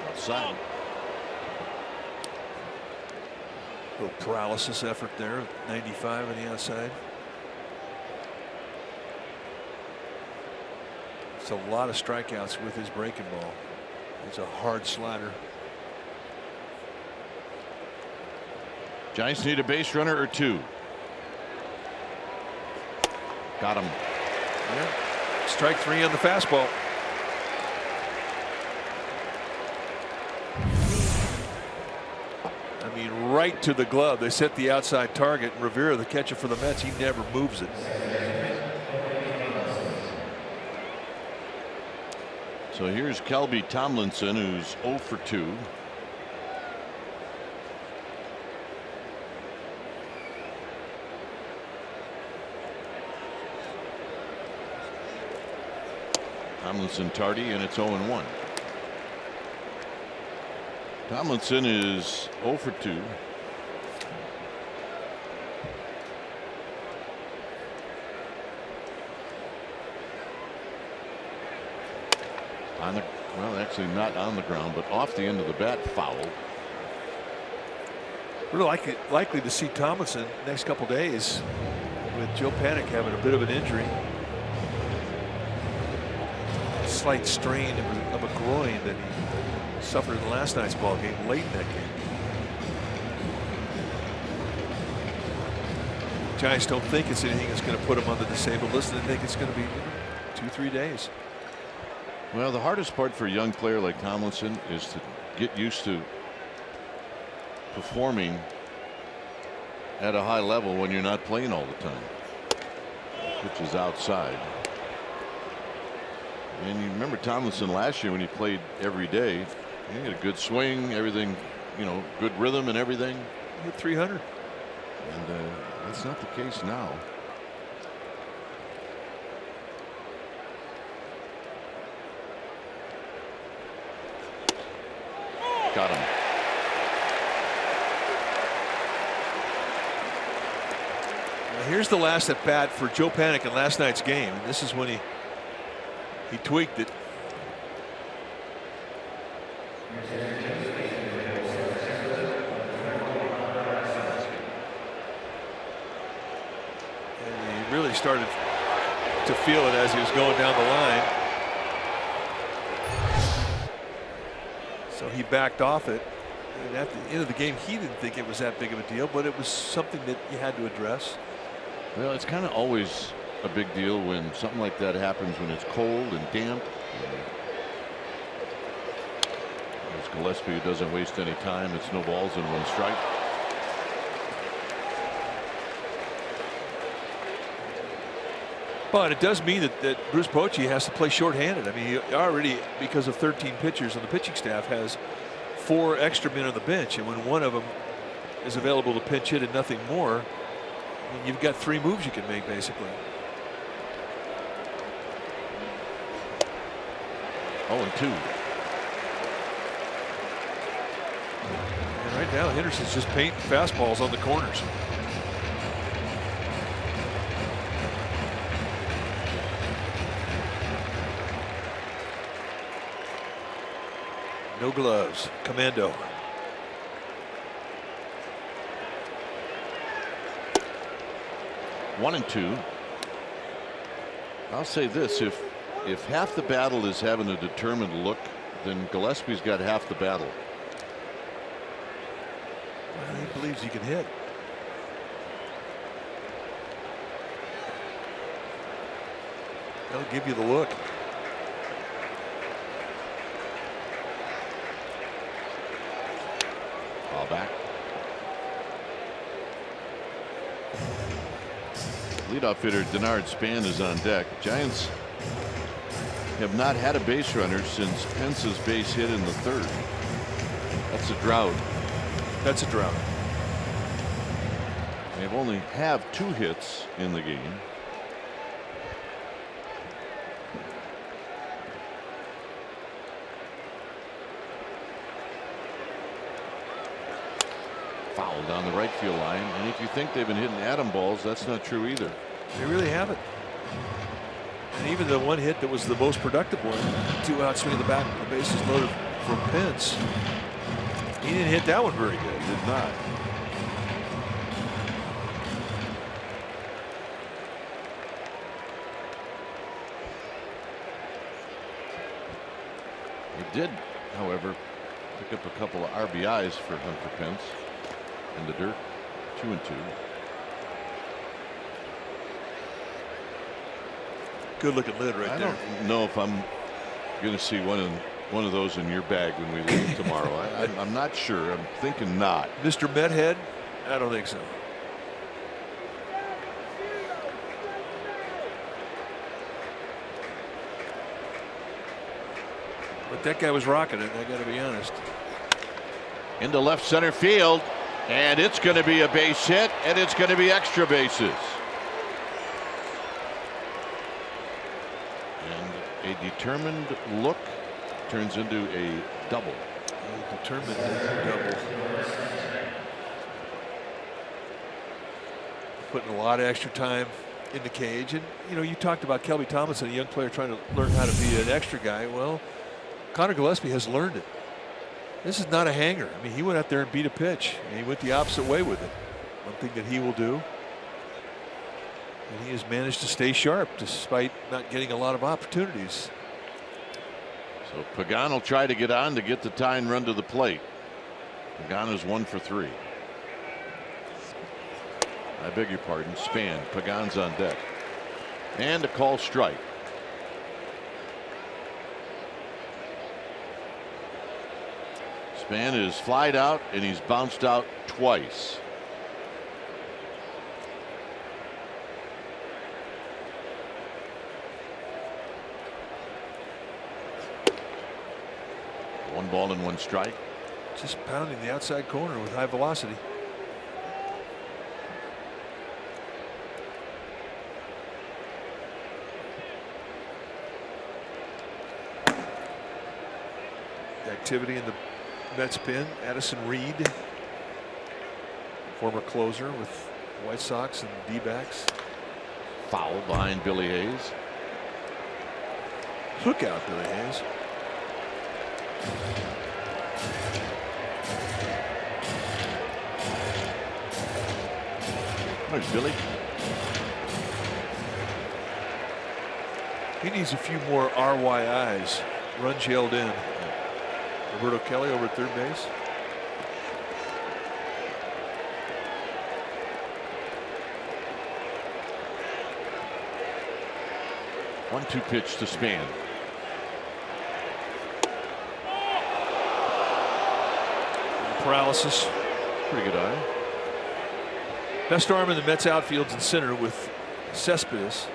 Outside. A little paralysis effort there. 95 on the outside. It's a lot of strikeouts with his breaking ball. It's a hard slider. Giants need a base runner or 2. Got him. Yeah. Strike 3 on the fastball. I mean, right to the glove. They set the outside target. Rivera, the catcher for the Mets, he never moves it. So here's Kelby Tomlinson, who's 0 for 2. Tomlinson tardy, and it's 0-1. Tomlinson is 0 for 2. On the, well, actually not on the ground, but off the end of the bat, foul. We're likely to see Tomlinson next couple days with Joe Panik having a bit of an injury. Slight strain of a groin that he suffered in last night's ball game, late in that game. Giants don't think it's anything that's going to put him on the disabled list. They think it's going to be 2-3 days. Well, the hardest part for a young player like Tomlinson is to get used to performing at a high level when you're not playing all the time. Pitch is outside. And you remember Tomlinson last year when he played every day. He had a good swing, everything, you know, good rhythm and everything. He hit 300. And that's not the case now. Got him. Now here's the last at bat for Joe Panik in last night's game. And this is when he tweaked it. And he really started to feel it as he was going down the line. So he backed off it. And at the end of the game, he didn't think it was that big of a deal, but it was something that you had to address. Well, it's kind of always a big deal when something like that happens when it's cold and damp. There's Gillespie, who doesn't waste any time. It's no balls and 1 strike. But it does mean that Bruce Bochy has to play shorthanded. I mean, he already, because of 13 pitchers on the pitching staff, has 4 extra men on the bench, and when one of them is available to pinch hit and nothing more, I mean, you've got 3 moves you can make basically. 0-2. And right now Henderson's just painting fastballs on the corners. No gloves. Commando. One and 2. I'll say this: if half the battle is having a determined look, then Gillespie's got half the battle. Well, he believes he can hit. They'll give you the look. Ball back. Leadoff hitter Denard Span is on deck. Giants have not had a base runner since Pence's base hit in the 3rd. That's a drought. That's a drought. They've only have 2 hits in the game. Foul down the right field line, and if you think they've been hitting atom balls, that's not true either. They really haven't. And even the one hit that was the most productive one, 2 out swing in the back, the bases loaded from Pence. He didn't hit that one very good. He did not. He did, however, pick up a couple of RBIs for Hunter Pence in the dirt. 2-2. Good looking lid right there. I don't know if I'm going to see one of those in your bag when we leave tomorrow. I'm not sure. I'm thinking not. Mr. Methead? I don't think so. But that guy was rocking it, I got to be honest. Into left center field, and it's going to be a base hit, and it's going to be extra bases. And a determined look turns into a double. Determined double. Putting a lot of extra time in the cage. And you know, you talked about Kelby Tomlinson, a young player trying to learn how to be an extra guy. Well, Connor Gillespie has learned it. This is not a hanger. I mean, he went out there and beat a pitch, and he went the opposite way with it. One thing that he will do. And he has managed to stay sharp despite not getting a lot of opportunities. So Pagan will try to get on to get the tying run to the plate. Pagan is 1 for 3. I beg your pardon. Span. Pagan's on deck. And a call strike. Span is flied out, and he's bounced out twice. One ball and 1 strike. Just pounding the outside corner with high velocity. The activity in the Mets pen. Addison Reed, former closer with the White Sox and D-backs. Foul behind Billy Hayes. Look out, Billy Hayes. There's Billy. He needs a few more RYIs. Runs yelled in. Roberto Kelly over at third base. One-two pitch to Span. Paralysis. Pretty good eye. Best arm in the Mets outfield's in center with Cespedes.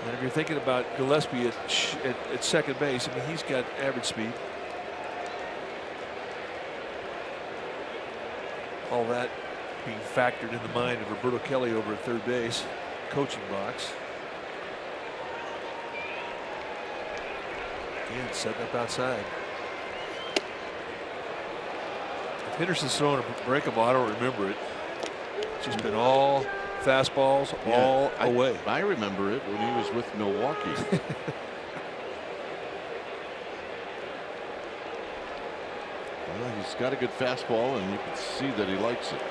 And if you're thinking about Gillespie at second base, I mean, he's got average speed. All that being factored in the mind of Roberto Kelly over at third base, coaching box. Again, setting up outside. If Henderson's throwing a breakable, I don't remember it. It's just been all fastballs, all away. I remember it when he was with Milwaukee. Well, he's got a good fastball, and you can see that he likes it.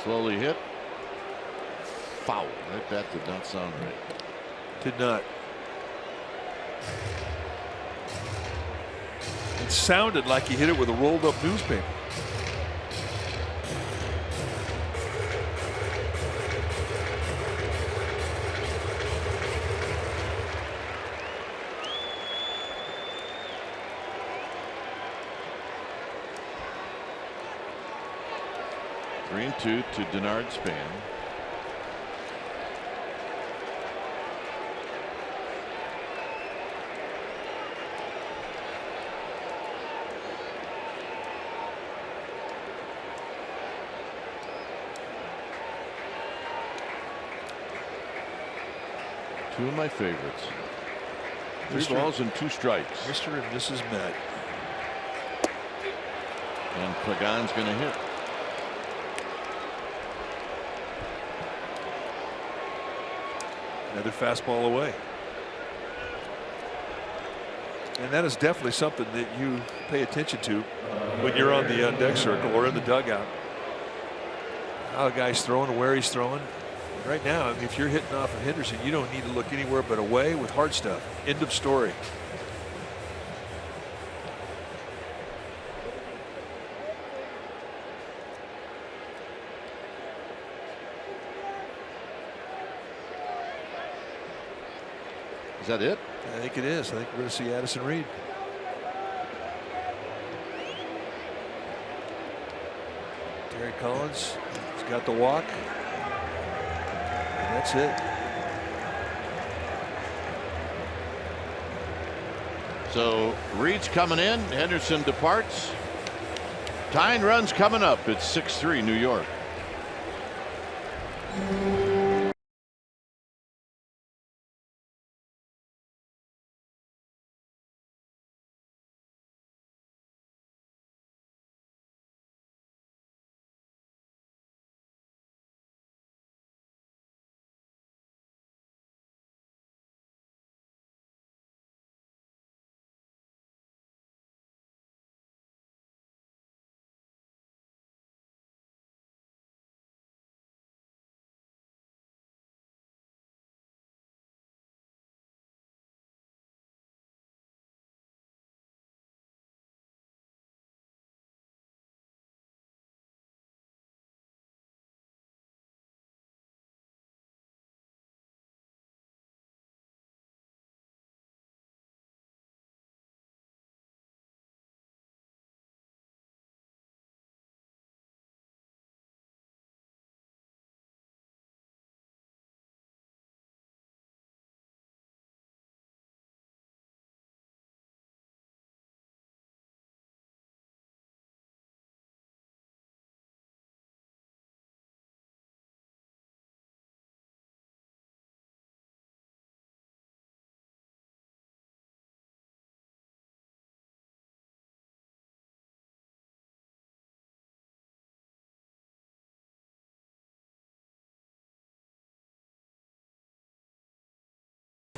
Slowly hit. Foul. That bat did not sound right. Did not. It sounded like he hit it with a rolled up newspaper. 3-2 to Denard Span. Two of my favorites. 3 balls and 2 strikes. Mr. and Mrs. Met. And Pagan's going to hit. Another fastball away. And that is definitely something that you pay attention to when you're on the on-deck circle or in the dugout. How the guy's throwing and where he's throwing. Right now, I mean, if you're hitting off of Henderson, you don't need to look anywhere but away with hard stuff. End of story. Is that it? I think it is. I think we're going to see Addison Reed. Terry Collins has got the walk. And that's it. So Reed's coming in. Henderson departs. Tying runs coming up. It's 6-3 New York.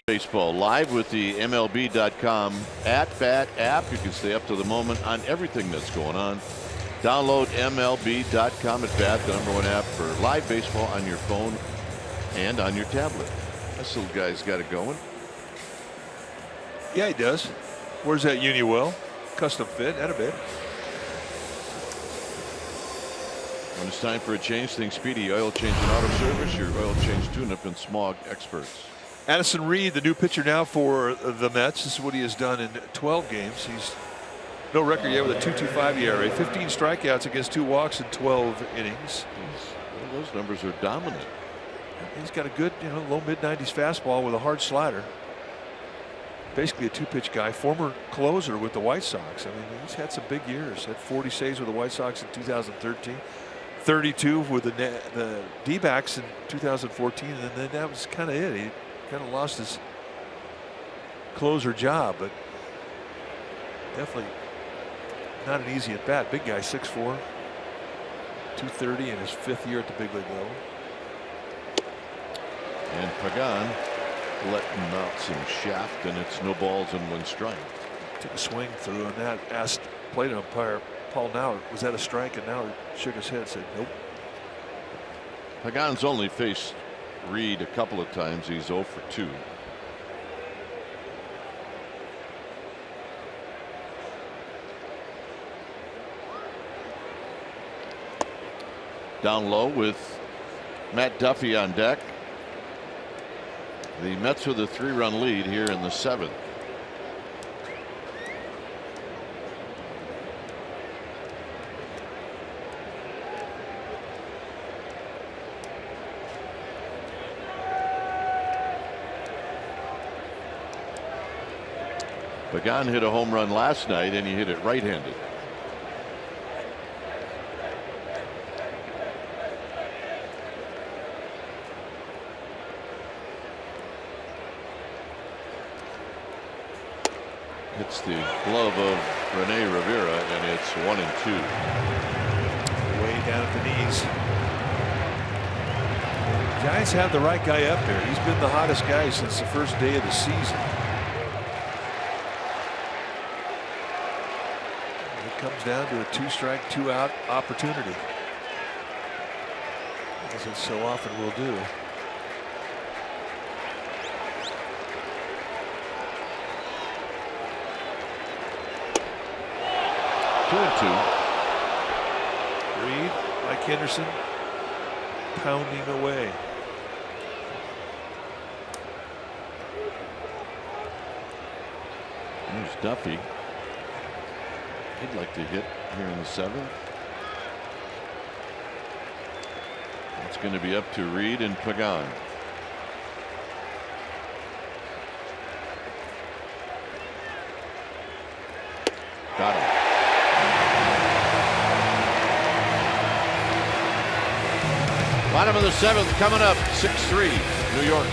Baseball live with the MLB.com at-bat app. You can stay up to the moment on everything that's going on. Download MLB.com at-bat, the #1 app for live baseball on your phone and on your tablet. This little guy's got it going. Yeah, he does. Where's that Uniwell? Custom fit, that a bit. When it's time for a change, think Speedy Oil Change and Auto Service, your oil change tune-up and smog experts. Addison Reed, the new pitcher now for the Mets. This is what he has done in 12 games. He's no record yet with a 2.25 ERA, 15 strikeouts against 2 walks in 12 innings. Well, those numbers are dominant. He's got a good, low mid-90s fastball with a hard slider. Basically a 2-pitch guy, former closer with the White Sox. I mean, he's had some big years. Had 40 saves with the White Sox in 2013, 32 with the D-backs in 2014, and then that was kind of it. He kind of lost his closer job, but definitely not an easy at bat. Big guy, 6'4", 230 in his 5th year at the big league level. And Pagan letting out some shaft, and it's no balls and 1 strike. Took a swing through, and that asked plate umpire Paul Now, was that a strike? And Now shook his head, said nope. Pagan's only faced Reed a couple of times. He's 0 for 2. Down low with Matt Duffy on deck. The Mets with a 3-run lead here in the 7th. Pagan hit a home run last night, and he hit it right-handed. Hits the glove of Rene Rivera, and it's 1-2. Way down at the knees. Giants have the right guy up there. He's been the hottest guy since the first day of the season. It comes down to a 2-strike, 2-out opportunity, as it so often will do. Two and two. Reed, Mike Henderson, pounding away. There's Duffy. He'd like to hit here in the 7th. It's going to be up to Reed and Pagan. Got him. Bottom of the 7th coming up. 6-3 New York.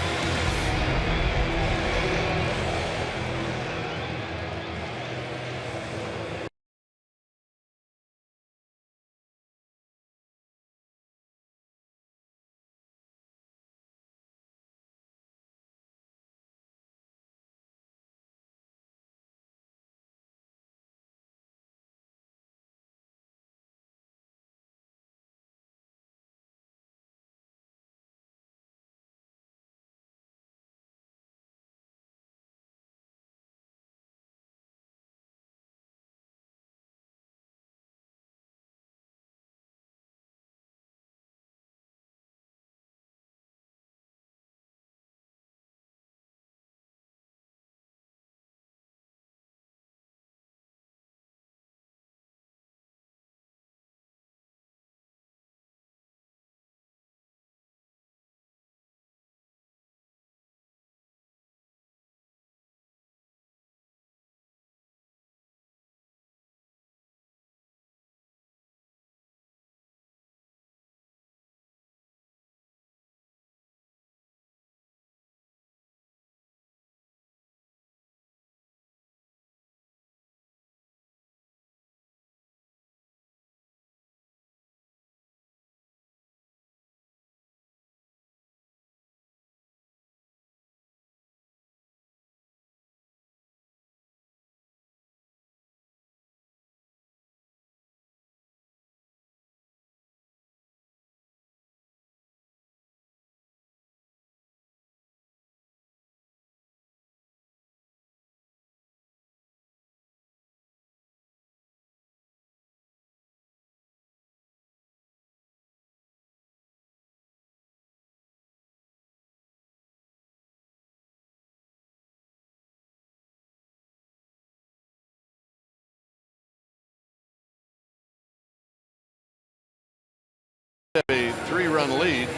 A 3-run lead.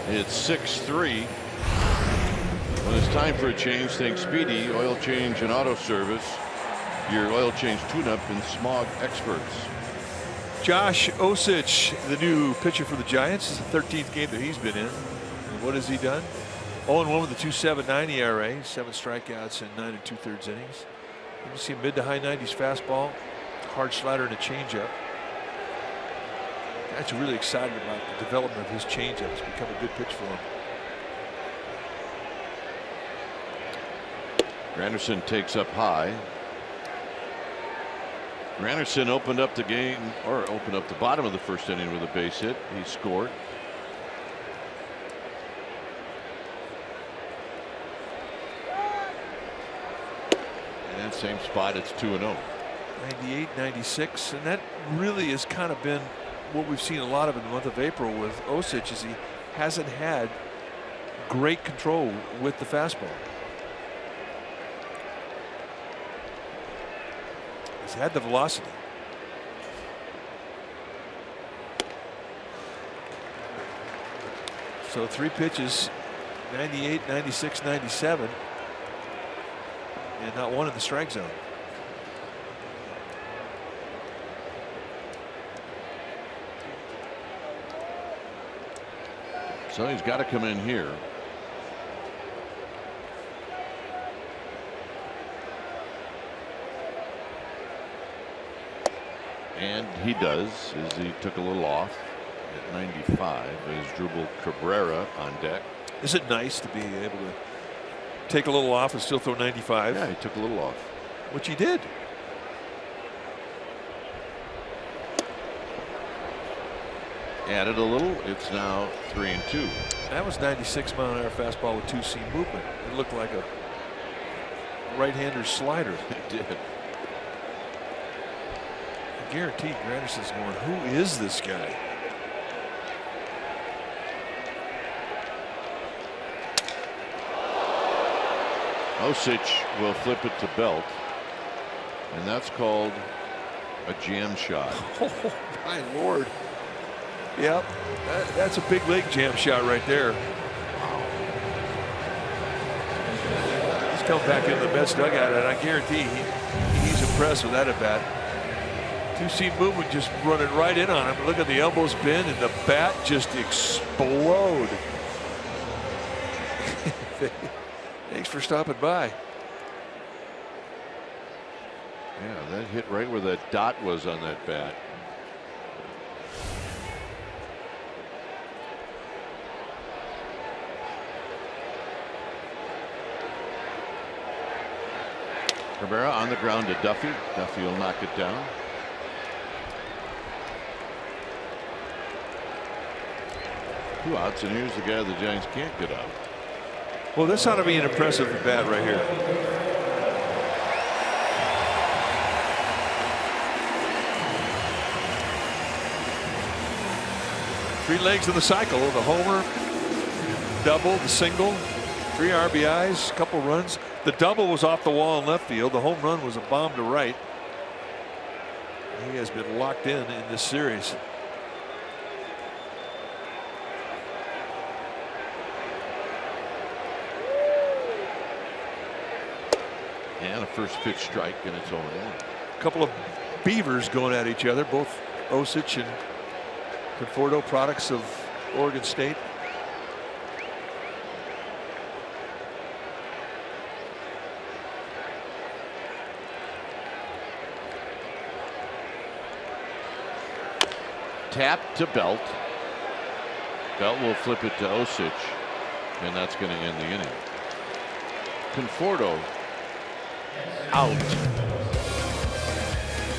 It's 6-3. When it's time for a change, think Speedy Oil Change and Auto Service, your oil change tune-up and smog experts. Josh Osich, the new pitcher for the Giants. It's the 13th game that he's been in. And what has he done? 0-1 with a 2.79 ERA, 7 strikeouts in 9 2/3 innings. You can see a mid to high 90s fastball, hard slider, and a changeup. Guys are really excited about the development of his changeup. It's become a good pitch for him. Granderson takes up high. Granderson opened up the game, or opened up the bottom of the first inning with a base hit. He scored. And same spot, it's 2-0. 98, 96, and that really has kind of been what we've seen a lot of in the month of April with Osich, is he hasn't had great control with the fastball. He's had the velocity. So 3 pitches, 98, 96, 97. and not one in the strike zone. So he's got to come in here. And he does, as he took a little off at 95 as Drupal Cabrera on deck. Is it nice to be able to take a little off and still throw 95? Yeah, he took a little off. Which he did. Added a little. It's now 3-2. That was 96-mile-an-hour fastball with two-seam movement. It looked like a right-hander's slider. It did. I guarantee Granderson's going, who is this guy? Osich will flip it to Belt, and that's called a jam shot. Oh my Lord. Yep, that's a big league jam shot right there. He's come back into the Mets dugout, and I guarantee he's impressed with that at bat. Two-seam movement just running right in on him. Look at the elbows bend and the bat just explode. Thanks for stopping by. Yeah, that hit right where that dot was on that bat. Cabrera on the ground to Duffy. Duffy will knock it down. Two outs, and here's the guy the Giants can't get out. Well, this ought to be an impressive at bat right here. Three legs of the cycle: the homer, double, the single, 3 RBIs, couple runs. The double was off the wall in left field. The home run was a bomb to right. He has been locked in this series. And a first pitch strike, and it's 0-1. A couple of beavers going at each other, both Osich and Conforto, products of Oregon State. Tap to Belt. Belt will flip it to Osich, and that's going to end the inning. Conforto out.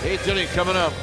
8th inning coming up.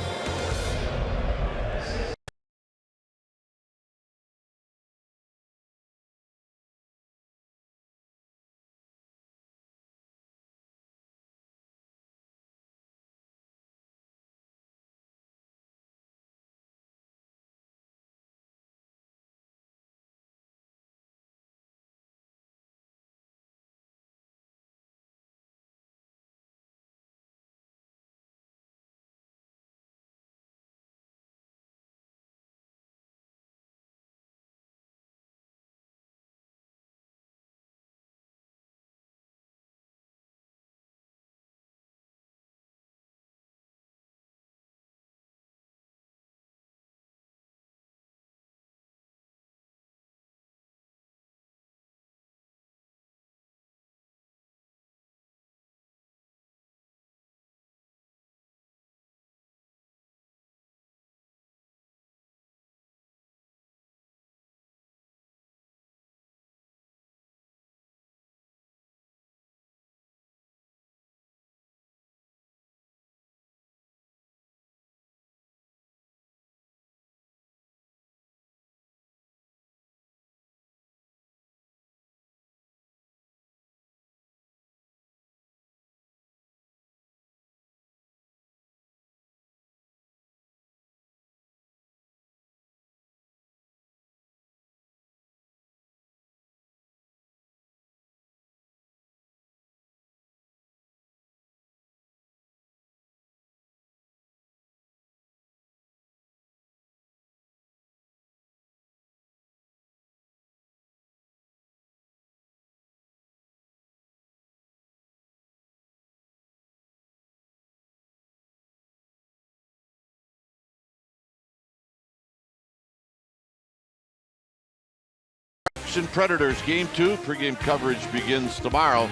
Hawks and Predators, Game 2. Pregame coverage begins tomorrow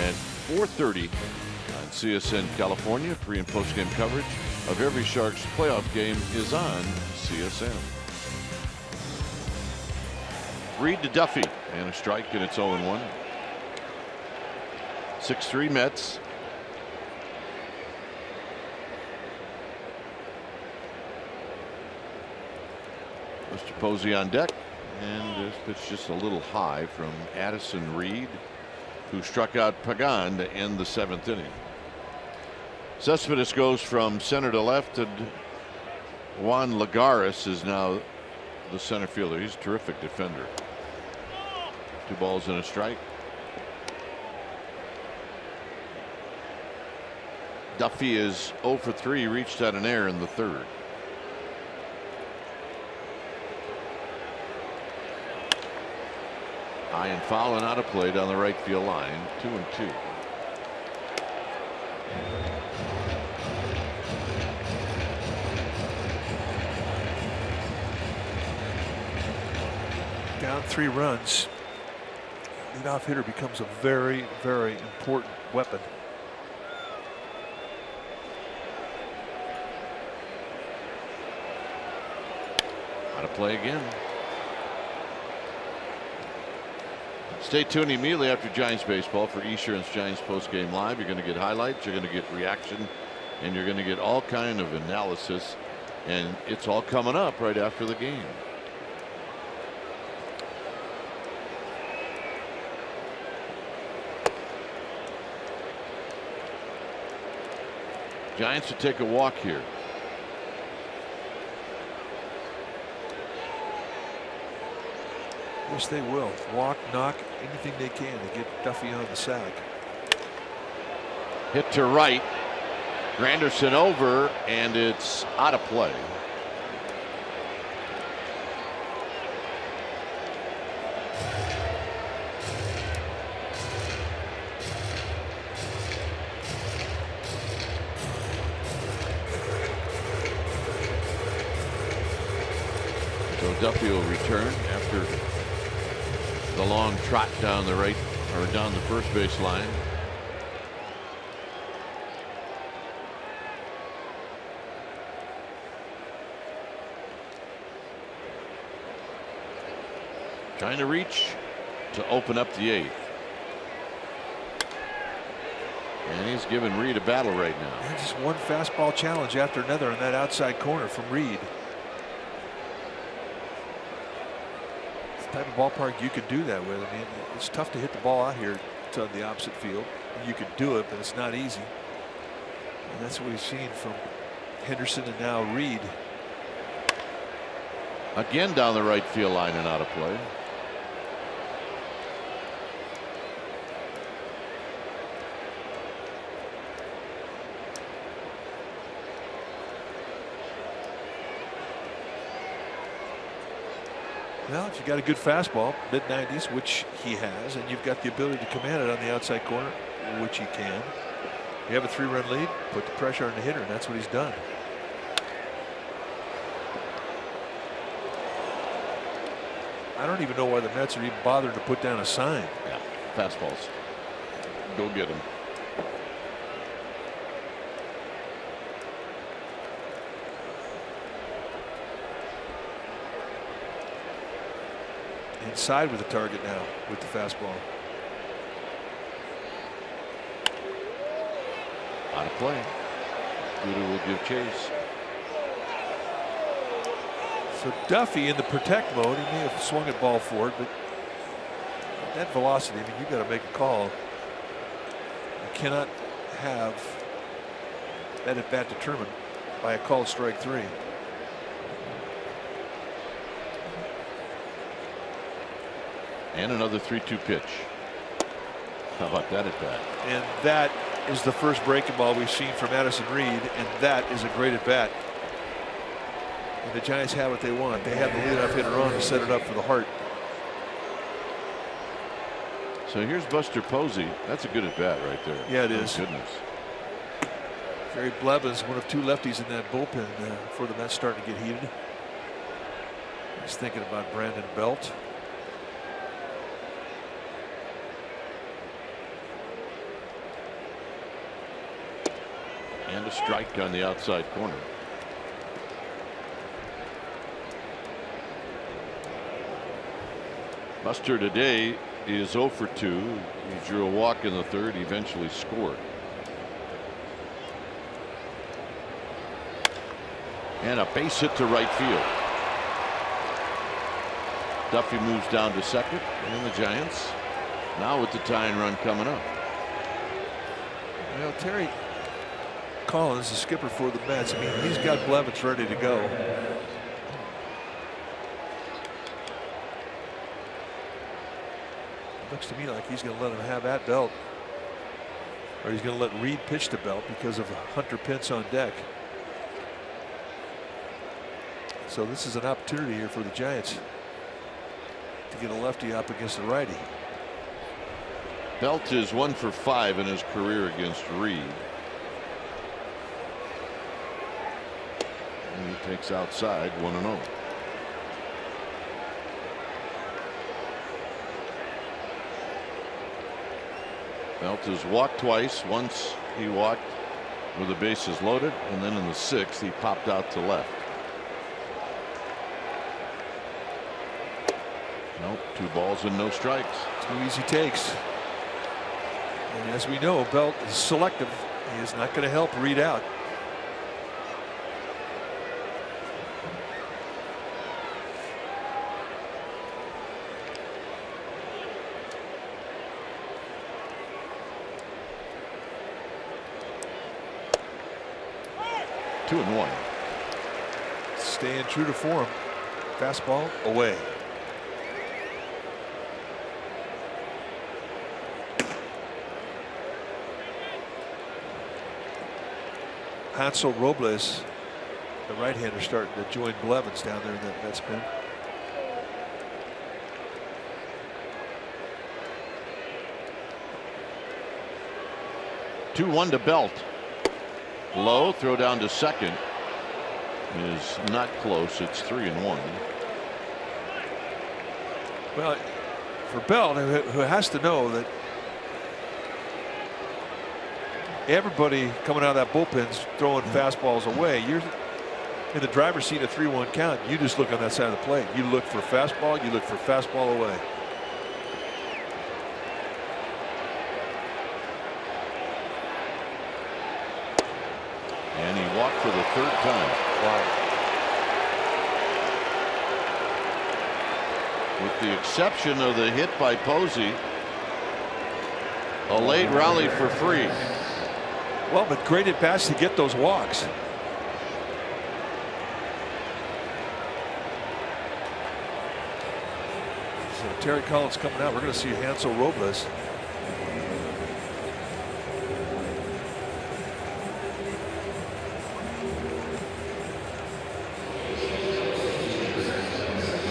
at 4:30 on CSN California. Pre- and postgame coverage of every Sharks playoff game is on CSN. Reed to Duffy, and a strike, and it's 0-1. 6-3 Mets. Mr. Posey on deck, and this pitch just a little high from Addison Reed, who struck out Pagan to end the 7th inning. Cespedes goes from center to left, and Juan Lagares is now the center fielder. He's a terrific defender. 2 balls and a strike. Duffy is 0 for 3, reached out an error in the 3rd. High and foul and out of play down the right field line. 2-2. Down 3 runs. Leadoff hitter becomes a very, very important weapon. Out of play again. Stay tuned immediately after Giants baseball for Esurance Giants postgame live. You're going to get highlights, you're going to get reaction, and you're going to get all kind of analysis, and it's all coming up right after the game. Giants to take a walk here. Yes, they will. Walk, knock, anything they can to get Duffy on the sack. Hit to right. Granderson over, and it's out of play. So Duffy will return after the long trot down the right, or down the first base line. Trying to reach to open up the 8th. And he's giving Reed a battle right now. And just one fastball challenge after another in that outside corner from Reed. Type of ballpark you could do that with. I mean, it's tough to hit the ball out here to the opposite field. You could do it, but it's not easy. And that's what we've seen from Henderson and now Reed. Again down the right field line and out of play. Well, if you've got a good fastball, mid-90s, which he has, and you've got the ability to command it on the outside corner, which he can, you have a 3-run lead, put the pressure on the hitter, and that's what he's done. I don't even know why the Mets are even bothering to put down a sign. Yeah, fastballs. Go get him. Inside with the target now with the fastball. Out of play. Duda will give chase. So Duffy in the protect mode, he may have swung at ball forward, but that velocity, I mean, you've got to make a call. You cannot have that at bat determined by a called strike 3. And another 3-2 pitch. How about that at bat? And that is the first breaking ball we've seen from Addison Reed, and that is a great at bat. And the Giants have what they want. They have the leadoff hitter on to set it up for the Hart. So here's Buster Posey. That's a good at bat right there. Yeah, it is. Goodness. Gary Blevins, one of 2 lefties in that bullpen before the Mets starting to get heated. He's thinking about Brandon Belt. And a strike on the outside corner. Buster today is 0 for 2. He drew a walk in the third. He eventually scored. And a base hit to right field. Duffy moves down to second, and the Giants now with the tying run coming up. Well, Terry Collins, the skipper for the Mets, I mean, he's got Blevins ready to go. Looks to me like he's going to let him have at Belt, or he's going to let Reed pitch to Belt because of Hunter Pence on deck. So this is an opportunity here for the Giants to get a lefty up against a righty. Belt is 1 for 5 in his career against Reed. And he takes outside 1-0. Belt has walked twice. Once he walked with the bases loaded, and then in the 6th he popped out to left. Nope, 2 balls and no strikes. 2 easy takes. And as we know, Belt is selective. He is not going to help Reed out. Two and one. Staying true to form. Fastball away. Hansel Robles, the right-hander, starting to join Blevins down there in that Mets pen. Two one to Belt. Low throw down to second is not close. It's 3-1. Well, for Belt, who has to know that everybody coming out of that bullpen's throwing fastballs away. You're in the driver's seat, a 3-1 count. You just look on that side of the plate. You look for fastball. You look for fastball away. And he walked for the 3rd time. Wow. With the exception of the hit by Posey, a late rally for Free. Well, but great at bats to get those walks. So Terry Collins coming out. We're going to see Hansel Robles.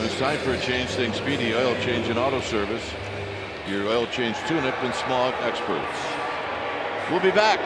It's time for a change. Thing Speedy Oil Change and Auto Service. Your oil change tune-up and smog experts. We'll be back.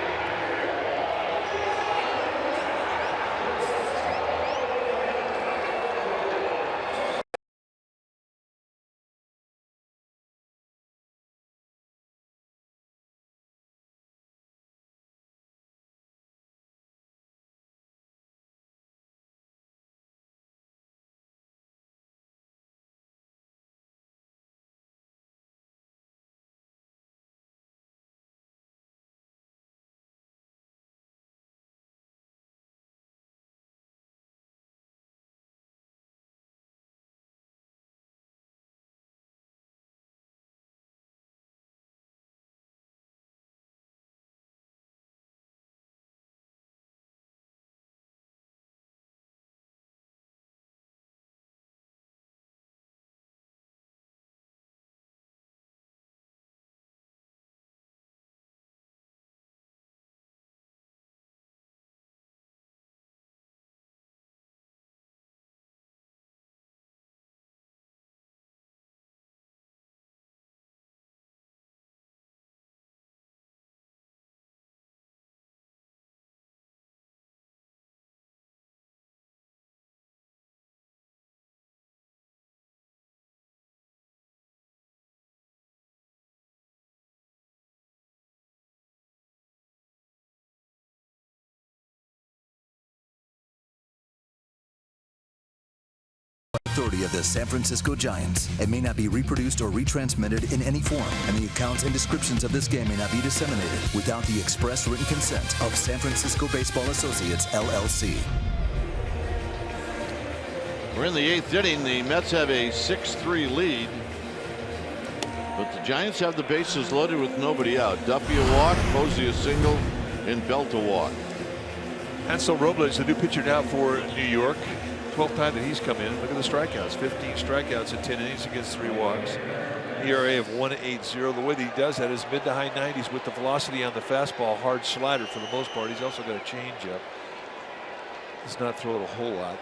authority of the San Francisco Giants and may not be reproduced or retransmitted in any form, and the accounts and descriptions of this game may not be disseminated without the express written consent of San Francisco Baseball Associates, LLC. We're in the 8th inning. The Mets have a 6-3 lead. But the Giants have the bases loaded with nobody out. Duffy a walk, Posey a single, and Belt a walk. Ansel Robles, the new pitcher now for New York. 12th time that he's come in. Look at the strikeouts. 15 strikeouts in 10 innings against 3 walks. ERA of 1.80. The way that he does that is mid to high 90s with the velocity on the fastball, hard slider for the most part. He's also got a changeup. Does not throw it a whole lot.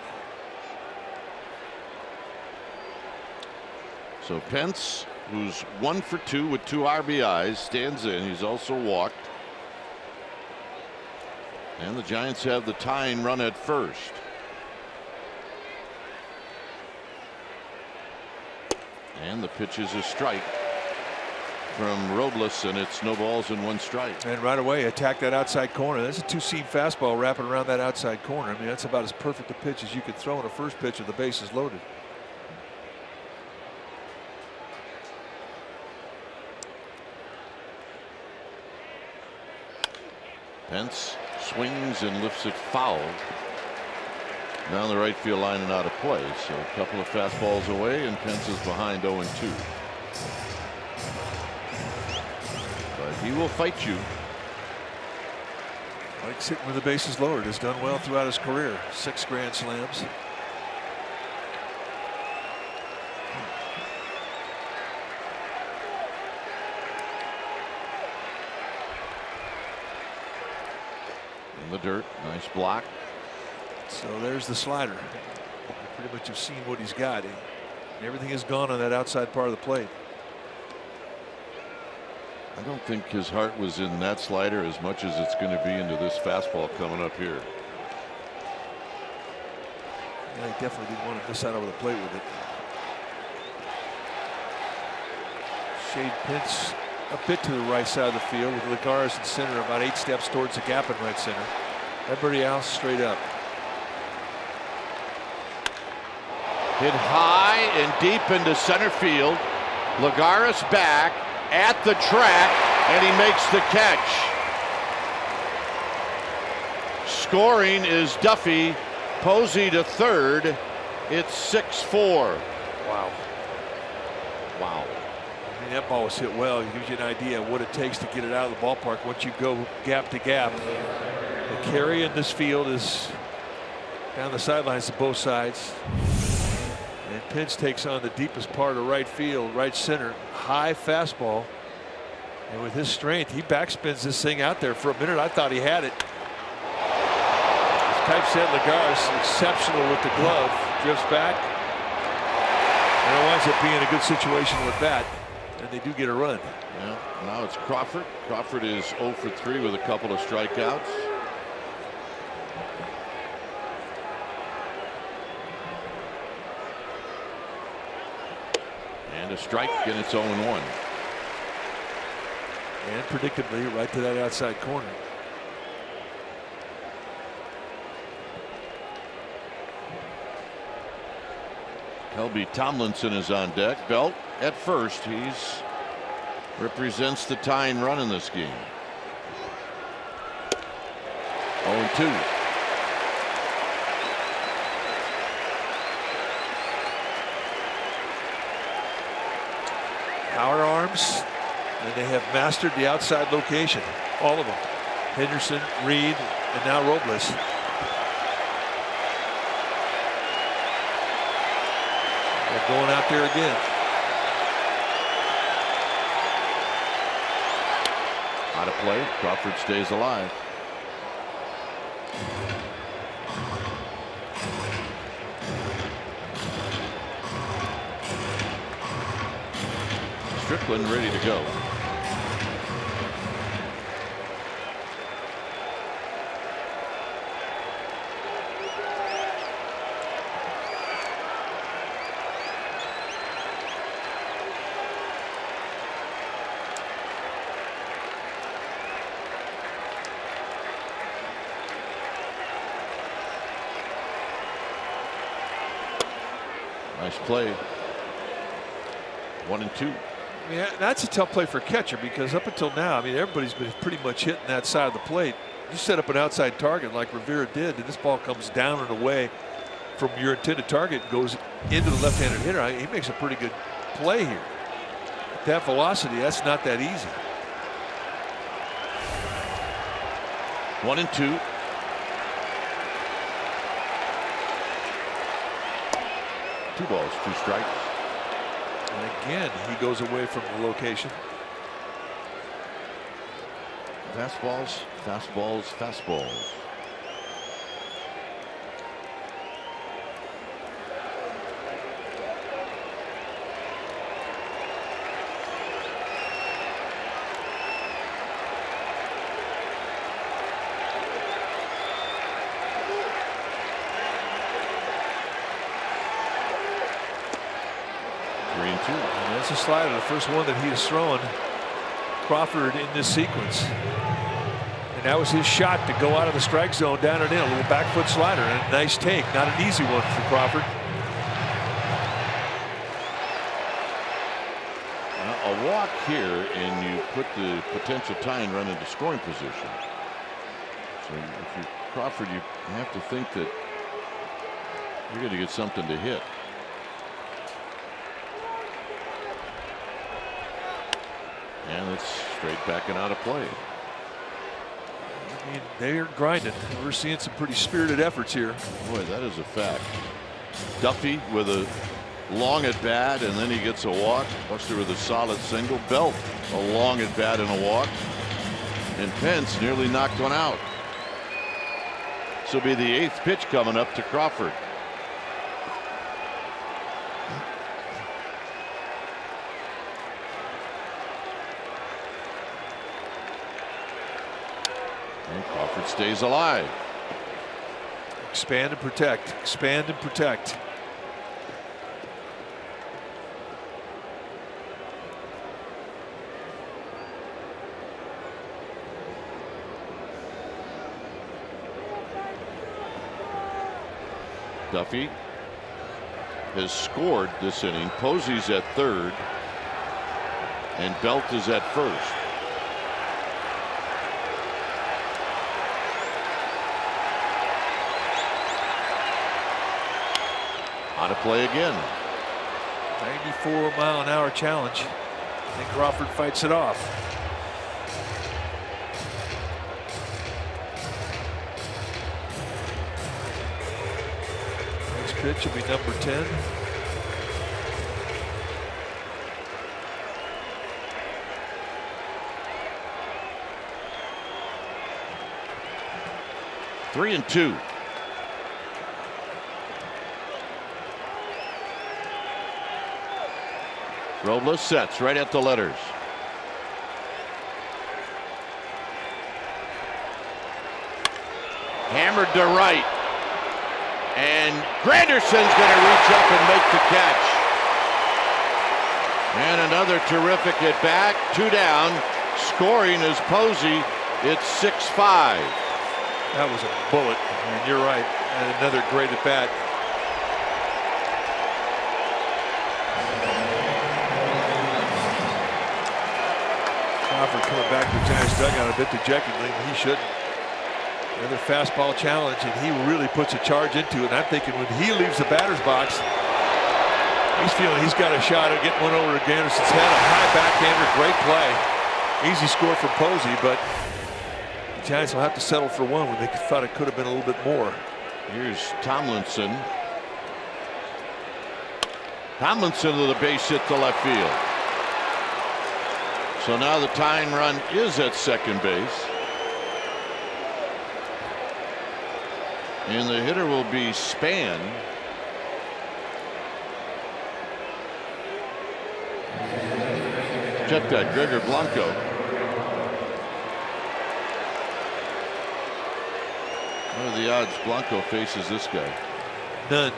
So Pence, who's 1 for 2 with 2 RBIs, stands in. He's also walked. And the Giants have the tying run at first. And the pitch is a strike from Robles, and it's no balls and 1 strike. And right away attack that outside corner. That's a 2-seam fastball wrapping around that outside corner. I mean, that's about as perfect a pitch as you could throw in a first pitch with the bases loaded. Pence swings and lifts it foul down the right field line and out of play. So a couple of fastballs away, and Pence is behind 0-2. But he will fight you. Likes hitting with the bases loaded. Has done well throughout his career. 6 grand slams. The dirt, nice block. So there's the slider. You pretty much have seen what he's got. Everything is gone on that outside part of the plate. I don't think his heart was in that slider as much as it's going to be into this fastball coming up here. Yeah, he definitely didn't want to miss out over the plate with it. Shade Pence a bit to the right side of the field with Lagares in center, about 8 steps towards the gap in right center. Everybody else straight up. Hit high and deep into center field. Lagares back at the track, and he makes the catch. Scoring is Duffy. Posey to third. It's 6-4. Wow. Wow. I mean, that ball was hit well. It gives you an idea of what it takes to get it out of the ballpark once you go gap to gap. The carry in this field is down the sidelines to both sides. And Pence takes on the deepest part of right field, right center, high fastball. And with his strength, he backspins this thing out there. For a minute, I thought he had it. As typeset Lagares, exceptional with the glove, drifts back. And it winds up being a good situation with that. And they do get a run. Yeah, now it's Crawford. Crawford is 0 for 3 with a couple of strikeouts. And a strike, and it's 0-1. And predictably, right to that outside corner. Kelby Tomlinson is on deck. Belt at first. He's represents the tying run in this game. 0-2. Power arms, and they have mastered the outside location. All of them. Henderson, Reed, and now Robles. They're going out there again. Out of play. Crawford stays alive. Strickland ready to go. Nice play. 1-2. I mean, that's a tough play for a catcher because up until now, I mean, everybody's been pretty much hitting that side of the plate. You set up an outside target like Rivera did, and this ball comes down and away from your intended target and goes into the left-handed hitter. He makes a pretty good play here. At that velocity, that's not that easy. 1-2. Two balls, two strikes. And again, he goes away from the location. Fastballs, fastballs, fastballs. And that's a slider, the first one that he has thrown Crawford in this sequence. And that was his shot to go out of the strike zone down and in. A little back foot slider and a nice take. Not an easy one for Crawford. A walk here and you put the potential tying run into scoring position. So if you're Crawford, you have to think that you're going to get something to hit. And it's straight back and out of play. I mean, they're grinding. We're seeing some pretty spirited efforts here. Boy, that is a fact. Duffy with a long at bat, and then he gets a walk. Buster with a solid single. Belt a long at bat and a walk. And Pence nearly knocked one out. This will be the 8th pitch coming up to Crawford. And Crawford stays alive. Expand and protect. Expand and protect. Duffy has scored this inning. Posey's at third, and Belt is at first. Out of play again. 94-mile-an-hour challenge. And Crawford fights it off. Next pitch will be number 10. Three and two. Robles sets right at the letters. Hammered to right. And Granderson's going to reach up and make the catch. And another terrific at bat. 2 down. Scoring is Posey. It's 6-5. That was a bullet. And you're right. And another great at bat. Crawford coming back to the Giants dugout a bit dejectedly. He shouldn't. Another fastball challenge, and he really puts a charge into it. And I'm thinking when he leaves the batter's box, he's feeling he's got a shot at getting one over to Anderson's head. A high backhander, great play. Easy score for Posey, but the Giants will have to settle for one when they thought it could have been a little bit more. Here's Tomlinson. Tomlinson with a base hit to left field. So now the tying run is at second base. And the hitter will be Span. Check that, Gregor Blanco. What are the odds Blanco faces this guy? None.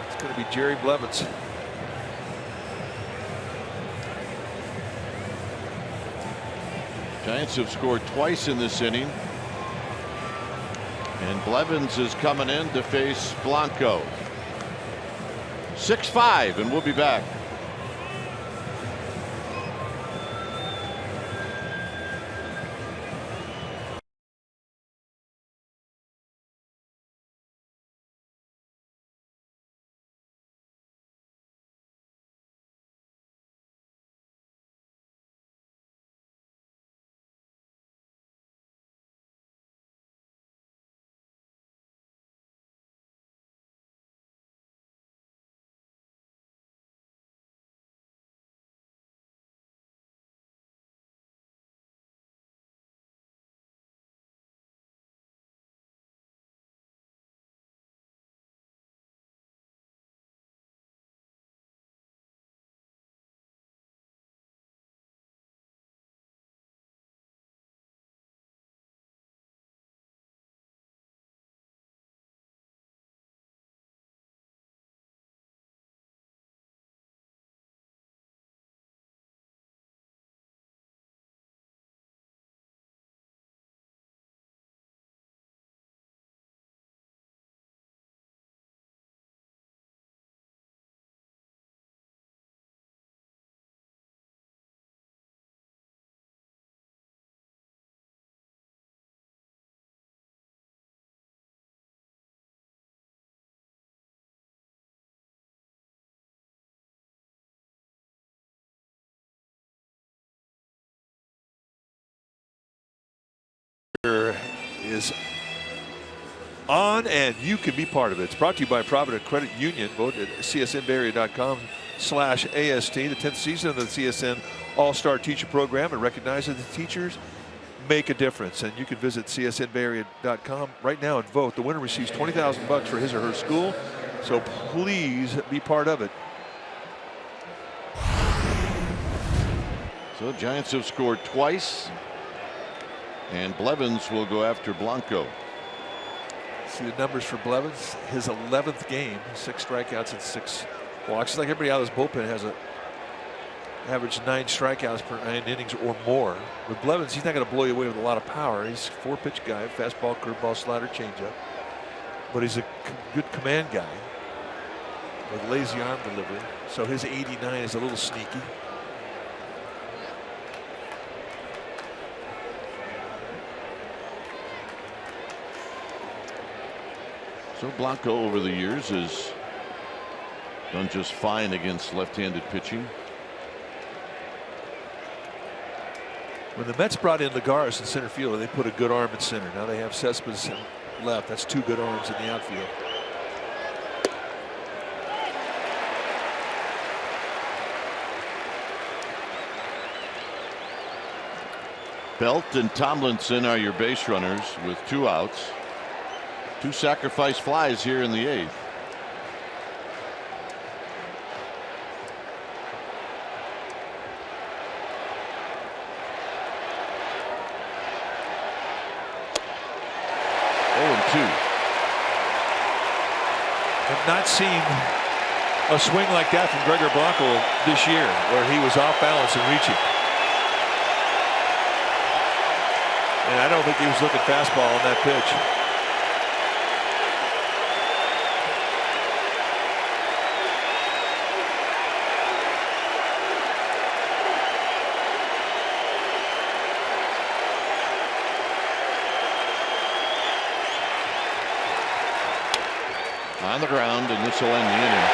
It's going to be Jerry Blevins. Giants have scored twice in this inning. And Blevins is coming in to face Blanco. 6-5, and we'll be back. Is on, and you can be part of it. It's brought to you by Provident Credit Union. Vote at csnbayarea.com/AST. The 10th season of the CSN All-Star Teacher Program, and recognizes the teachers make a difference. And you can visit csnbayarea.com right now and vote. The winner receives $20,000 for his or her school. So please be part of it. So Giants have scored twice. And Blevins will go after Blanco. See the numbers for Blevins. His 11th game, 6 strikeouts and 6 walks. It's like everybody out of his bullpen has a average 9 strikeouts per 9 innings or more. With Blevins, he's not going to blow you away with a lot of power. He's a 4-pitch guy, fastball, curveball, slider, changeup. But he's a good command guy with lazy arm delivery. So his 89 is a little sneaky. So Blanco over the years has done just fine against left-handed pitching. When the Mets brought in Lagares in center field, they put a good arm in center. Now they have Cespedes in left. That's 2 good arms in the outfield. Belt and Tomlinson are your base runners with 2 outs. 2 sacrifice flies here in the 8th. I've not seen a swing like that from Gregor Blanco this year, where he was off balance and reaching. And I don't think he was looking fastball on that pitch. On the ground, and this will end the inning.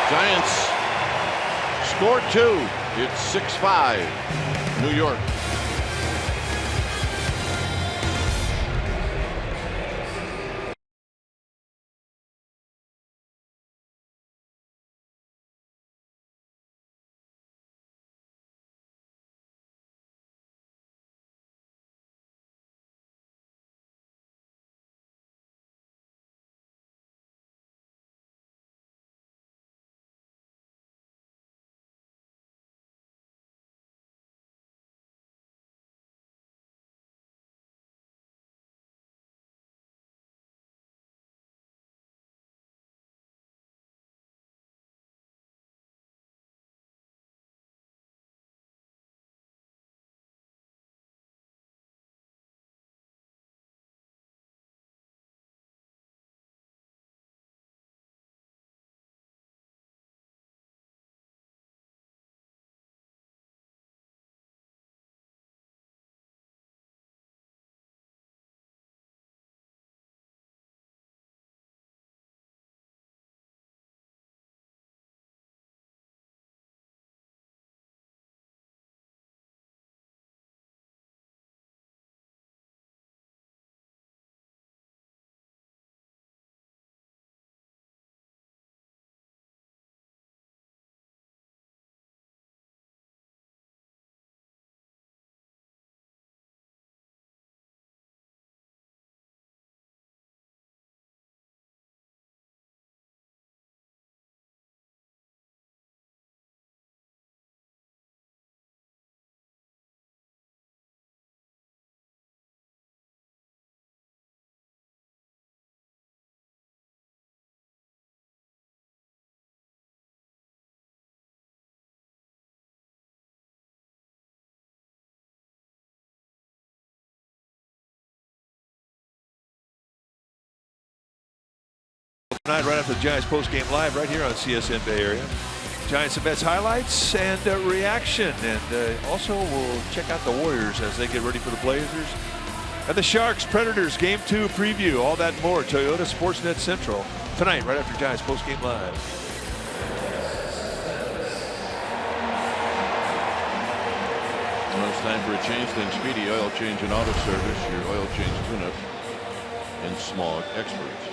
Giants score 2. It's 6-5 New York. Tonight, right after the Giants post-game live, right here on CSN Bay Area. Giants and Mets highlights and reaction, and also we'll check out the Warriors as they get ready for the Blazers and the Sharks. Predators Game 2 preview, all that and more. Toyota Sportsnet Central tonight, right after Giants post-game live. Well, it's time for a change. Then Speedy Oil Change and Auto Service, your oil change tune-up and smog experts.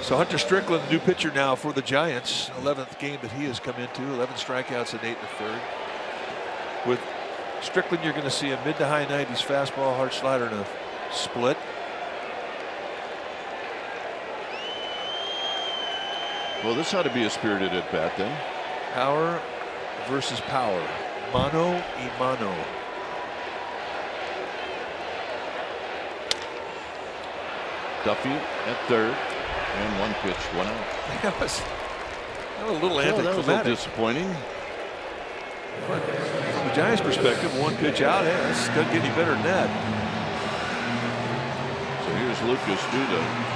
So Hunter Strickland, the new pitcher now for the Giants. 11th game that he has come into. 11 strikeouts in 8 1/3. With Strickland, you're going to see a mid to high 90s fastball, hard slider, and a split. Well, this ought to be a spirited at bat then. Power versus power. Mano y mano. Duffy at third. And one pitch, 1 out. That was a little anticlimactic. That was a little disappointing. But from the Giants' perspective, 1 pitch out, this doesn't get any better than that. So here's Lucas Duda.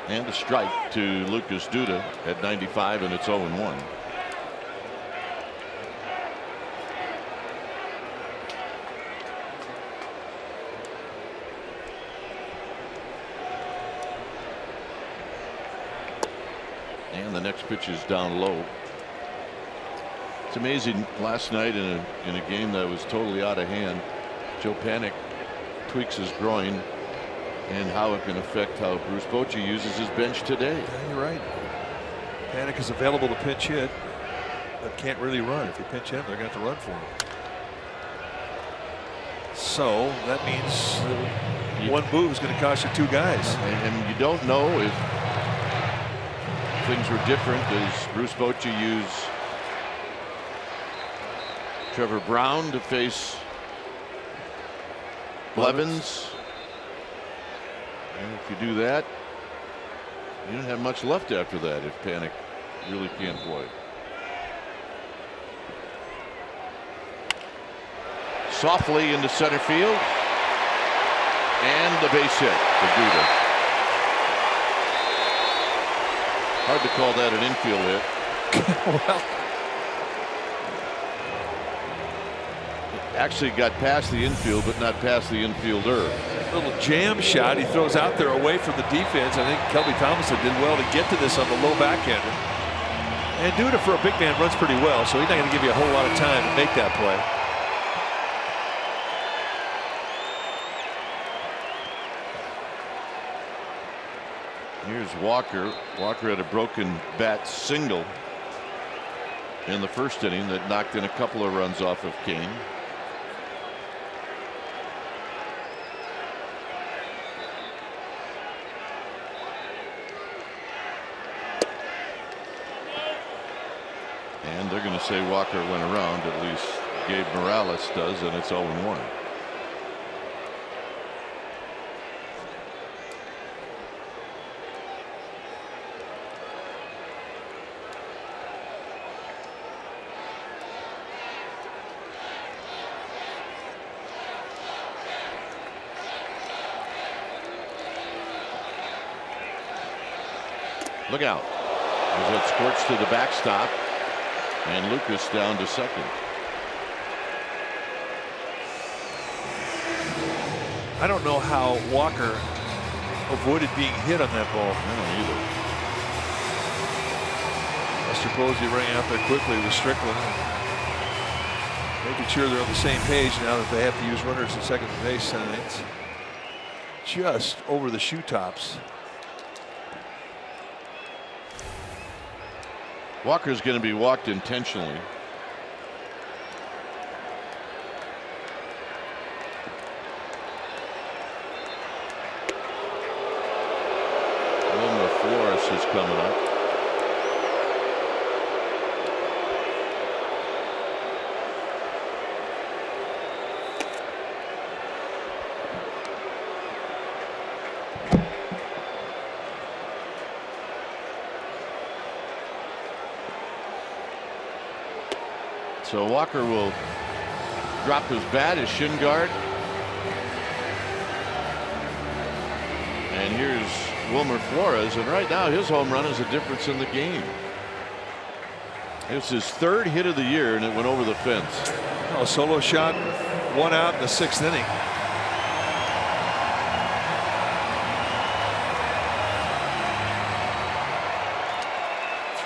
And a strike to Lucas Duda at 95, and it's 0-1. And the next pitch is down low. It's amazing. Last night in a game that was totally out of hand, Joe Panik tweaks his groin, and how it can affect how Bruce Bochy uses his bench today. Yeah, you're right. Panik is available to pinch hit, but can't really run. If you pinch him, they're going to have to run for him. So that means one move is going to cost you 2 guys. And you don't know if things were different. Does Bruce Bochy use Trevor Brown to face Blevins? And if you do that, you don't have much left after that if Panik really can't play. Softly into center field. And the base hit for Duda. Hard to call that an infield hit. Well, actually got past the infield, but not past the infielder. Little jam shot he throws out there away from the defense. I think Kelby Thomason did well to get to this on the low backhander. And Duda, for a big man, runs pretty well, so he's not going to give you a whole lot of time to make that play. Here's Walker. Walker had a broken bat single in the first inning that knocked in a couple of runs off of Kane. And they're going to say Walker went around, at least Gabe Morales does, and it's 0-1. Look out. As it squirts to the backstop. And Lucas down to second. I don't know how Walker avoided being hit on that ball. I don't either. I suppose he ran out there quickly with Strickland. Making sure they're on the same page now that they have to use runners at second base signs. Just over the shoe tops. Walker's going to be walked intentionally. Wilmer Flores is coming up. So Walker will drop his bat, his shin guard. And here's Wilmer Flores, and right now his home run is a difference in the game. It's his 3rd hit of the year, and it went over the fence. Oh, solo shot, 1 out in the 6th inning.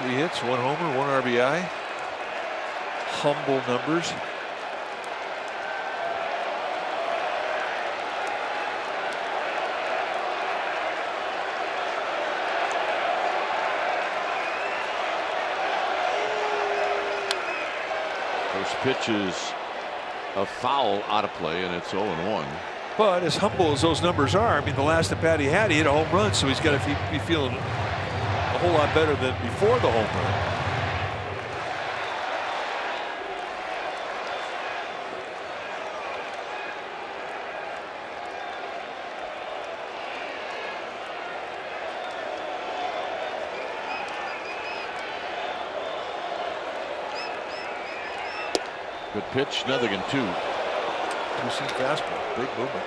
Three hits, 1 homer, 1 RBI. Humble numbers. First pitch is a foul out of play, and it's 0-1. But as humble as those numbers are, I mean, the last at bat he had, he hit a home run, so he's got to be feeling a whole lot better than before the home run. Good pitch, 0-2. 2-seam fastball, big movement.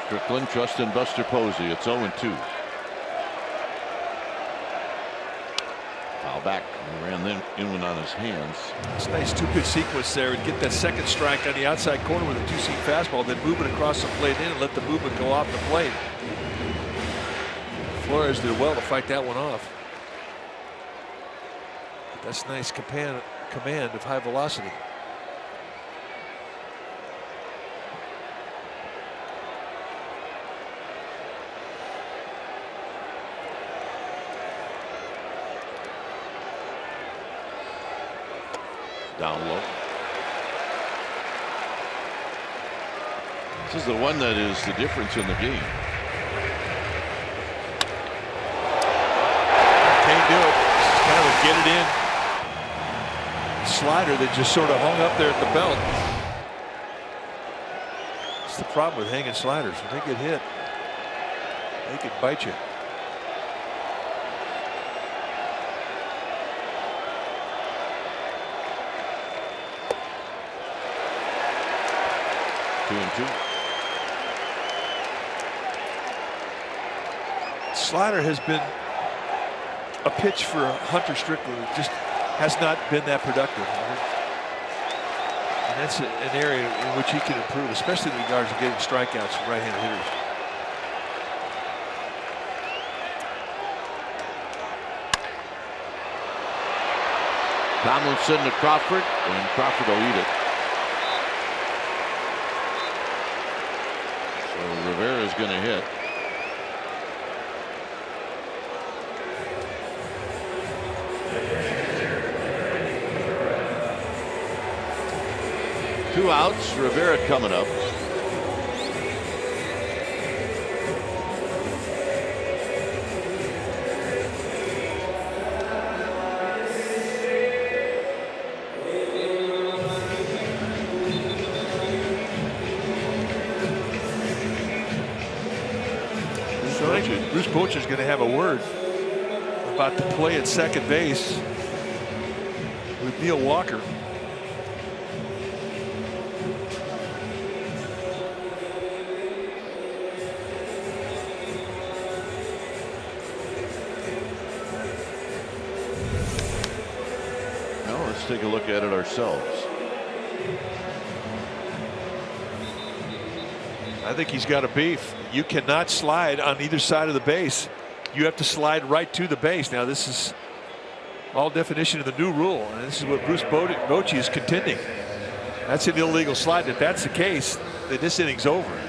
Strickland trusting Buster Posey. It's 0-2. Foul back. He ran then in one on his hands. It's a nice 2-pitch sequence there, and get that second strike on the outside corner with a 2-seam fastball, then move it across the plate in and let the movement go off the plate. Flores did well to fight that one off. But that's nice command of high velocity. Down low. This is the one that is the difference in the game. Can't do it. Just kind of a get it in slider that just sort of hung up there at the belt. That's the problem with hanging sliders. When they get hit, they can bite you. Slider has been a pitch for Hunter Strickland. It just has not been that productive. And that's an area in which he can improve, especially in regards to getting strikeouts from right-handed hitters. Tomlinson to Crawford, and Crawford will eat it. So Rivera's going to hit. Two outs, Rivera coming up. Bruce Bochy's going to have a word about the play at second base with Neil Walker. Now let's take a look at it ourselves. I think he's got a beef. You cannot slide on either side of the base. You have to slide right to the base. Now this is all definition of the new rule, and this is what Bruce Bochy is contending. That's an illegal slide. If that's the case, then this inning's over.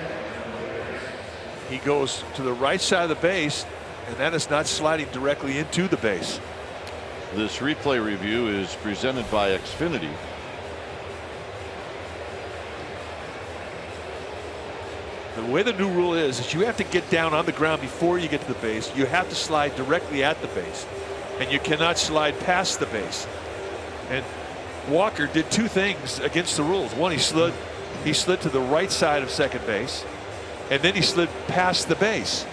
He goes to the right side of the base, and that is not sliding directly into the base. This replay review is presented by Xfinity. The way the new rule is you have to get down on the ground before you get to the base. You have to slide directly at the base, and you cannot slide past the base. And Walker did two things against the rules. One, he slid to the right side of second base, and then he slid past the base.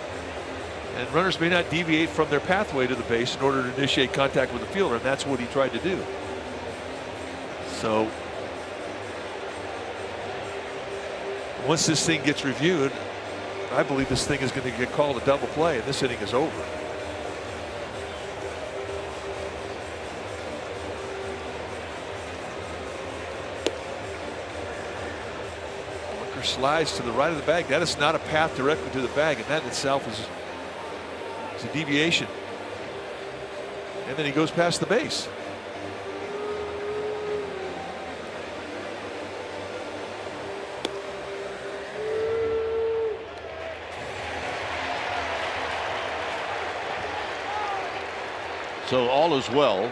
And runners may not deviate from their pathway to the base in order to initiate contact with the fielder, and that's what he tried to do. So once this thing gets reviewed, I believe this thing is going to get called a double play, and this inning is over. Walker slides to the right of the bag. That is not a path directly to the bag, and that in itself is a deviation. And then he goes past the base. So all is well.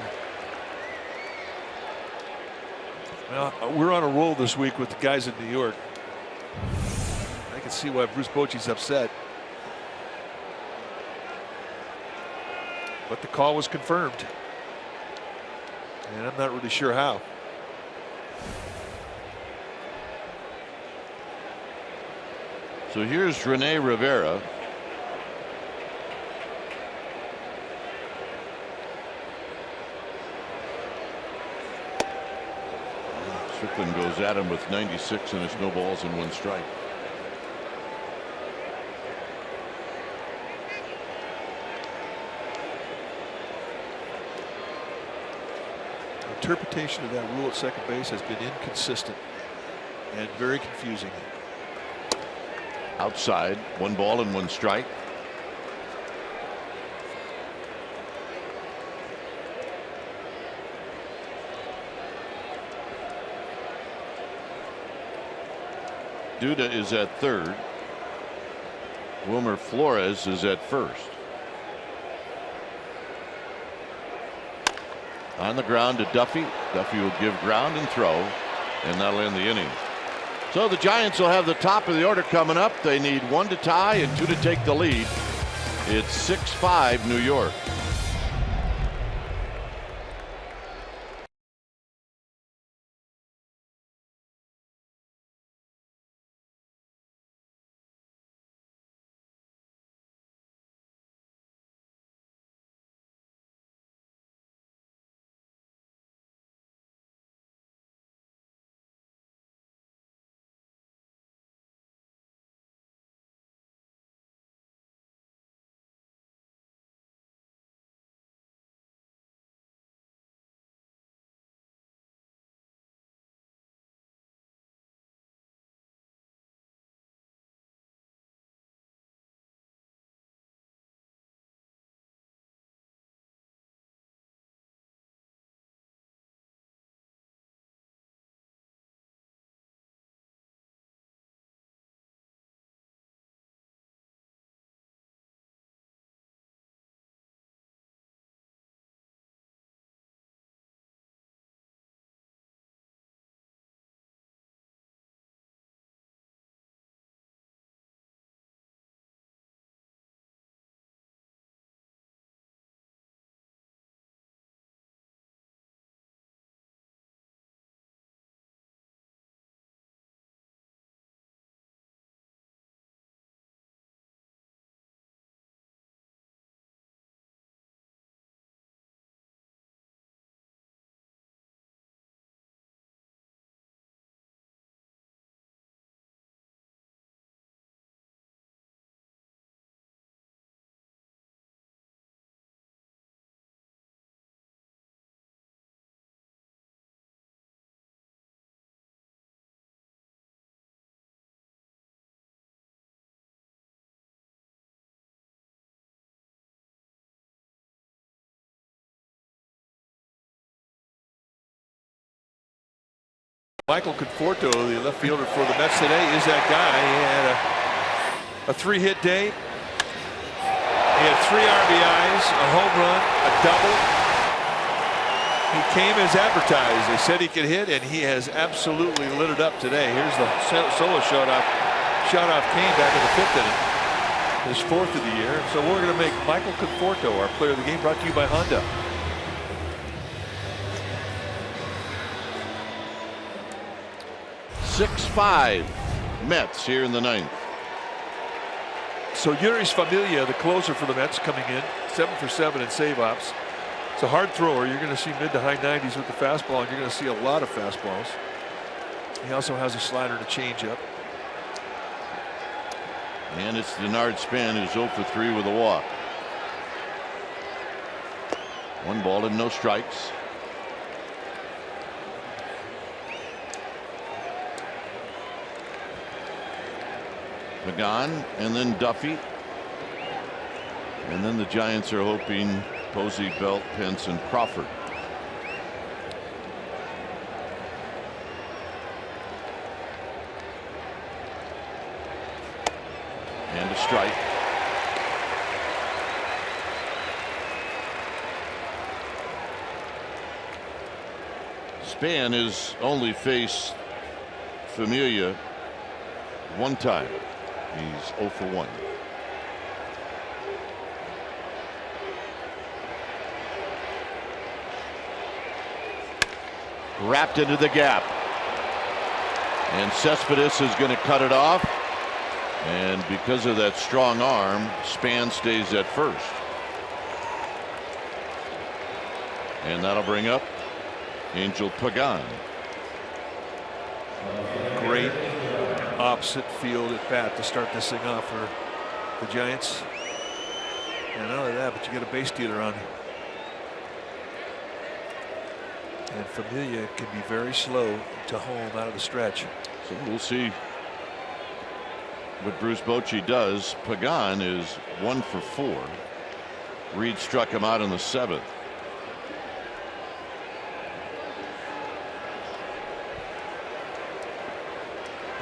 Well, we're on a roll this week with the guys in New York. I can see why Bruce Bochy's upset. But the call was confirmed, and I'm not really sure how. So here's Rene Rivera. Strickland goes at him with 96 and it's no balls and 1 strike. Interpretation of that rule at second base has been inconsistent and very confusing. Outside, 1 ball and 1 strike. Duda is at third. Wilmer Flores is at first. On the ground to Duffy. Duffy will give ground and throw, and that'll end the inning. So the Giants will have the top of the order coming up. They need 1 to tie and 2 to take the lead. It's 6-5 New York. Michael Conforto, the left fielder for the Mets today, is that guy. He had a 3-hit day. He had 3 RBIs, a home run, a double. He came as advertised. They said he could hit, and he has absolutely lit it up today. Here's the solo shot up shot off Kane back in the 5th inning. His 4th of the year. So we're going to make Michael Conforto our player of the game, brought to you by Honda. (6-5) Mets here in the 9th. So Yuris Familia, the closer for the Mets, coming in 7 for 7 in save ops. It's a hard thrower. You're going to see mid to high 90s with the fastball, and you're going to see a lot of fastballs. He also has a slider and a changeup. And it's Denard Span, who's 0 for 3 with a walk. 1 ball and no strikes. Pagan and then Duffy. And then the Giants are hoping Posey, Belt, Pence, and Crawford. And a strike. Span has only faced Familia 1 time. He's 0 for 1. Wrapped into the gap. And Cespedes is going to cut it off. And because of that strong arm, Span stays at first. And that'll bring up Angel Pagan. Great opposite field at bat to start this thing off for the Giants. And not only that, but you get a base stealer on. And Familia can be very slow to home out of the stretch. So we'll see what Bruce Bochy does. Pagan is 1 for 4. Reed struck him out in the 7th.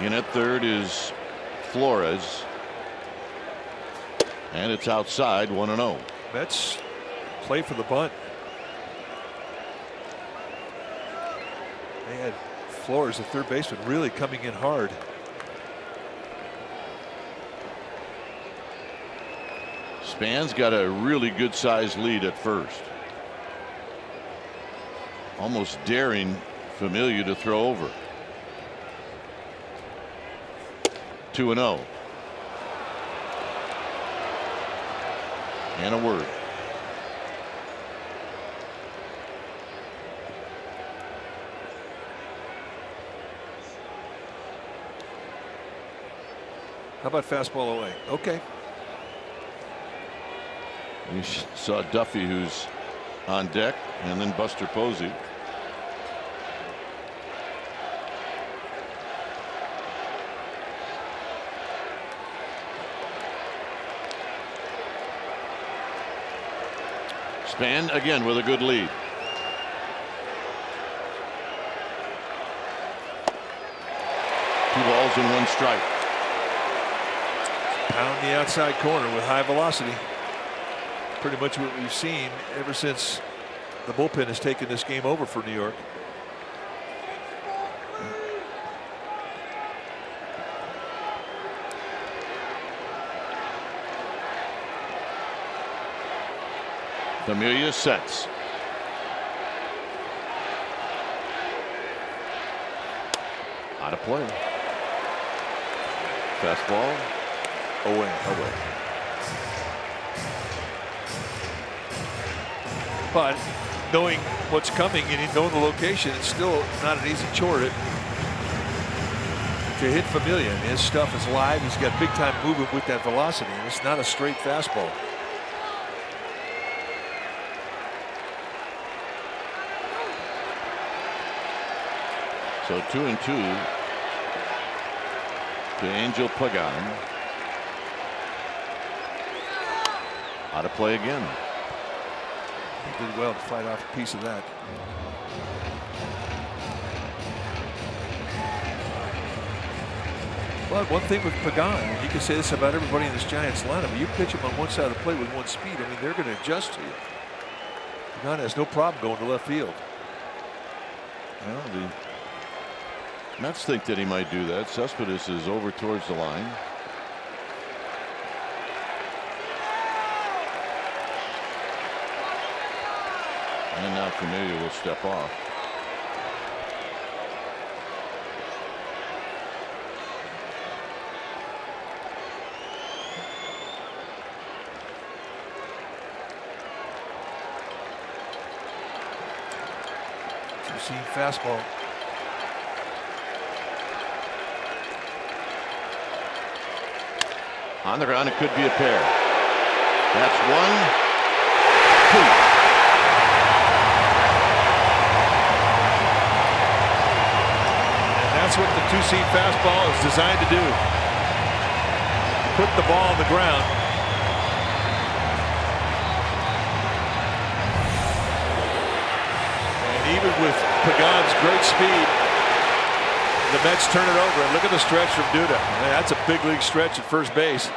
In at third is Flores. And it's outside, 1-0. Mets play for the bunt. They had Flores, the third baseman, really coming in hard. Span's got a really good sized lead at first. Almost daring Familia to throw over. 2-0. And a word. How about fastball away? Okay. You saw Duffy, who's on deck, and then Buster Posey. Span again with a good lead. Two balls and 1 strike. Pound the outside corner with high velocity. Pretty much what we've seen ever since the bullpen has taken this game over for New York. Familia sets. Out of play. Fastball. Away. But knowing what's coming and knowing the location, it's still not an easy chore to hit Familia. And his stuff is live. He's got big time movement with that velocity, and it's not a straight fastball. So 2-2 to Angel Pagan. Out of play again. He did well to fight off a piece of that. Well, one thing with Pagan, and you can say this about everybody in this Giants lineup, you pitch him on one side of the plate with 1 speed, I mean, they're going to adjust to you. Pagan has no problem going to left field. Well, Mets think that he might do that. Cespedes is over towards the line. And now Familia will step off. Two-seam fastball. On the ground, it could be a pair. That's 1, 2. That's what the two-seam fastball is designed to do. Put the ball on the ground. And even with Pagan's great speed, the Mets turn it over. And look at the stretch from Duda. Man, that's a big league stretch at first base.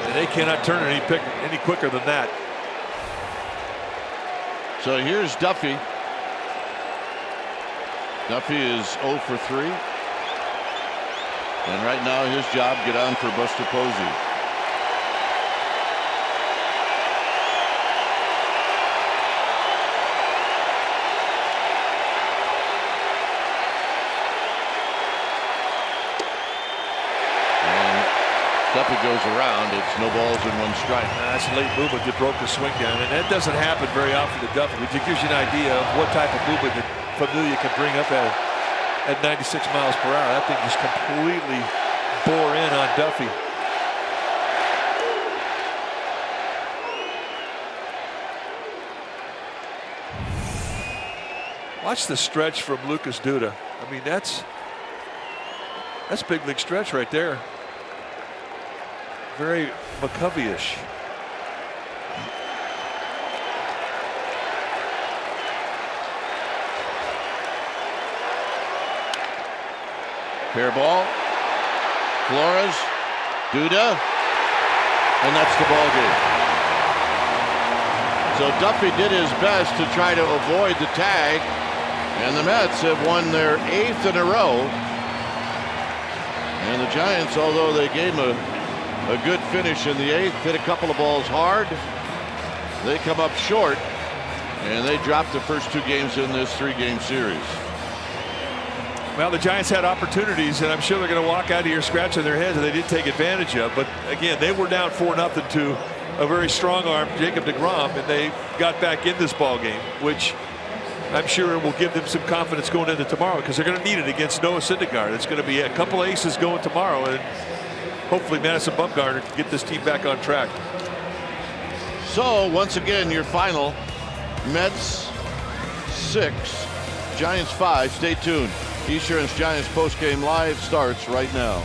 And they cannot turn it any quicker than that. So here's Duffy. Duffy is 0 for 3. And right now his job, get on for Buster Posey. And Duffy goes around. It's no balls and 1 strike. That's a late movement that broke the swing down. And that doesn't happen very often to Duffy, which gives you an idea of what type of movement that Familia can bring up at 96 miles per hour. That thing just completely bore in on Duffy. Watch the stretch from Lucas Duda. I mean, that's big league stretch right there. Very McCovey-ish. Fair ball. Flores, Duda, and that's the ball game. So Duffy did his best to try to avoid the tag, and the Mets have won their 8th in a row. And the Giants, although they gave him a good finish in the 8th, hit a couple of balls hard. They come up short, and they dropped the first 2 games in this 3-game series. Well, the Giants had opportunities, and I'm sure they're going to walk out of here scratching their heads, and they did take advantage of. But again, they were down 4-0 to a very strong-armed Jacob deGrom, and they got back in this ball game, which I'm sure will give them some confidence going into tomorrow, because they're going to need it against Noah Syndergaard. It's going to be a couple aces going tomorrow, and hopefully Madison Bumgarner can get this team back on track. So once again, your final: Mets 6, Giants 5. Stay tuned. Esurance Giants postgame live starts right now.